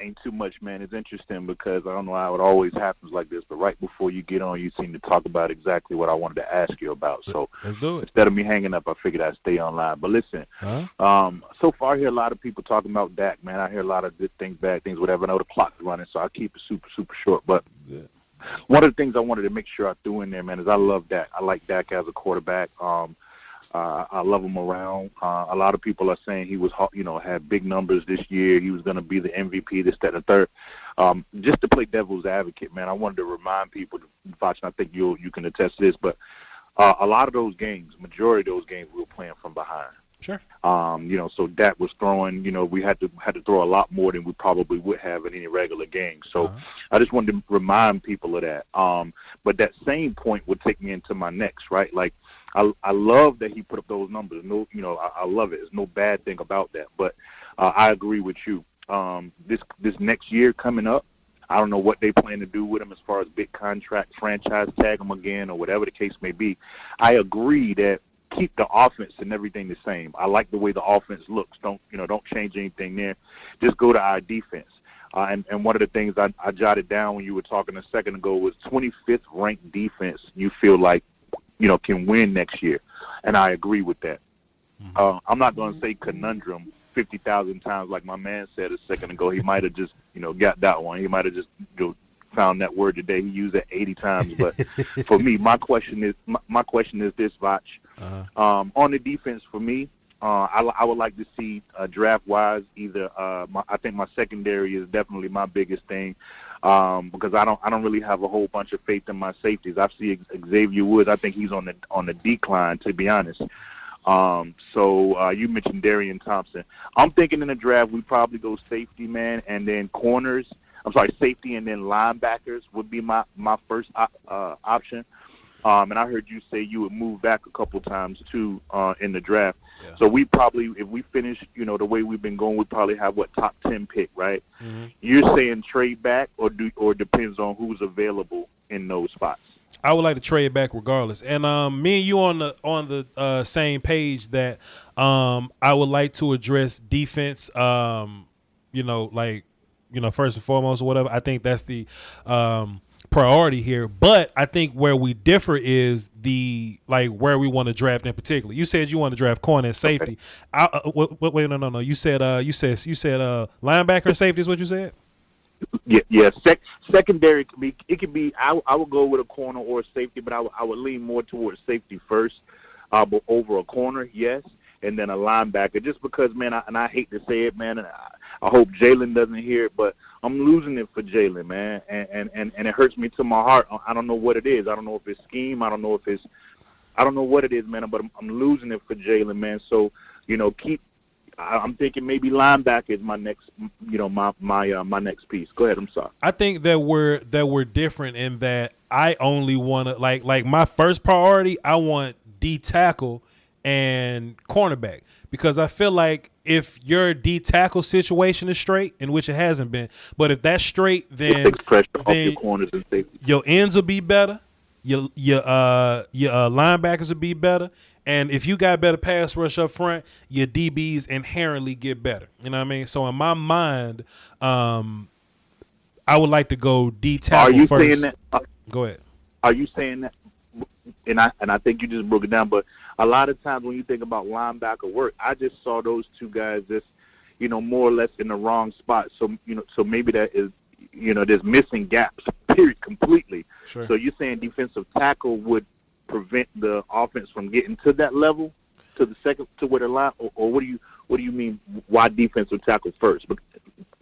Ain't too much, man. It's interesting because I don't know how it always happens like this, but right before you get on, you seem to talk about exactly what I wanted to ask you about. So let's do it. Instead of me hanging up, I figured I'd stay online. But listen, so far I hear a lot of people talking about Dak, man. I hear a lot of good things, bad things, whatever. I know the clock's running, so I keep it super, super short. But one of the things I wanted to make sure I threw in there, man, is I love Dak. I like Dak as a quarterback. I love him around. A lot of people are saying he was, had big numbers this year. He was going to be the MVP, this, that, and the third. Just to play devil's advocate, man, I wanted to remind people, Voch, and I think you can attest to this, but a lot of those games, majority of those games, we were playing from behind. Sure. So Dak was throwing, we had to throw a lot more than we probably would have in any regular game. So I just wanted to remind people of that. But that same point would take me into my next, right? Like, I love that he put up those numbers. No, I love it. There's no bad thing about that. But I agree with you. This next year coming up, I don't know what they plan to do with him as far as big contract, franchise tag him again, or whatever the case may be. I agree that keep the offense and everything the same. I like the way the offense looks. Don't change anything there. Just go to our defense. And one of the things I jotted down when you were talking a second ago was 25th ranked defense. You feel like can win next year, and I agree with that. I'm not going to say conundrum 50,000 times like my man said a second ago. He might have just got that one. He might have just found that word today. He used it 80 times. But for me, my question is this, Voch. On the defense, for me, I would like to see draft-wise either. I think my secondary is definitely my biggest thing. Because I don't really have a whole bunch of faith in my safeties. I see Xavier Woods. I think he's on the decline, to be honest. So you mentioned Darian Thompson. I'm thinking in the draft we probably go safety, man, and then corners. Safety and then linebackers would be my first option. And I heard you say you would move back a couple times too in the draft. Yeah. So we probably, if we finish, the way we've been going, we probably have top 10 pick, right? Mm-hmm. You're saying trade back, or depends on who's available in those spots. I would like to trade back regardless. And me and you on the same page that I would like to address defense. First and foremost or whatever. I think that's the priority here, but I think where we differ is where we want to draft in particular. You said you want to draft corner and safety. Okay. Wait, no. You said linebacker and safety is what you said. Yeah. Secondary could be. I would go with a corner or a safety, but I would lean more towards safety first, but over a corner, yes, and then a linebacker. Just because, man, I hate to say it, man, and I hope Jalen doesn't hear it, but I'm losing it for Jalen, man, and it hurts me to my heart. I don't know what it is. I don't know if it's scheme. I don't know what it is, man. But I'm losing it for Jalen, man. So I'm thinking maybe linebacker is my next, my next piece. Go ahead. I'm sorry. I think that we're different in that I only want to like my first priority. I want D tackle and cornerback because I feel like if your D tackle situation is straight, in which it hasn't been, but if that's straight, then your corners and safety. Your ends will be better. Your linebackers will be better. And if you got better pass rush up front, your DBs inherently get better. You know what I mean? So in my mind, I would like to go D tackle first. Are you saying that? Go ahead. Are you saying that? and I think you just broke it down. But a lot of times when you think about linebacker work, I just saw those two guys just, more or less in the wrong spot. So so maybe that is, there's missing gaps. Period, completely. Sure. So you're saying defensive tackle would prevent the offense from getting to that level, to the second, to where the line, or what do you mean? Why defensive tackle first?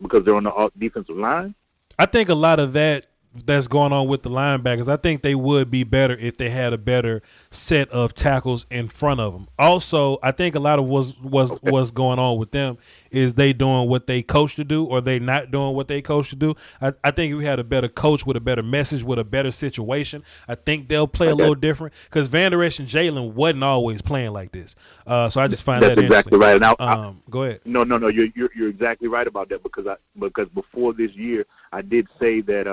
Because they're on the defensive line. I think a lot of that's going on with the linebackers. I think they would be better if they had a better set of tackles in front of them. Also, I think a lot of what's going on with them is they doing what they coach to do, or they not doing what they coach to do. I think if we had a better coach with a better message, with a better situation, I think they'll play a little different. Because Van Der Esch and Jalen wasn't always playing like this. So I just find That's that exactly interesting. right. Now, go ahead. No, you're exactly right about that, because before this year, I did say that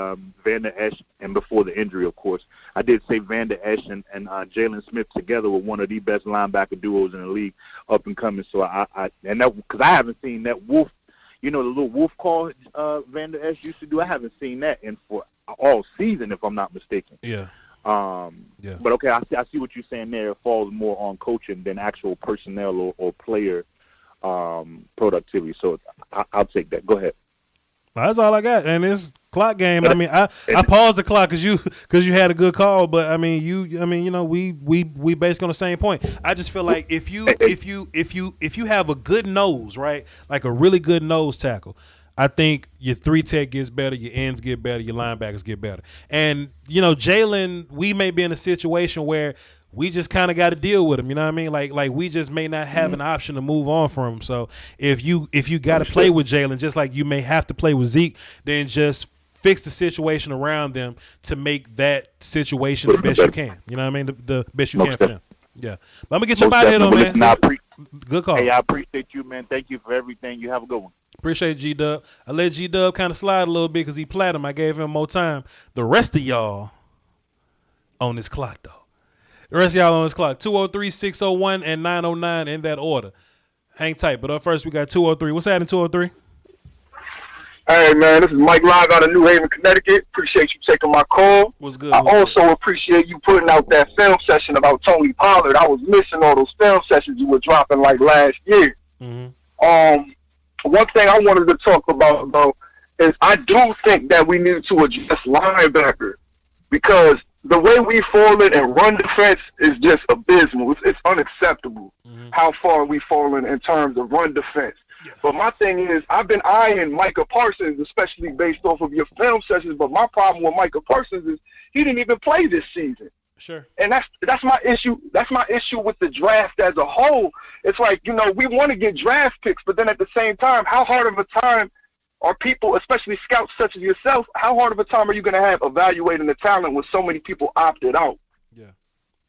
Van Der Esch, and before the injury, of course, I did say Van Der Esch and Jalen Smith together were one of the best linebacker duos in the league, up and coming. So because I haven't seen that wolf, the little wolf call Van Der Esch used to do. I haven't seen that for all season, if I'm not mistaken. Yeah. But okay, I see what you're saying there. It falls more on coaching than actual personnel or player productivity. So I'll take that. Go ahead. That's all I got, and it's clock game. I mean, I paused the clock because you had a good call, but I mean, we basically on the same point. I just feel like if you have a good nose, right, like a really good nose tackle, I think your 3-tech gets better, your ends get better, your linebackers get better, and Jalen, we may be in a situation where we just kind of got to deal with him, you know what I mean? Like we just may not have an option to move on from him. So if you got to play with Jalen, just like you may have to play with Zeke, then just fix the situation around them to make that situation the best you can. You know what I mean? The best you can for them. Yeah. But I'm gonna get your body here, though, man. Good call. Hey, I appreciate you, man. Thank you for everything. You have a good one. Appreciate G-Dub. I let G-Dub kind of slide a little bit because he platinum. I gave him more time. The rest of y'all on this clock, though. The rest of y'all on this clock, 203, 601, and 909 in that order. Hang tight. But up first, we got 203. What's happening, 203? Hey, man, this is Mike Live out of New Haven, Connecticut. Appreciate you taking my call. What's good? I also appreciate you putting out that film session about Tony Pollard. I was missing all those film sessions you were dropping like last year. Mm-hmm. One thing I wanted to talk about, though, is I do think that we need to address linebacker, because the way we fallen in run defense is just abysmal. It's unacceptable how far we fallen in terms of run defense. Yeah. But my thing is, I've been eyeing Micah Parsons, especially based off of your film sessions. But my problem with Micah Parsons is he didn't even play this season. Sure. And that's my issue. That's my issue with the draft as a whole. It's like, we want to get draft picks, but then at the same time, how hard of a time are people, especially scouts such as yourself, how hard of a time are you going to have evaluating the talent when so many people opted out?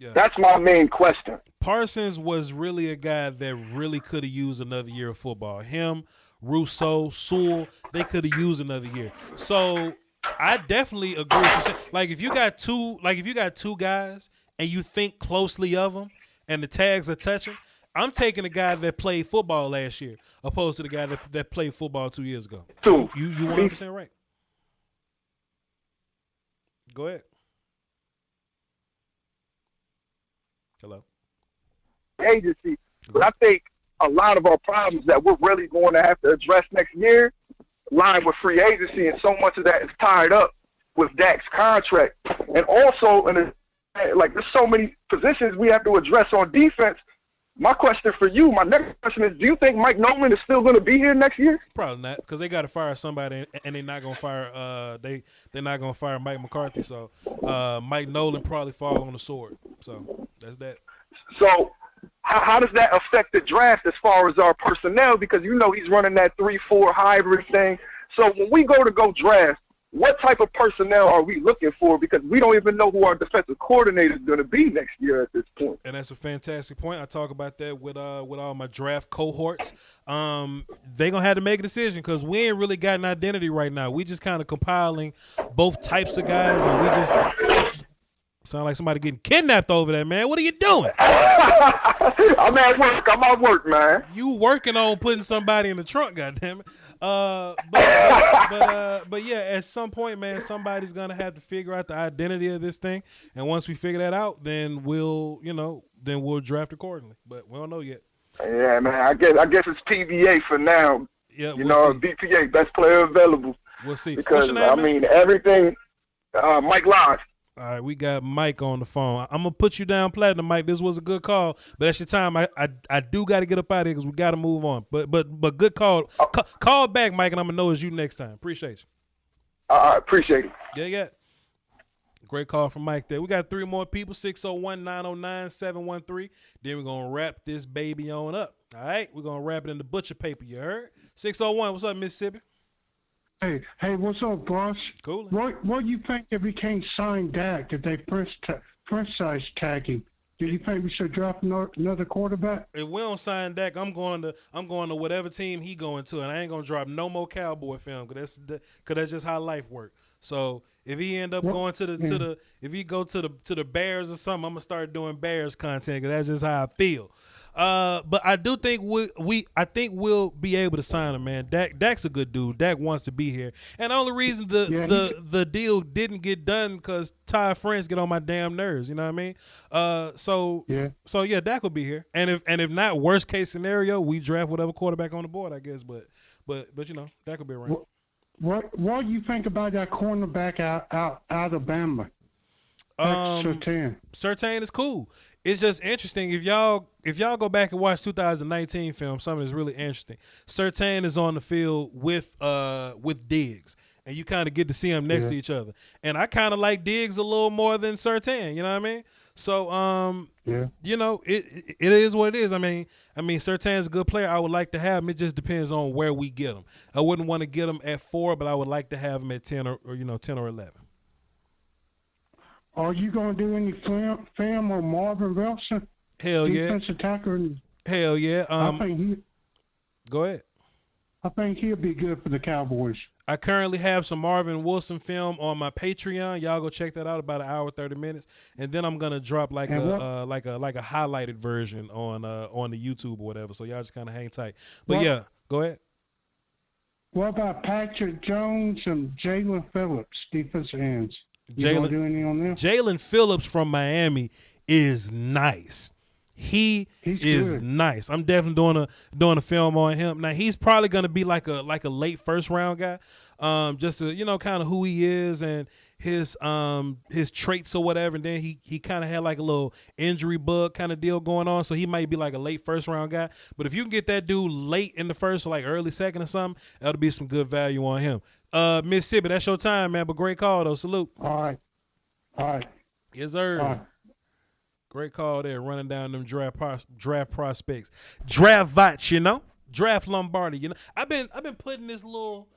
Yeah. That's my main question. Parsons was really a guy that really could have used another year of football. Him, Rousseau, Sewell, they could have used another year. So I definitely agree with you saying. Like if you got two guys and you think closely of them and the tags are touching, I'm taking a guy that played football last year opposed to the guy that played football 2 years ago. You 100% right. Go ahead. Hello. Agency, but I think a lot of our problems that we're really going to have to address next year lie with free agency, and so much of that is tied up with Dak's contract. And also, there's so many positions we have to address on defense. My question for you, my next question is, do you think Mike Nolan is still going to be here next year? Probably not, because they got to fire somebody, and they're not going to fire. They're not going to fire Mike McCarthy. So Mike Nolan probably fall on the sword. So that's that. So how does that affect the draft as far as our personnel? Because he's running that 3-4 hybrid thing. So when we go draft, what type of personnel are we looking for? Because we don't even know who our defensive coordinator is going to be next year at this point. And that's a fantastic point. I talk about that with all my draft cohorts. They're going to have to make a decision because we ain't really got an identity right now. We just kind of compiling both types of guys, and we just sound like somebody getting kidnapped over there, man. What are you doing? I'm at work, man. You working on putting somebody in the trunk, goddammit. But yeah, at some point, man, somebody's gonna have to figure out the identity of this thing, and once we figure that out, then we'll draft accordingly. But we don't know yet. Yeah, man. I guess it's PBA for now. Yeah, BPA, best player available. We'll see. Because What's your name, man? everything. Mike Lodge. All right, we got Mike on the phone. I'm gonna put you down, Platinum, Mike. This was a good call, but that's your time. I do got to get up out of here because we got to move on. But good call. Call back, Mike, and I'm gonna know it's you next time. Appreciate you. I appreciate it. Yeah. Great call from Mike there. We got 3 more people, 601-909-713. Then we're going to wrap this baby on up. All right? We're going to wrap it in the butcher paper, you heard? 601, what's up, Mississippi? Hey, what's up, boss? Cool. What do you think if he can't sign Dak, if they franchise tag him? Do you think we should draft another quarterback? If we don't sign Dak, I'm going to whatever team he going to, and I ain't going to drop no more Cowboy film because that's just how life works. So if he end up going if he go to the Bears or something, I'm gonna start doing Bears content because that's just how I feel. But I do think we'll be able to sign him, man. Dak's a good dude. Dak wants to be here, and the only reason the deal didn't get done because Ty France get on my damn nerves. You know what I mean? So Dak will be here, and if not, worst case scenario, we draft whatever quarterback on the board, I guess. But Dak will be around. What do you think about that cornerback out Alabama? Surtain is cool. It's just interesting if y'all go back and watch 2019 film, something that's really interesting. Surtain is on the field with Diggs, and you kind of get to see them next to each other. And I kind of like Diggs a little more than Surtain. You know what I mean? So it is what it is. I mean, Surtain's a good player. I would like to have him. It just depends on where we get him. I wouldn't want to get him at 4, but I would like to have him at 10 or 11. Are you going to do any film on Marvin Wilson? Hell yeah. Defensive tackle. Hell yeah. Go ahead. I think he'll be good for the Cowboys. I currently have some Marvin Wilson film on my Patreon. Y'all go check that out. About an hour, 30 minutes, and then I'm gonna drop like a highlighted version on the YouTube or whatever. So y'all just kind of hang tight. But go ahead. What about Patrick Jones and Jalen Phillips, defensive ends? You gonna do anything on them? Jalen Phillips from Miami is nice. He's good. Nice. I'm definitely doing a film on him. Now he's probably gonna be like a late first round guy, just to kind of who he is and his traits or whatever. And then he kind of had like a little injury bug kind of deal going on, so he might be like a late first round guy. But if you can get that dude late in the first or like early second or something, that'll be some good value on him. Mississippi, that's your time, man. But great call though. Salute. All right. Yes, sir. All right. Great call there, running down them draft prospects. Draft Voch, draft Lombardi. I've been putting this little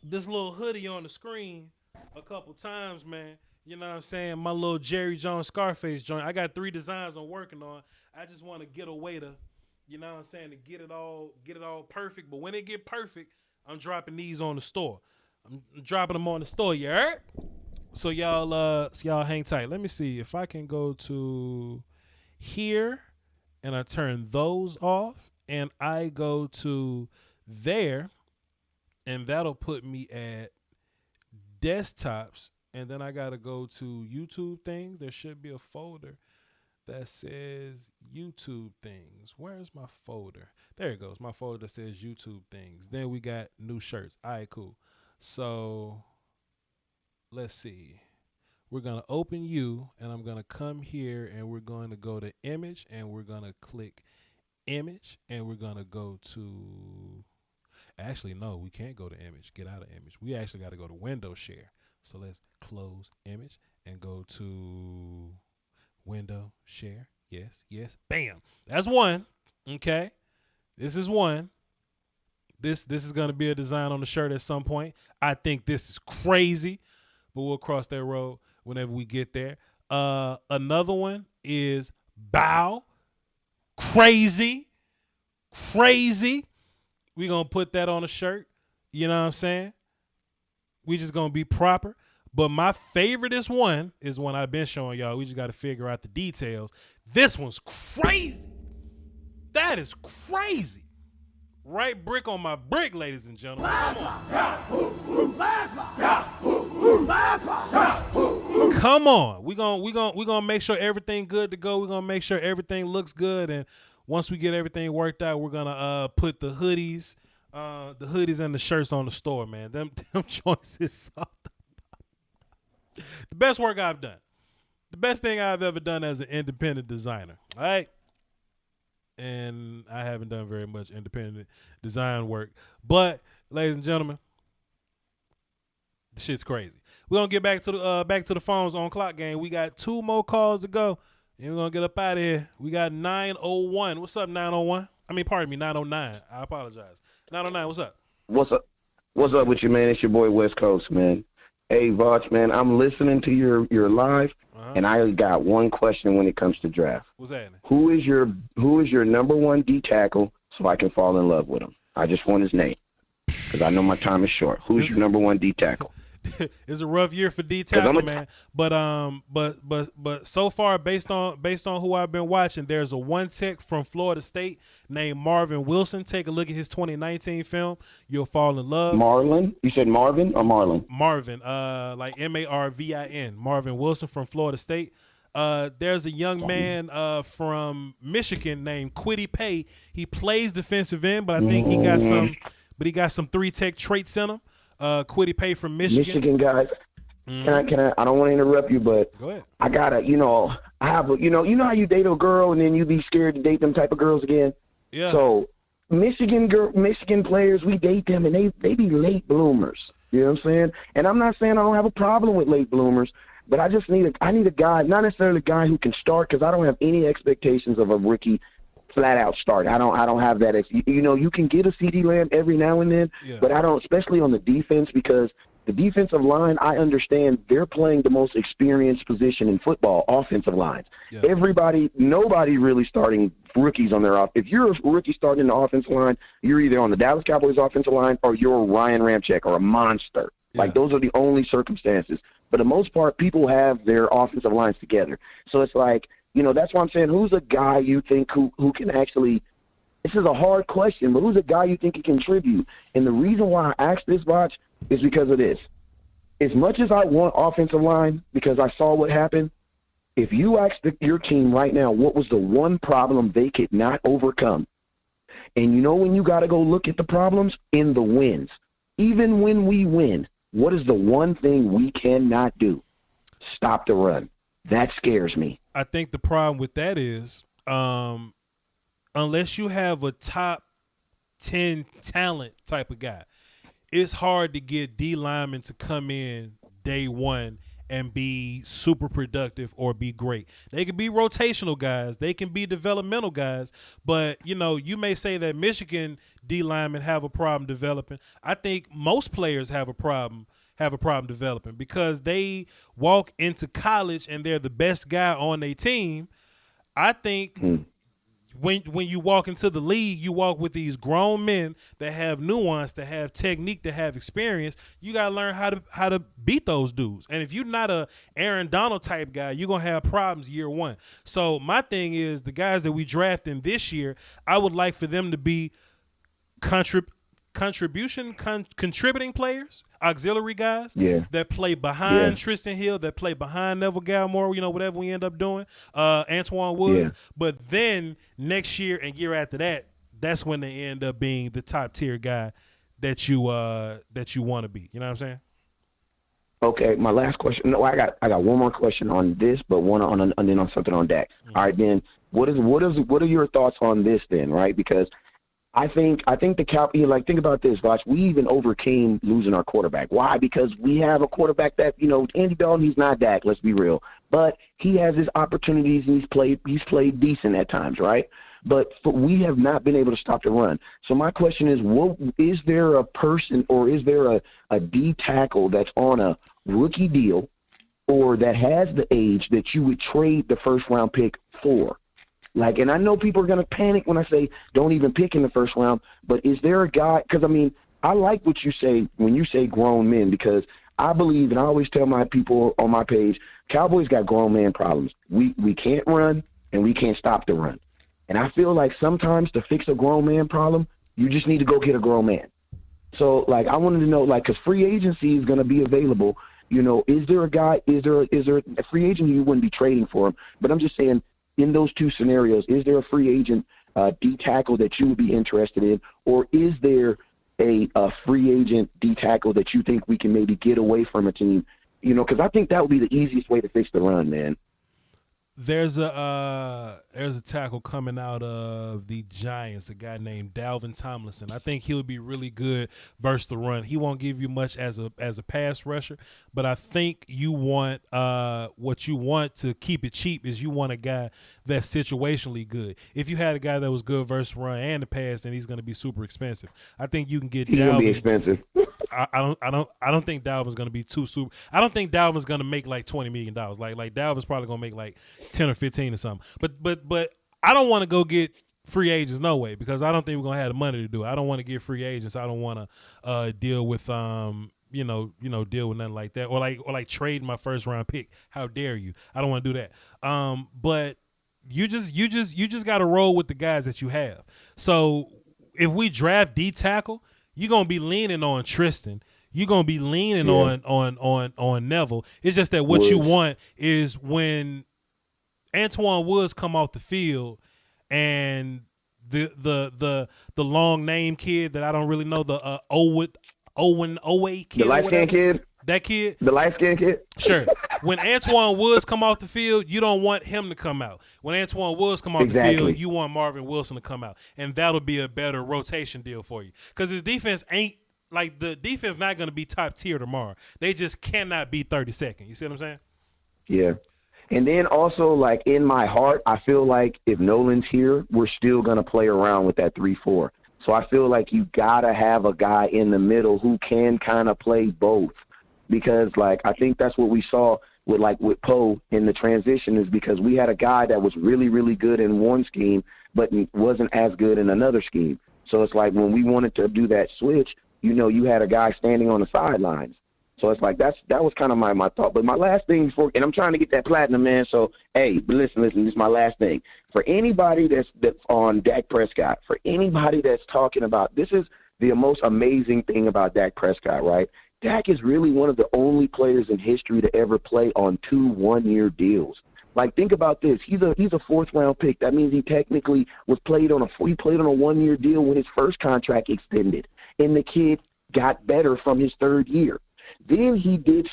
hoodie on the screen a couple times, man. You know what I'm saying? My little Jerry Jones Scarface joint. I got 3 designs I'm working on. I just want to get a way to, you know what I'm saying, to get it all perfect. But when it get perfect, I'm dropping these on the store. I'm dropping them on the store, you heard? So y'all hang tight. Let me see if I can go to here and I turn those off and I go to there and that'll put me at desktops, and then I gotta go to YouTube things. There should be a folder that says YouTube things. Where's my folder? There it goes. My folder that says YouTube things. Then we got new shirts. All right, cool. So let's see. We're going to open you, and I'm going to come here, and we're going to go to image, and we're going to click image, and we're going to go to – actually, no, we can't go to image. Get out of image. We actually got to go to window share. So let's close image and go to window share. Yes. Bam. That's one. Okay. This is one. This is going to be a design on the shirt at some point. I think this is crazy, but we'll cross that road whenever we get there. Another one is bow. Crazy. We're going to put that on a shirt. You know what I'm saying? We just going to be proper. But my favoriteest one is one I've been showing y'all. We just got to figure out the details. This one's crazy. That is crazy. Right brick on my brick, ladies and gentlemen. Come on. We gonna make sure everything good to go. We're gonna make sure everything looks good, and once we get everything worked out, we're gonna put the hoodies and the shirts on the store, man. Them choices are the best work I've done. The best thing I've ever done as an independent designer. All right. And I haven't done very much independent design work. But, ladies and gentlemen, the shit's crazy. We're gonna get back to the phones on Clock Game. We got 2 more calls to go. And we're gonna get up out of here. We got 901. What's up, 901? I mean, pardon me, 909. I apologize. 909, what's up? What's up? What's up with you, man? It's your boy West Coast, man. Hey, Voch, man, I'm listening to your live, and I got one question when it comes to draft. What's that? Who is your number 1 D tackle so I can fall in love with him? I just want his name because I know my time is short. Who's your number 1 D tackle? It's a rough year for D tackle, man. But so far, based on who I've been watching, there's a 1 tech from Florida State named Marvin Wilson. Take a look at his 2019 film. You'll fall in love. Marlon? You said Marvin or Marlon? Marvin, like Marvin. Marvin Wilson from Florida State. There's a young man from Michigan named Kwity Paye. He plays defensive end, but I think he got some 3 tech traits in him. Kwity Paye from Michigan. Michigan guys. Can I? I don't want to interrupt you, but go ahead. I gotta. I have a. You know how you date a girl and then you be scared to date them type of girls again. Yeah. So Michigan players, we date them and they be late bloomers. You know what I'm saying? And I'm not saying I don't have a problem with late bloomers, but I need a guy, not necessarily a guy who can start, because I don't have any expectations of a rookie flat out start. I don't have that. You can get a CD Lamb every now and then, but I don't, especially on the defense, because the defensive line, I understand they're playing the most experienced position in football, offensive lines. Yeah. Nobody really starting rookies on their off. If you're a rookie starting the offensive line, you're either on the Dallas Cowboys offensive line or you're Ryan Ramczyk or a monster. Yeah. Like, those are the only circumstances. For the most part, people have their offensive lines together. So it's like, that's why I'm saying, who's a guy you think who can actually – this is a hard question, but who's a guy you think can contribute? And the reason why I asked this, Voch, is because of this. As much as I want offensive line, because I saw what happened, if you asked your team right now what was the one problem they could not overcome, and when you got to go look at the problems in the wins, even when we win, what is the one thing we cannot do? Stop the run. That scares me. I think the problem with that is unless you have a top 10 talent type of guy, it's hard to get D linemen to come in day one and be super productive or be great. They can be rotational guys. They can be developmental guys. But, you may say that Michigan D linemen have a problem developing. I think most players have a problem developing because they walk into college and they're the best guy on their team. I think when you walk into the league, you walk with these grown men that have nuance, that have technique, that have experience. You got to learn how to beat those dudes. And if you're not a Aaron Donald type guy, you're going to have problems year one. So my thing is, the guys that we drafted this year, I would like for them to be contributing players, auxiliary guys that play behind Tristan Hill, that play behind Neville Gallimore, whatever we end up doing, Antoine Woods. But then next year and year after that, that's when they end up being the top tier guy that you want to be. You know what I'm saying? Okay, my last question. No, I got one more question on this, but one on and then on something on Dak. All right, then what are your thoughts on this then? Right, because I think the Cowboys, think about this, Voch. We even overcame losing our quarterback. Why? Because we have a quarterback that, Andy Dalton, he's not Dak, let's be real. But he has his opportunities and he's played decent at times, right? But we have not been able to stop the run. So my question is, is there a person or is there a D tackle that's on a rookie deal or that has the age that you would trade the first round pick for? And I know people are going to panic when I say don't even pick in the first round, but is there a guy? Because, I like what you say when you say grown men, because I believe, and I always tell my people on my page, Cowboys got grown man problems. We can't run, and we can't stop the run. And I feel like sometimes to fix a grown man problem, You just need to go get a grown man. So, like, I wanted to know, like, because free agency is going to be available. You know, is there a guy? Is there a free agent you wouldn't be trading for him? But I'm just saying, in those two scenarios, is there a free agent D tackle that you would be interested in, or is there a free agent D tackle that you think we can maybe get away from a team? You know, because I think that would be the easiest way to fix the run, man. There's a tackle coming out of the Giants, a guy named Dalvin Tomlinson. I think he'll be really good versus the run. He won't give you much as a pass rusher, but I think you want what you want to keep it cheap is you want a guy that's situationally good. If you had a guy that was good versus run and the pass, then he's going to be super expensive. I think you can get He's Dalvin. gonna be expensive. I don't think Dalvin's gonna be too super. I don't think Dalvin's gonna make like $20 million. Like Dalvin's probably gonna make like 10 or 15 or something. But I don't want to go get free agents no way, because I don't think we're gonna have the money to do it. I don't want to get free agents. I don't want to deal with deal with nothing like that, or like trade my first round pick. How dare you? I don't want to do that. But you just got to roll with the guys that you have. So if we draft D tackle, you're gonna be leaning on Tristan. You're gonna be leaning on Neville. It's just that what you want is when Antoine Woods come off the field and the long name kid that I don't really know, the Owen kid, the light skinned kid. That kid, the light skinned kid. Sure. When Antoine Woods come off the field, you don't want him to come out. When Antoine Woods come off the field, you want Marvin Wilson to come out, and that'll be a better rotation deal for you. Because his defense ain't like the defense not going to be top tier tomorrow. They just cannot be 32nd. You see what I'm saying? Yeah. And then also, like, in my heart, I feel like if Nolan's here, we're still going to play around with that 3-4. So I feel like you got to have a guy in the middle who can kind of play both. Because, like, I think that's what we saw with Poe in the transition, is because we had a guy that was really, really good in one scheme, but wasn't as good in another scheme. So it's like when we wanted to do that switch, you had a guy standing on the sidelines. So it's like that was kind of my thought. But my last thing before, and I'm trying to get that platinum, man. So, hey, but listen, this is my last thing. For anybody that's on Dak Prescott, for anybody that's talking about, this is the most amazing thing about Dak Prescott, right? Dak is really one of the only players in history to ever play on 2 one-year deals. Like, think about this. He's a fourth-round pick. That means he technically played on a 1-year deal when his first contract extended, and the kid got better from his third year. Then he gets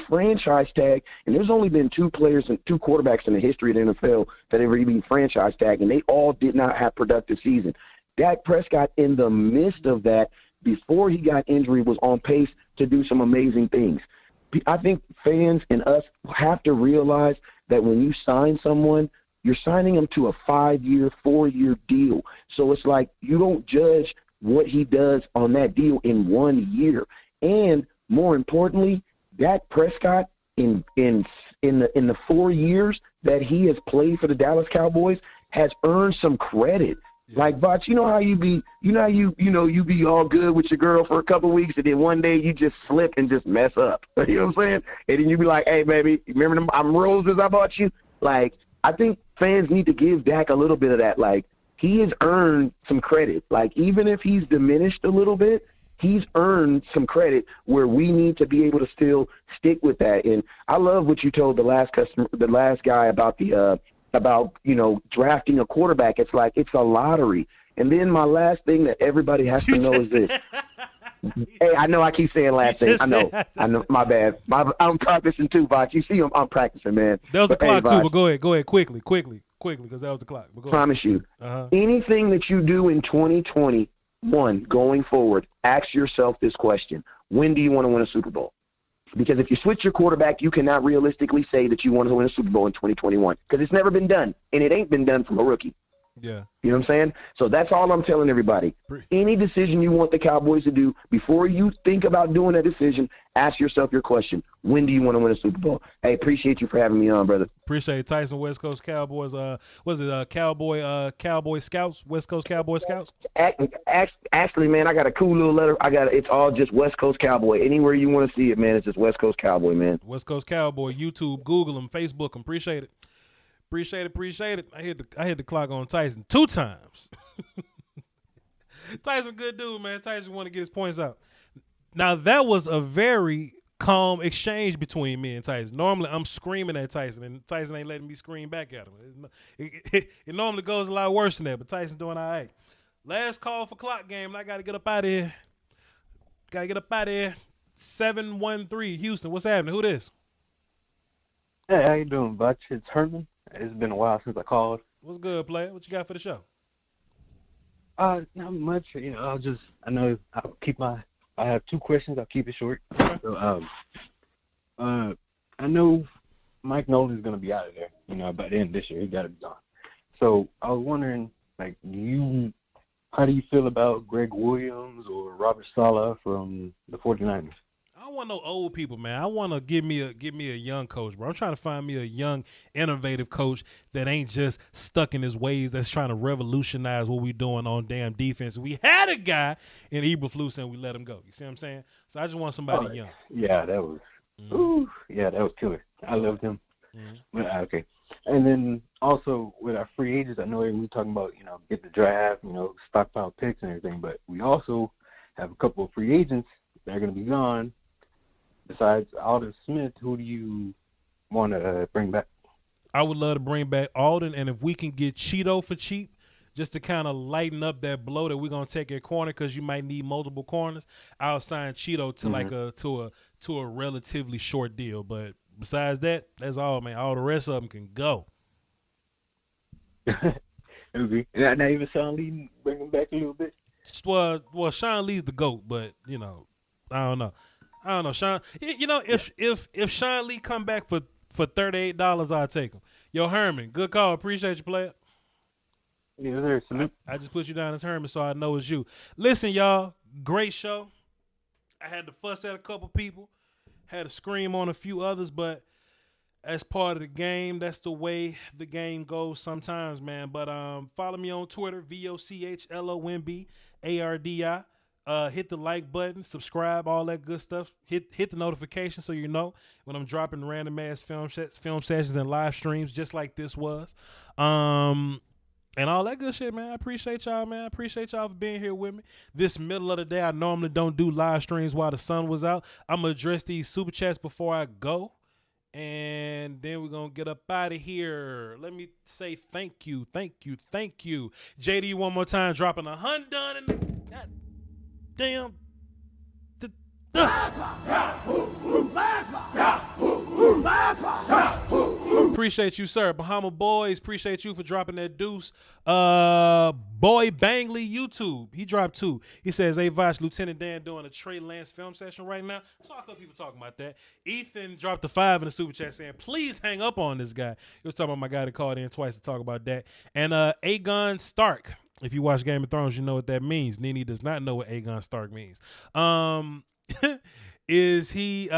franchise tag, and there's only been 2 quarterbacks in the history of the NFL that ever been franchise tag, and they all did not have productive season. Dak Prescott, in the midst of that, before he got injury, was on pace to do some amazing things. I think fans and us have to realize that when you sign someone, you're signing them to a 5-year, 4-year deal. So it's like you don't judge what he does on that deal in 1 year. And more importantly, Dak Prescott in the 4 years that he has played for the Dallas Cowboys has earned some credit. Yeah. Like, Voch, you know how you be all good with your girl for a couple of weeks, and then one day you just slip and just mess up. You know what I'm saying? And then you be like, hey, baby, remember them roses I bought you? Like, I think fans need to give Dak a little bit of that. Like, he has earned some credit. Like, even if he's diminished a little bit, he's earned some credit where we need to be able to still stick with that. And I love what you told the last guy about drafting a quarterback. It's like it's a lottery. And then my last thing that everybody has to know is this. Hey, I know I keep saying last thing. I know. My bad. I'm practicing too, Voch. You see, I'm practicing, man. That was the clock too. But go ahead, quickly, because that was the clock. But go promise ahead. You. Anything that you do in 2021 going forward, ask yourself this question: when do you want to win a Super Bowl? Because if you switch your quarterback, you cannot realistically say that you want to win a Super Bowl in 2021 because it's never been done, and it ain't been done from a rookie. Yeah. You know what I'm saying? So that's all I'm telling everybody. Any decision you want the Cowboys to do, before you think about doing that decision, ask yourself your question: when do you want to win a Super Bowl? Hey, appreciate you for having me on, brother. Appreciate it. Tyson, West Coast Cowboys. Was it Cowboy Scouts? West Coast Cowboy Scouts? Actually, man, I got a cool little letter. It's all just West Coast Cowboy. Anywhere you want to see it, man, it's just West Coast Cowboy, man. West Coast Cowboy. YouTube, Google them, Facebook them. Appreciate it. Appreciate it. I hit the clock on Tyson 2 times. Tyson, good dude, man. Tyson want to get his points out. Now, that was a very calm exchange between me and Tyson. Normally, I'm screaming at Tyson, and Tyson ain't letting me scream back at him. It normally goes a lot worse than that, but Tyson doing all right. Last call for clock game, and I got to get up out of here. 713 Houston, what's happening? Who this? Hey, how you doing, Voch? It's Herman. It's been a while since I called. What's good, player? What you got for the show? Not much. I have two questions. I'll keep it short. So, I know Mike Nolan's going to be out of there, by the end of this year. He got to be gone. So I was wondering, how do you feel about Greg Williams or Robert Saleh from the 49ers? I don't want no old people, man. I want to give me a young coach, bro. I'm trying to find me a young, innovative coach that ain't just stuck in his ways, that's trying to revolutionize what we doing on damn defense. We had a guy in Eberflus and we let him go. You see what I'm saying? So I just want somebody young. Yeah, that was that was killer. I loved him. But, okay. And then also with our free agents, I know we talking about, get the draft, stockpile picks and everything, but we also have a couple of free agents that are going to be gone. Besides Alden Smith, who do you want to bring back? I would love to bring back Alden, and if we can get Cheeto for cheap, just to kind of lighten up that blow that we're gonna take at corner, because you might need multiple corners, I'll sign Cheeto to to a relatively short deal. But besides that, that's all, man. All the rest of them can go. Okay. Now even Sean Lee, bring him back a little bit. Well, Sean Lee's the GOAT, but I don't know. Sean. If Sean Lee come back for $38, I'll take him. Yo, Herman, good call. Appreciate you, player. Yeah, there. Salute. I just put you down as Herman, so I know it's you. Listen, y'all, great show. I had to fuss at a couple people, had to scream on a few others, but that's part of the game. That's the way the game goes sometimes, man. But follow me on Twitter, VOCHLOMBARDI. Hit the like button, subscribe, all that good stuff. Hit the notification so you know when I'm dropping random ass film sessions and live streams just like this was. And all that good shit, man. I appreciate y'all, man. I appreciate y'all for being here with me. This middle of the day, I normally don't do live streams while the sun was out. I'm going to address these super chats before I go. And then we're going to get up out of here. Let me say thank you. JD, one more time, dropping a $100 in the... God damn. Appreciate you, sir. Bahama Boys, appreciate you for dropping that deuce. Boy Bangley YouTube, he dropped 2. He says, hey, Voch, Lieutenant Dan doing a Trey Lance film session right now. I saw a couple people talking about that. Ethan dropped a 5 in the super chat saying, please hang up on this guy. He was talking about my guy that called in twice to talk about that. And Aegon Stark, if you watch Game of Thrones, you know what that means. Nene does not know what Aegon Stark means. Is he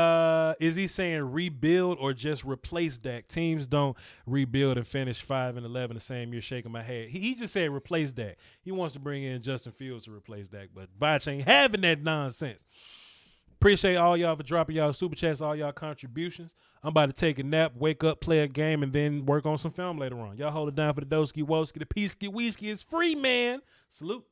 saying rebuild or just replace Dak? Teams don't rebuild and finish 5-11 the same year. Shaking my head. He just said replace Dak. He wants to bring in Justin Fields to replace Dak, but Voch ain't having that nonsense. Appreciate all y'all for dropping y'all super chats, all y'all contributions. I'm about to take a nap, wake up, play a game, and then work on some film later on. Y'all hold it down for the Doski Woski. The Peasky Whiskey is free, man. Salute.